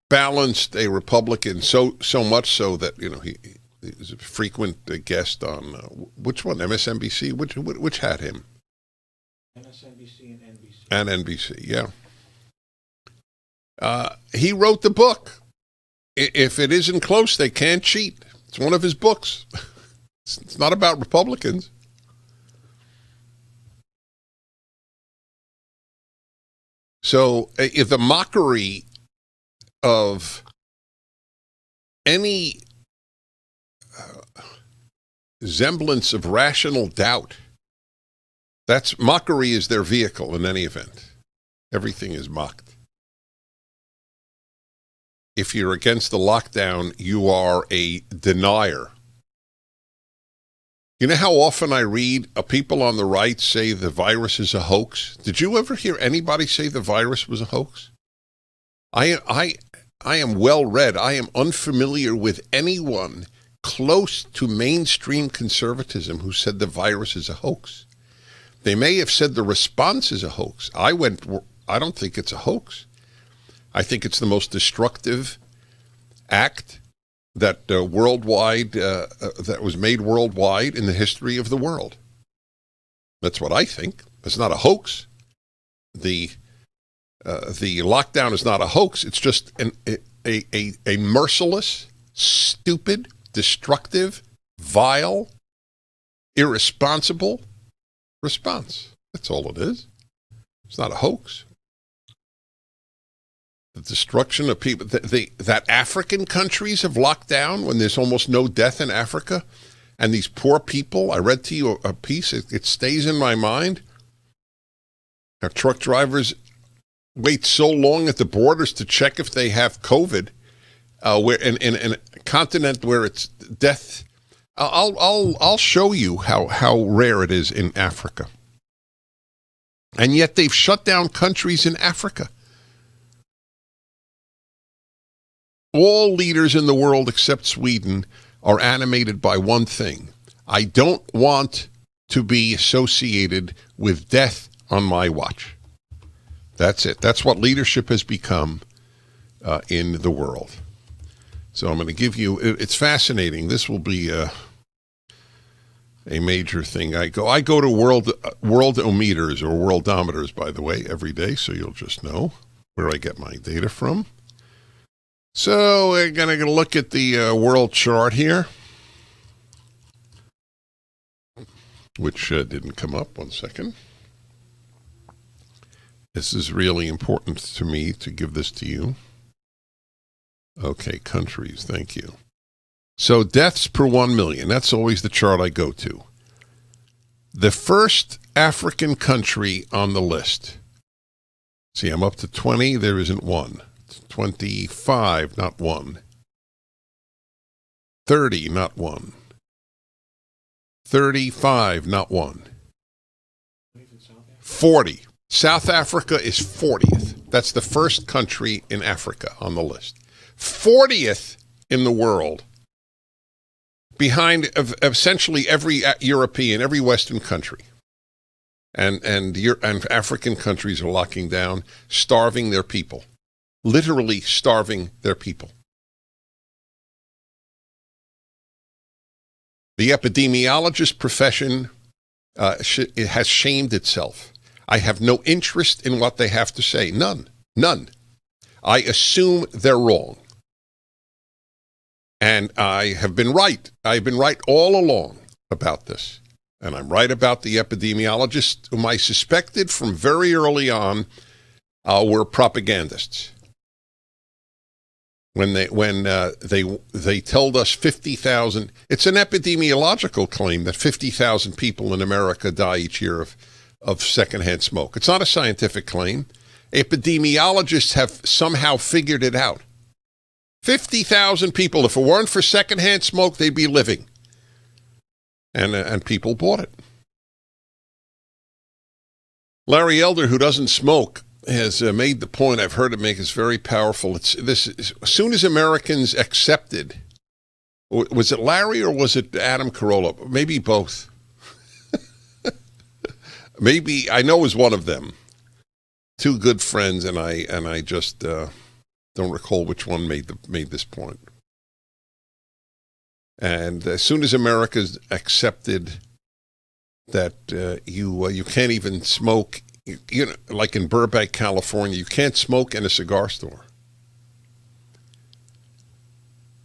balanced a Republican so much so that he is a frequent guest on which one, MSNBC, which had him, MSNBC and NBC. And NBC, yeah. He wrote the book. If it isn't close, they can't cheat. It's one of his books. It's not about Republicans. So if the mockery of any semblance of rational doubt, that's mockery is their vehicle in any event. Everything is mocked. If you're against the lockdown, you are a denier. You know how often I read people on the right say the virus is a hoax? Did you ever hear anybody say the virus was a hoax? I am well read. I am unfamiliar with anyone close to mainstream conservatism who said the virus is a hoax. They may have said the response is a hoax. I don't think it's a hoax. I think it's the most destructive act that that was made worldwide in the history of the world. That's what I think. It's not a hoax. The lockdown is not a hoax. It's just a merciless, stupid, destructive, vile, irresponsible response. That's all it is. It's not a hoax. The destruction of people, that African countries have locked down when there's almost no death in Africa, and these poor people, I read to you a piece, it stays in my mind. Our truck drivers wait so long at the borders to check if they have COVID, where in a continent where it's death. I'll show you how rare it is in Africa. And yet they've shut down countries in Africa. All leaders in the world except Sweden are animated by one thing. I don't want to be associated with death on my watch. That's it. That's what leadership has become in the world. So I'm going to give you, it's fascinating. This will be a major thing. I go to worldometers or worldometers, by the way, every day, so you'll just know where I get my data from. So we're going to look at the world chart here, which didn't come up. 1 second. This is really important to me to give this to you. Okay, countries, thank you. So deaths per 1 million, that's always the chart I go to. The first African country on the list. See, I'm up to 20, there isn't one. 25, not one. 30, not one. 35, not one. 40. South Africa is 40th. That's the first country in Africa on the list. 40th in the world. Behind essentially every European, every Western country. And African countries are locking down, starving their people. Literally starving their people. The epidemiologist profession has shamed itself. I have no interest in what they have to say. None. I assume they're wrong. And I have been right. I've been right all along about this. And I'm right about the epidemiologists whom I suspected from very early on were propagandists. When they told us 50,000, it's an epidemiological claim that 50,000 people in America die each year of secondhand smoke. It's not a scientific claim. Epidemiologists have somehow figured it out. 50,000 people, if it weren't for secondhand smoke, they'd be living. And people bought it. Larry Elder, who doesn't smoke, has made the point, I've heard it make, is very powerful. As soon as Americans accepted, was it Larry or was it Adam Carolla? Maybe both. Maybe, I know it was one of them. Two good friends, and I just Don't recall which one made this point. And as soon as America's accepted that you can't even smoke, you know, like in Burbank, California, you can't smoke in a cigar store,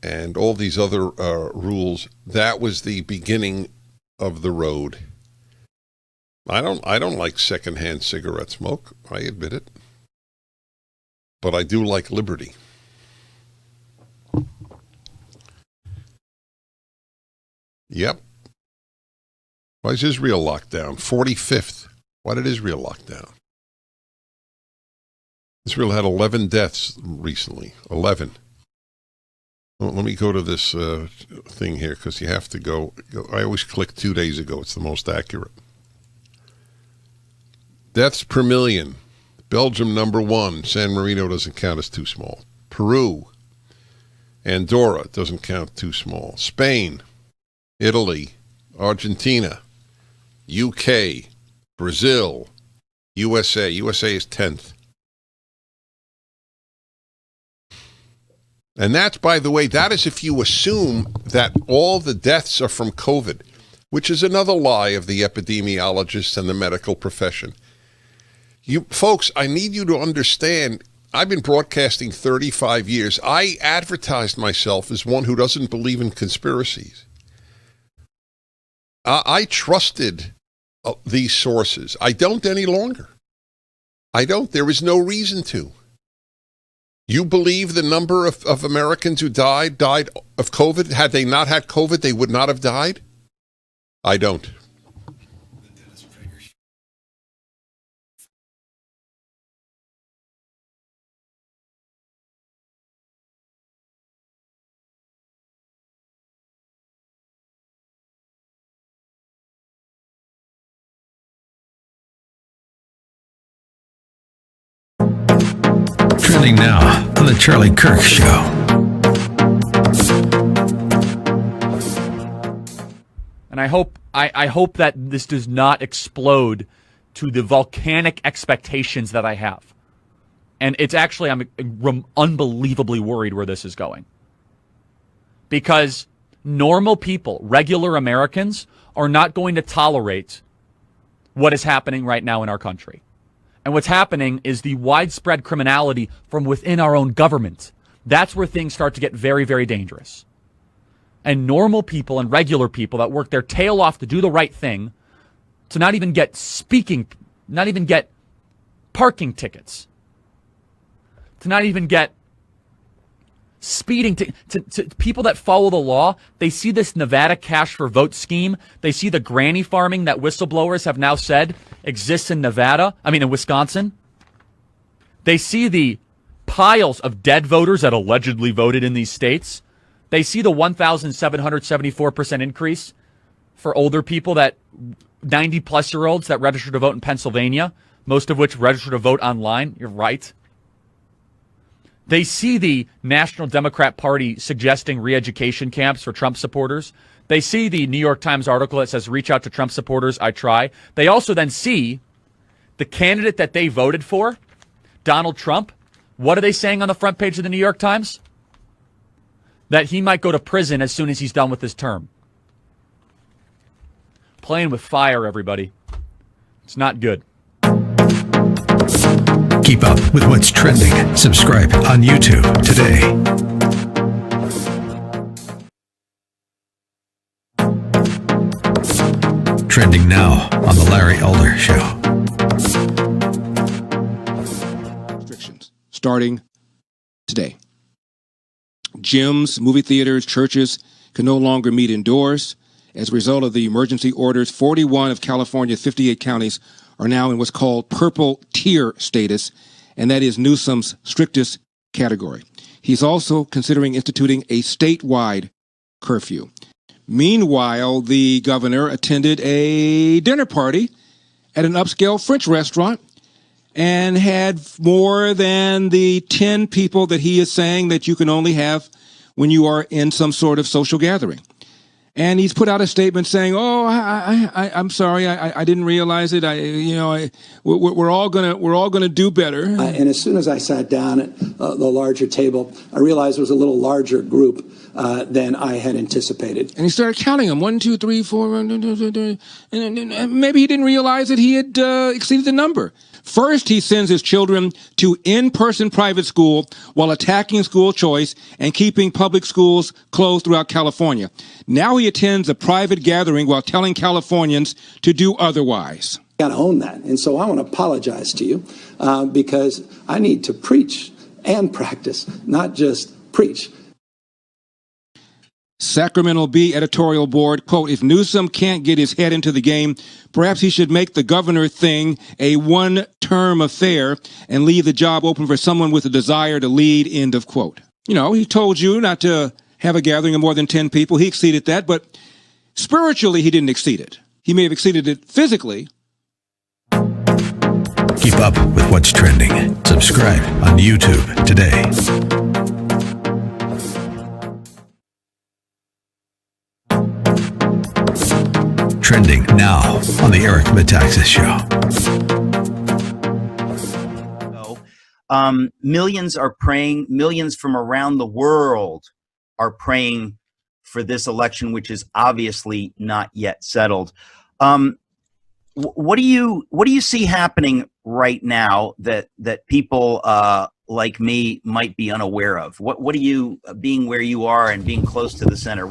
and all these other rules, that was the beginning of the road. I don't like secondhand cigarette smoke. I admit it, but I do like liberty. Yep. Why is Israel locked down? 45th. Why did Israel lock down? Israel had 11 deaths recently. 11. Well, let me go to this thing here, because you have to go. I always click 2 days ago. It's the most accurate. Deaths per million. Belgium number 1. San Marino doesn't count as too small. Peru. Andorra doesn't count too small. Spain. Italy. Argentina. UK. Brazil. USA. USA is 10th. And that's, by the way, that is if you assume that all the deaths are from COVID, which is another lie of the epidemiologists and the medical profession. You folks, I need you to understand, I've been broadcasting 35 years. I advertised myself as one who doesn't believe in conspiracies. I trusted these sources. I don't any longer. I don't. There is no reason to. You believe the number of Americans who died of COVID? Had they not had COVID, they would not have died? I don't. Trending now on the Charlie Kirk Show. And I hope that this does not explode to the volcanic expectations that I have. And it's actually, I'm unbelievably worried where this is going. Because normal people, regular Americans, are not going to tolerate what is happening right now in our country. And what's happening is the widespread criminality from within our own government. That's where things start to get very, very dangerous. And normal people and regular people that work their tail off to do the right thing, to not even get not even get parking tickets, to not even get speeding, to people that follow the law, they see this Nevada cash for vote scheme. They see the granny farming that whistleblowers have now said exists in in Wisconsin. They see the piles of dead voters that allegedly voted in these states. They see the 1,774% increase for older people, that 90-plus-year-olds that registered to vote in Pennsylvania, most of which registered to vote online. You're right. They see the National Democrat Party suggesting re-education camps for Trump supporters. They see the New York Times article that says, reach out to Trump supporters, I try. They also then see the candidate that they voted for, Donald Trump. What are they saying on the front page of the New York Times? That he might go to prison as soon as he's done with his term. Playing with fire, everybody. It's not good. Keep up with what's trending. Subscribe on YouTube today. Trending now on the Larry Elder Show. Restrictions starting today. Gyms, movie theaters, churches can no longer meet indoors. As a result of the emergency orders, 41 of California's 58 counties are now in what's called purple tier status, and that is Newsom's strictest category. He's also considering instituting a statewide curfew. Meanwhile, the governor attended a dinner party at an upscale French restaurant and had more than the 10 people that he is saying that you can only have when you are in some sort of social gathering. And he's put out a statement saying, "Oh, I'm sorry, I didn't realize it. We're all gonna do better." And as soon as I sat down at the larger table, I realized it was a little larger group than I had anticipated. And he started counting them: 1, 2, 3, 4. And maybe he didn't realize that he had exceeded the number. First, he sends his children to in-person private school while attacking school choice and keeping public schools closed throughout California. Now he attends a private gathering while telling Californians to do otherwise. Got to own that. And so I want to apologize to you because I need to preach and practice, not just preach. Sacramento Bee editorial board, quote, "If Newsom can't get his head into the game, perhaps he should make the governor thing a one-term affair and leave the job open for someone with a desire to lead," end of quote. He told you not to have a gathering of more than 10 people. He exceeded that, but spiritually he didn't exceed it. He may have exceeded it physically. Keep up with what's trending. Subscribe on YouTube today. Trending now on the Eric Metaxas Show. Millions are praying. Millions from around the world are praying for this election, which is obviously not yet settled. What do you see happening right now that people like me might be unaware of? What do you, being where you are and being close to the center?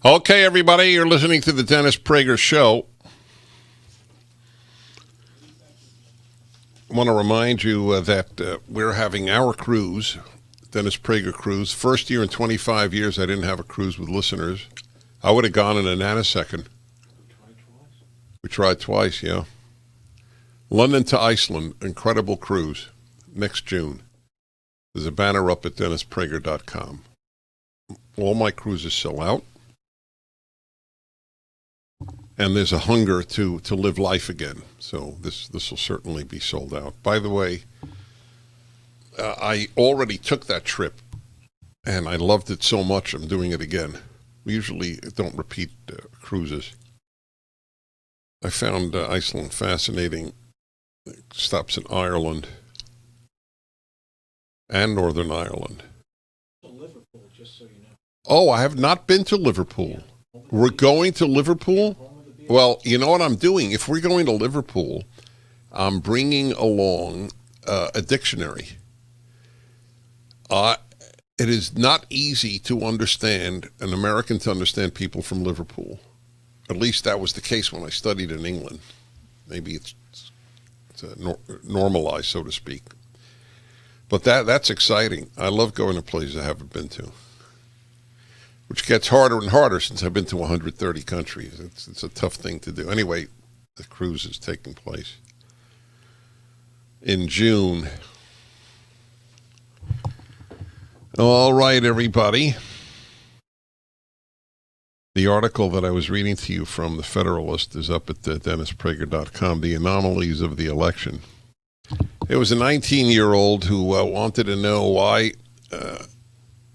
Okay, everybody, you're listening to the Dennis Prager Show. I want to remind you that we're having our cruise, Dennis Prager Cruise. First year in 25 years, I didn't have a cruise with listeners. I would have gone in a nanosecond. We tried twice, yeah. London to Iceland, incredible cruise, next June. There's a banner up at DennisPrager.com. All my cruises sell out. And there's a hunger to live life again. So this will certainly be sold out. By the way, I already took that trip, and I loved it so much I'm doing it again. We usually don't repeat cruises. I found Iceland fascinating. It stops in Ireland and Northern Ireland. Liverpool, just so you know. Oh, I have not been to Liverpool. We're going to Liverpool? Well, you know what I'm doing? If we're going to Liverpool, I'm bringing along a dictionary. It is not easy to understand, an American to understand people from Liverpool. At least that was the case when I studied in England. Maybe it's normalized, so to speak. But that's exciting. I love going to places I haven't been to, which gets harder and harder since I've been to 130 countries. It's a tough thing to do. Anyway, the cruise is taking place in June. All right, everybody. The article that I was reading to you from The Federalist is up at DennisPrager.com, The Anomalies of the Election. It was a 19-year-old who wanted to know why,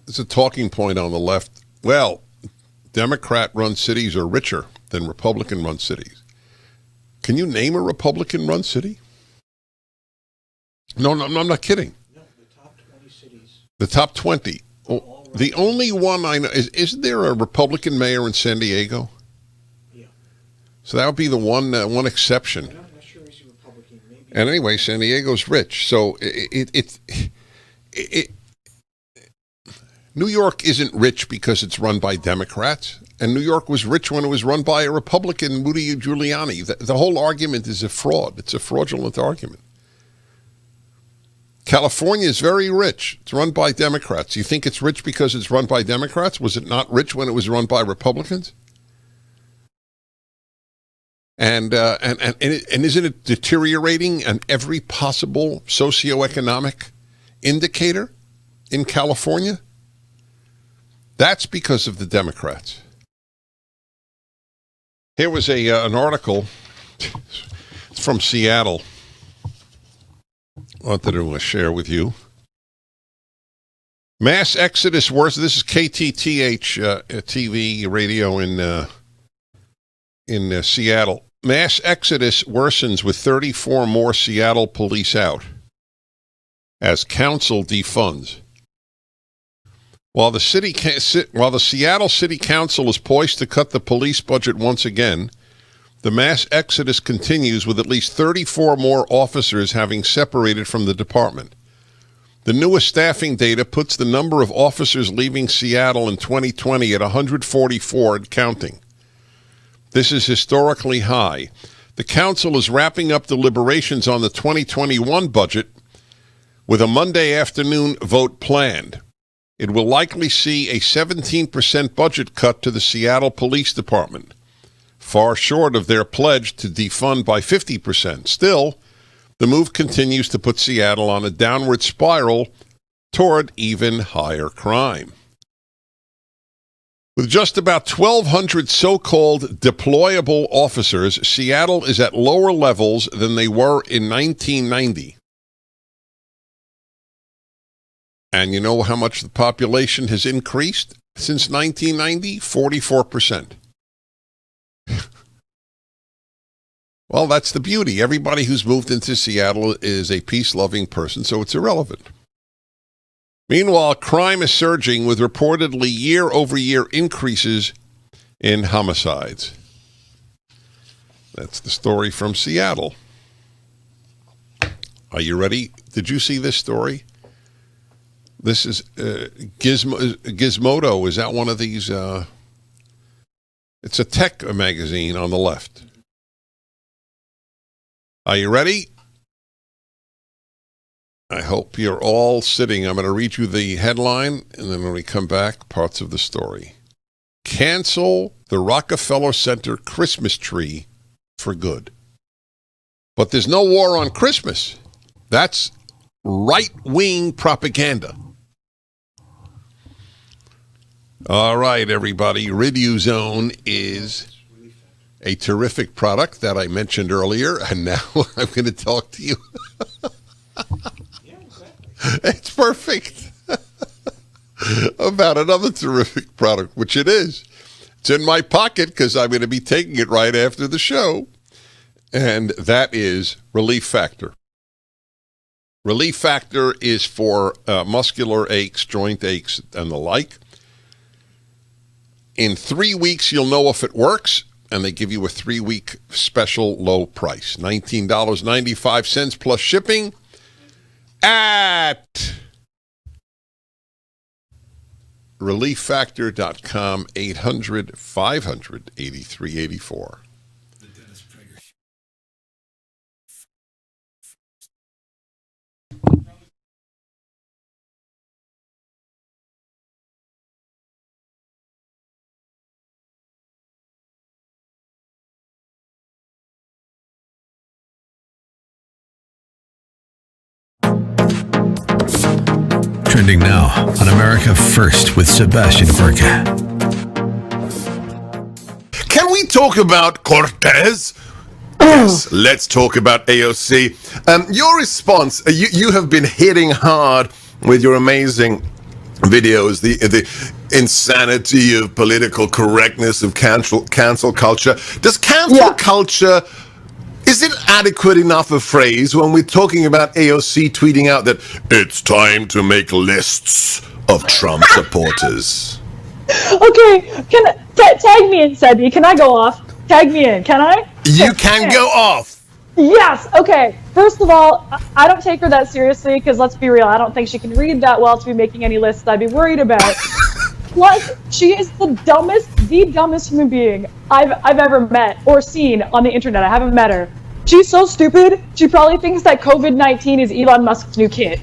it's a talking point on the left, well, Democrat-run cities are richer than Republican-run cities. Can you name a Republican-run city? No, I'm not kidding. No, the top 20 cities. The top 20. Oh, the only one I know, isn't there a Republican mayor in San Diego? Yeah. So that would be the one exception. I'm not sure he's a Republican. Maybe. And anyway, San Diego's rich. So New York isn't rich because it's run by Democrats, and New York was rich when it was run by a Republican, Rudy Giuliani. The whole argument is a fraud. It's a fraudulent argument. California is very rich. It's run by Democrats. You think it's rich because it's run by Democrats? Was it not rich when it was run by Republicans? And isn't it deteriorating on every possible socioeconomic indicator in California? That's because of the Democrats. Here was an article from Seattle. wanted to share with you. Mass exodus worse. This is KTTH TV radio in Seattle. Mass exodus worsens with 34 more Seattle police out as council defunds. While the Seattle City Council is poised to cut the police budget once again, the mass exodus continues with at least 34 more officers having separated from the department. The newest staffing data puts the number of officers leaving Seattle in 2020 at 144 and counting. This is historically high. The council is wrapping up deliberations on the 2021 budget with a Monday afternoon vote planned. It will likely see a 17% budget cut to the Seattle Police Department, far short of their pledge to defund by 50%. Still, the move continues to put Seattle on a downward spiral toward even higher crime. With just about 1,200 so-called deployable officers, Seattle is at lower levels than they were in 1990. And you know how much the population has increased since 1990? 44%. Well, that's the beauty. Everybody who's moved into Seattle is a peace-loving person, so it's irrelevant. Meanwhile, crime is surging with reportedly year-over-year increases in homicides. That's the story from Seattle. Are you ready? Did you see this story? This is Gizmodo. Is that one of these? It's a tech magazine on the left. Are you ready? I hope you're all sitting. I'm going to read you the headline, and then when we come back, parts of the story. Cancel the Rockefeller Center Christmas tree for good. But there's no war on Christmas. That's right-wing propaganda. All right, everybody. Riduzone is a terrific product that I mentioned earlier, and now I'm going to talk to you. It's perfect. About another terrific product, which it is. It's in my pocket because I'm going to be taking it right after the show, and that is Relief Factor. Relief Factor is for muscular aches, joint aches, and the like. In 3 weeks, you'll know if it works, and they give you a 3-week special low price, $19.95 plus shipping at relieffactor.com, 800-500-8384. Trending now on America First with Sebastian Gorka. Can we talk about Cortes? Yes, let's talk about AOC. Your response, you have been hitting hard with your amazing videos, the insanity of political correctness, of cancel culture. Does cancel culture, is it adequate enough a phrase when we're talking about AOC tweeting out that it's time to make lists of Trump supporters? Okay, tag me in, Sebi. Can I go off? Tag me in, can I? You can go off. Yes, okay. First of all, I don't take her that seriously because let's be real, I don't think she can read that well to be making any lists I'd be worried about. Plus, she is the dumbest human being I've ever met or seen on the internet. I haven't met her. She's so stupid, she probably thinks that COVID-19 is Elon Musk's new kid.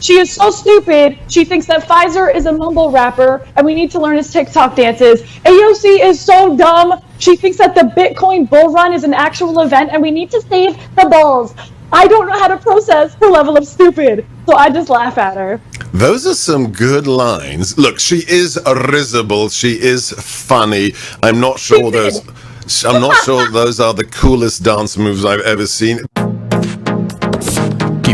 She is so stupid, she thinks that Pfizer is a mumble rapper and we need to learn his TikTok dances. AOC is so dumb, she thinks that the Bitcoin bull run is an actual event and we need to save the bulls. I don't know how to process her level of stupid, so I just laugh at her. Those are some good lines. Look, she is risible, she is funny. I'm not sure those are the coolest dance moves I've ever seen.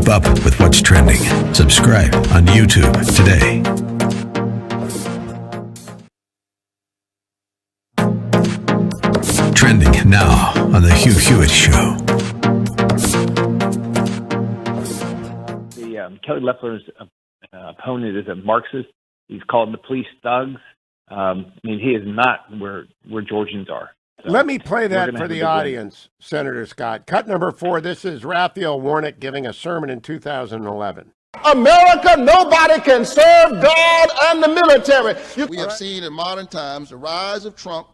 Keep up with what's trending. Subscribe on YouTube today. Trending now on The Hugh Hewitt Show. Kelly Loeffler's opponent is a Marxist. He's called the police thugs. He is not where Georgians are. So let me play that for the win. audience, Senator Scott. Cut number 4. This is Raphael Warnock giving a sermon in 2011. America, nobody can serve God and the military. We have seen in modern times the rise of Trump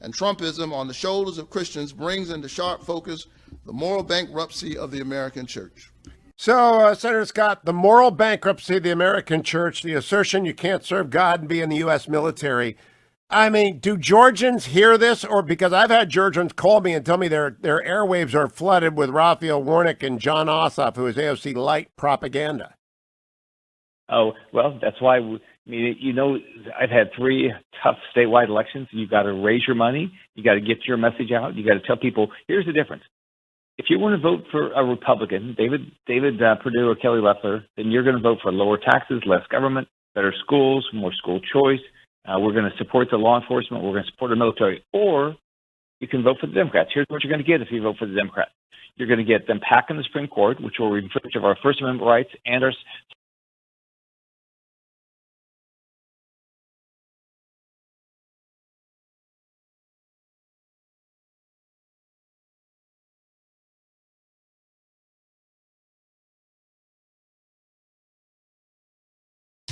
and Trumpism on the shoulders of Christians brings into sharp focus the moral bankruptcy of the American church. So, Senator Scott, the moral bankruptcy of the American church, the assertion you can't serve God and be in the U.S. military. Do Georgians hear this? Or because I've had Georgians call me and tell me their airwaves are flooded with Raphael Warnock and John Ossoff, who is AOC light propaganda. Oh, well, that's why, I've had 3 tough statewide elections. You've got to raise your money. You got to get your message out. You got to tell people, here's the difference. If you want to vote for a Republican, David Perdue or Kelly Loeffler, then you're going to vote for lower taxes, less government, better schools, more school choice. We're going to support the law enforcement. We're going to support the military. Or you can vote for the Democrats. Here's what you're going to get if you vote for the Democrats. You're going to get them packing the Supreme Court, which will infringe of our First Amendment rights and our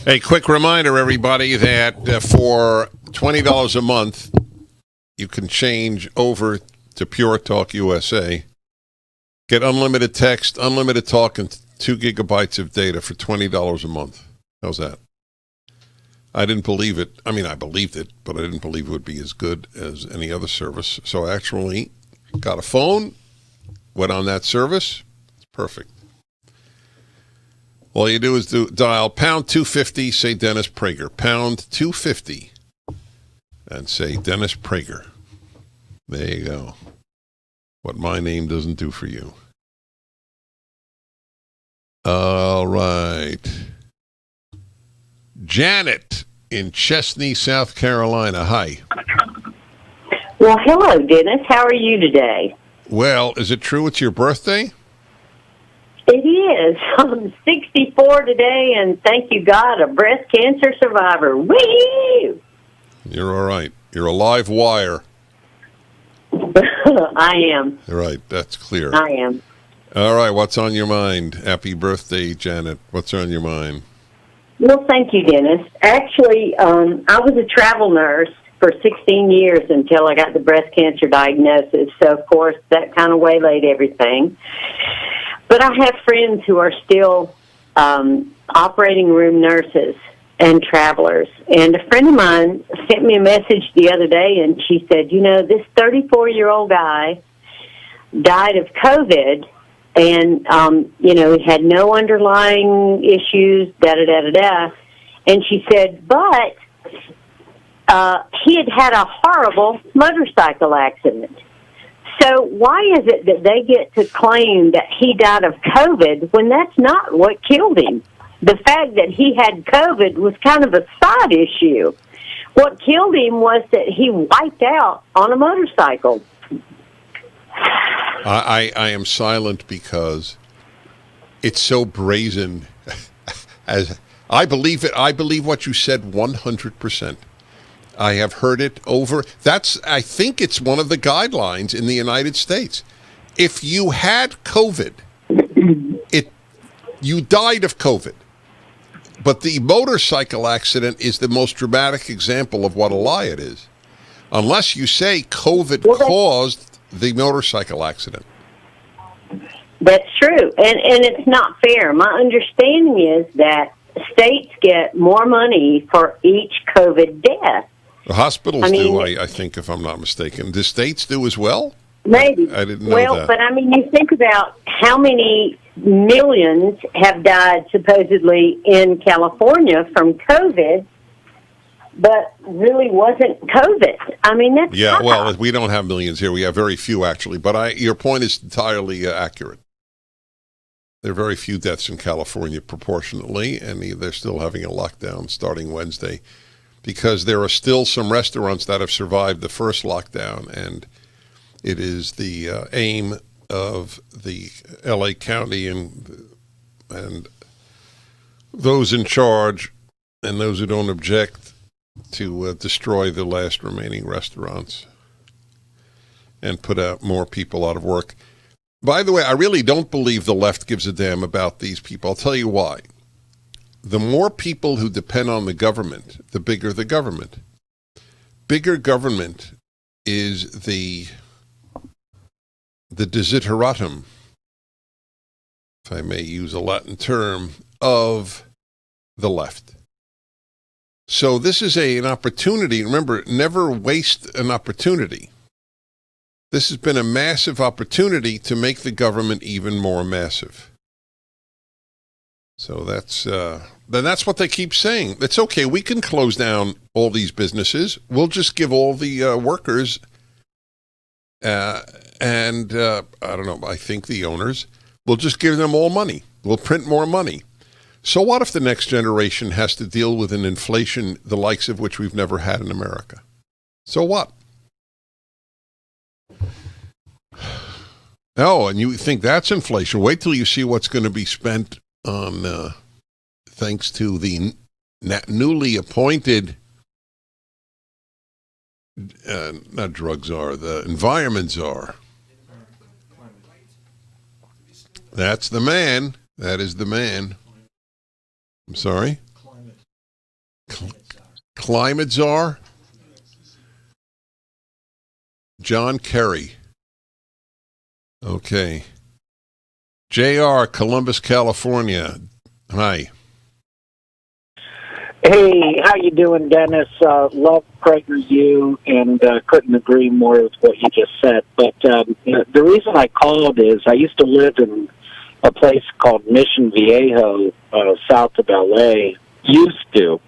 A quick reminder, everybody, that for $20 a month, you can change over to Pure Talk USA. Get unlimited text, unlimited talk, and 2 gigabytes of data for $20 a month. How's that? I didn't believe it. I believed it, but I didn't believe it would be as good as any other service. So I actually got a phone, went on that service. It's perfect. All you do is dial pound 250, say Dennis Prager. Pound 250 and say Dennis Prager. There you go. What my name doesn't do for you. All right. Janet in Chesney, South Carolina. Hi. Well, hello, Dennis. How are you today? Well, is it true it's your birthday? It is. I'm 64 today, and thank you, God, a breast cancer survivor. Whee! You're all right. You're a live wire. I am. Right, that's clear. I am. All right, what's on your mind? Happy birthday, Janet. What's on your mind? Well, thank you, Dennis. Actually, I was a travel nurse for 16 years until I got the breast cancer diagnosis. So, of course, that kind of waylaid everything. But I have friends who are still operating room nurses and travelers. And a friend of mine sent me a message the other day, and she said, this 34-year-old guy died of COVID, and, he had no underlying issues, da-da-da-da-da. And she said, but he had a horrible motorcycle accident. So why is it that they get to claim that he died of COVID when that's not what killed him? The fact that he had COVID was kind of a side issue. What killed him was that he wiped out on a motorcycle. I am silent because it's so brazen. As I believe it. I believe what you said 100%. I have heard it over. I think it's one of the guidelines in the United States. If you had COVID, you died of COVID. But the motorcycle accident is the most dramatic example of what a lie it is. Unless you say COVID caused the motorcycle accident. That's true. And it's not fair. My understanding is that states get more money for each COVID death. The hospitals do, I think, if I'm not mistaken. The states do as well? Maybe. I didn't know that. But you think about how many millions have died supposedly in California from COVID, but really wasn't COVID. That's yeah. Well, we don't have millions here. We have very few, actually. But your point is entirely accurate. There are very few deaths in California proportionately, and they're still having a lockdown starting Wednesday because there are still some restaurants that have survived the first lockdown, and it is the aim of the LA County and those in charge and those who don't object to destroy the last remaining restaurants and put out more people out of work. By the way, I really don't believe the left gives a damn about these people. I'll tell you why. The more people who depend on the government, the bigger the government. Bigger government is the desideratum, if I may use a Latin term, of the left. So this is an opportunity. Remember, never waste an opportunity. This has been a massive opportunity to make the government even more massive. So that's what they keep saying. It's okay. We can close down all these businesses. We'll just give all the workers I don't know, I think the owners, we'll just give them all money. We'll print more money. So what if the next generation has to deal with an inflation the likes of which we've never had in America? So what? Oh, and you think that's inflation. Wait till you see what's going to be spent on, thanks to the newly appointed, not drug czar, the environment czar. That's the man. That is the man. I'm sorry? Climate czar? John Kerry. Okay. JR, Columbus, California. Hi. Hey, how you doing, Dennis? Love Prager you, and couldn't agree more with what you just said. But the reason I called is I used to live in a place called Mission Viejo, south of L.A. Used to.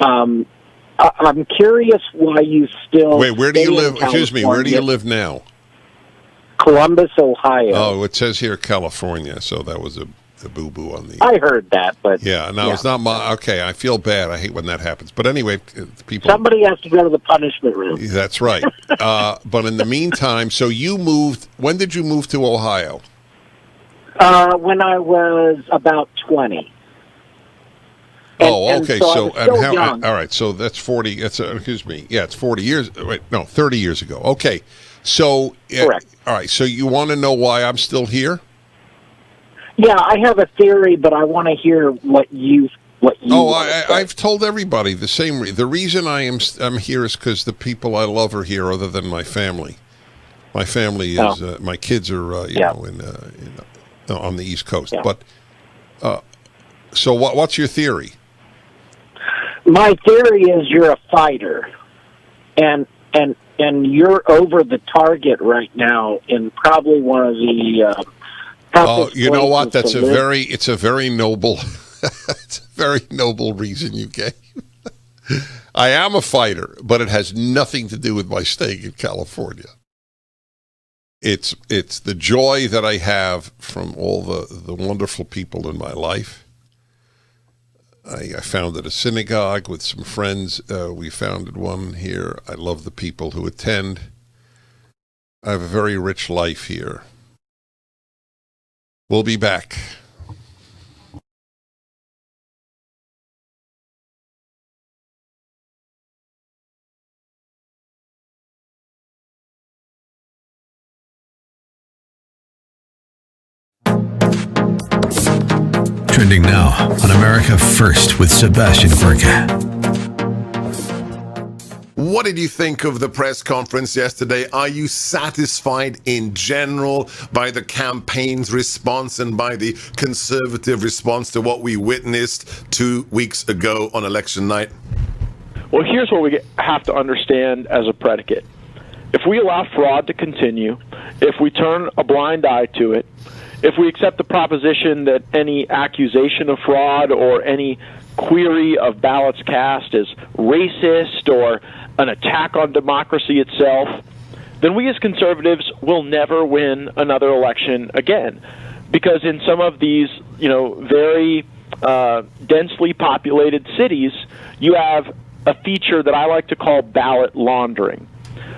I'm curious why you still... Wait, where do you live? Excuse me, where do you live now? Columbus, Ohio. Oh, it says here California, so that was a boo-boo on the... I heard that, but... Yeah, no, it's not my... Okay, I feel bad. I hate when that happens. But anyway, people... Somebody has to go to the punishment room. That's right. But in the meantime, so you moved... When did you move to Ohio? When I was about 20. Okay. So all right. So that's 40. Excuse me. Yeah, it's 40 years. Wait, no, 30 years ago. Okay. So, correct. All right. So you want to know why I'm still here? Yeah, I have a theory, but I want to hear what you. I've told everybody the same. The reason I'm here is because the people I love are here, other than my family. My family is my kids are on the East Coast. Yeah. But so what's your theory? My theory is you're a fighter, and you're over the target right now in probably one of the. You know what? It's a very noble, it's a very noble reason you gave. I am a fighter, but it has nothing to do with my staying in California. It's the joy that I have from all the wonderful people in my life. I founded a synagogue with some friends. We founded one here. I love the people who attend. I have a very rich life here. We'll be back. Trending now on America First with Sebastian Gorka. What did you think of the press conference yesterday? Are you satisfied in general by the campaign's response and by the conservative response to what we witnessed 2 weeks ago on election night? Well, here's what we have to understand as a predicate. If we allow fraud to continue, if we turn a blind eye to it, if we accept the proposition that any accusation of fraud or any query of ballots cast is racist or an attack on democracy itself, then we as conservatives will never win another election again. because in some of these, very densely populated cities, you have a feature that I like to call ballot laundering,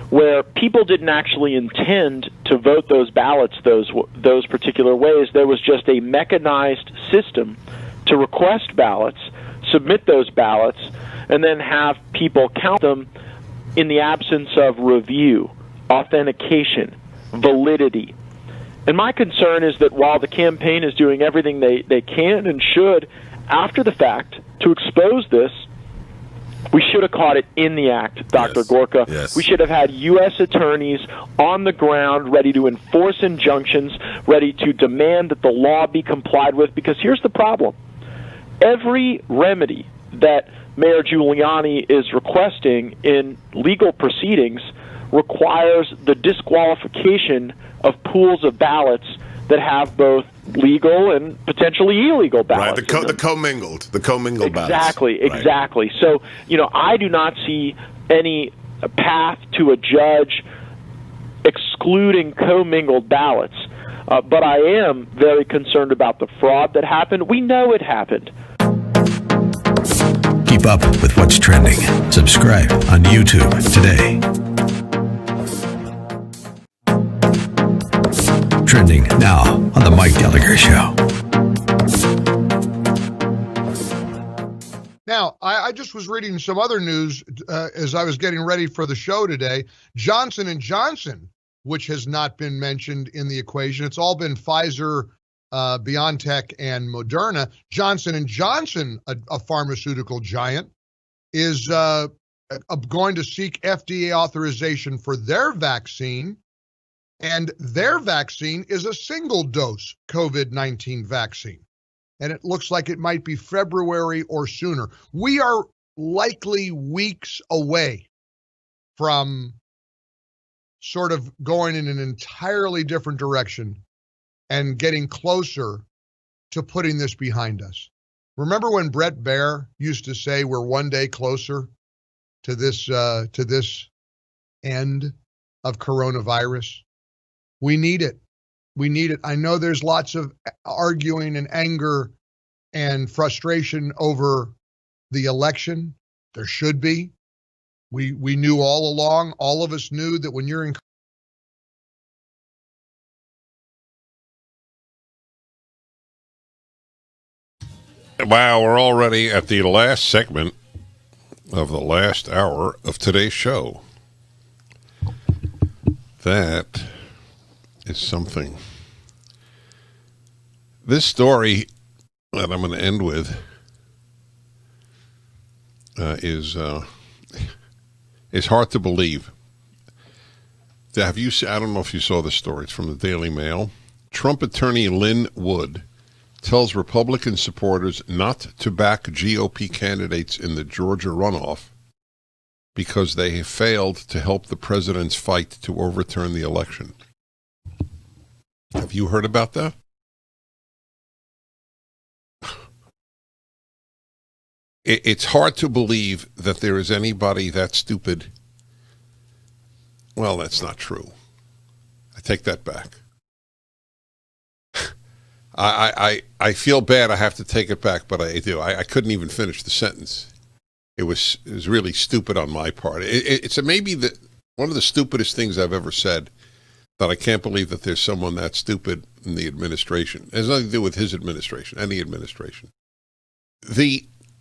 where people didn't actually intend to vote those ballots those particular ways. There was just a mechanized system to request ballots, submit those ballots, and then have people count them in the absence of review, authentication, validity. And my concern is that while the campaign is doing everything they can and should after the fact to expose this, we should have caught it in the act, Dr. Gorka. Yes. We should have had U.S. attorneys on the ground ready to enforce injunctions, ready to demand that the law be complied with, because here's the problem. Every remedy that Mayor Giuliani is requesting in legal proceedings requires the disqualification of pools of ballots that have both legal and potentially illegal ballots. Right, the commingled ballots. Exactly. So, I do not see any path to a judge excluding commingled ballots. But I am very concerned about the fraud that happened. We know it happened. Keep up with what's trending. Subscribe on YouTube today. Trending now on The Mike Gallagher Show. Now, I just was reading some other news as I was getting ready for the show today. Johnson & Johnson, which has not been mentioned in the equation. It's all been Pfizer, BioNTech, and Moderna. Johnson & Johnson, a pharmaceutical giant, is going to seek FDA authorization for their vaccine. And their vaccine is a single-dose COVID-19 vaccine. And it looks like it might be February or sooner. We are likely weeks away from sort of going in an entirely different direction and getting closer to putting this behind us. Remember when Brett Baer used to say we're one day closer to this end of coronavirus? We need it. We need it. I know there's lots of arguing and anger and frustration over the election. There should be. We knew all along, all of us knew that when you're in Wow, we're already at the last segment of the last hour of today's show. That is something. This story that I'm going to end with is hard to believe. I don't know if you saw the story. It's from the Daily Mail. Trump attorney Lynn Wood tells Republican supporters not to back GOP candidates in the Georgia runoff because they have failed to help the president's fight to overturn the election. Have you heard about that? It's hard to believe that there is anybody that stupid. Well, that's not true. I take that back. I feel bad I have to take it back, but I do. I couldn't even finish the sentence. It was really stupid on my part. It's maybe one of the stupidest things I've ever said, that I can't believe that there's someone that stupid in the administration. It has nothing to do with his administration, any administration.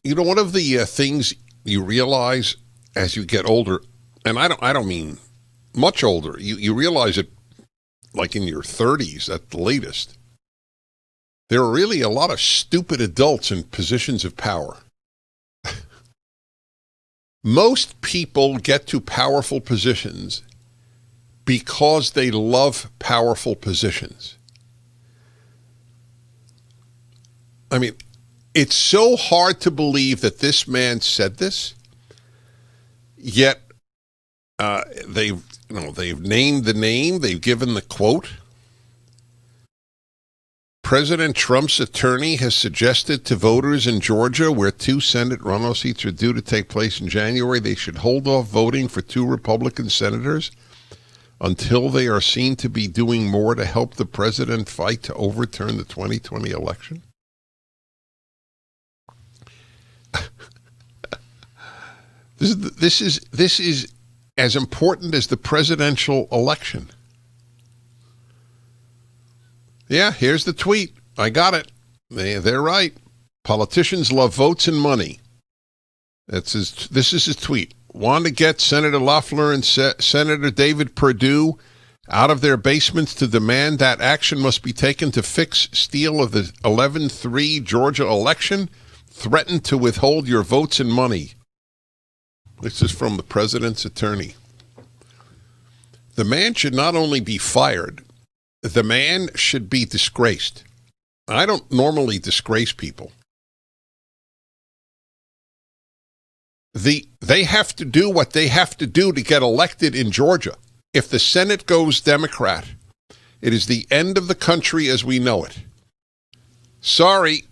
One of the things you realize as you get older, and I don't mean much older, you realize it like in your 30s at the latest. There are really a lot of stupid adults in positions of power. Most people get to powerful positions because they love powerful positions. I mean, it's so hard to believe that this man said this, yet they've named the name, they've given the quote. President Trump's attorney has suggested to voters in Georgia, where 2 Senate runoff seats are due to take place in January, they should hold off voting for 2 Republican senators until they are seen to be doing more to help the president fight to overturn the 2020 election? This is as important as the presidential election. Yeah, here's the tweet. I got it. They're right. Politicians love votes and money. This is his tweet. Want to get Senator Loeffler and Senator David Perdue out of their basements to demand that action must be taken to fix steal of the 11-3 Georgia election? Threaten to withhold your votes and money. This is from the president's attorney. The man should not only be fired, the man should be disgraced. I don't normally disgrace people. They have to do what they have to do to get elected in Georgia. If the Senate goes Democrat, it is the end of the country as we know it. Sorry,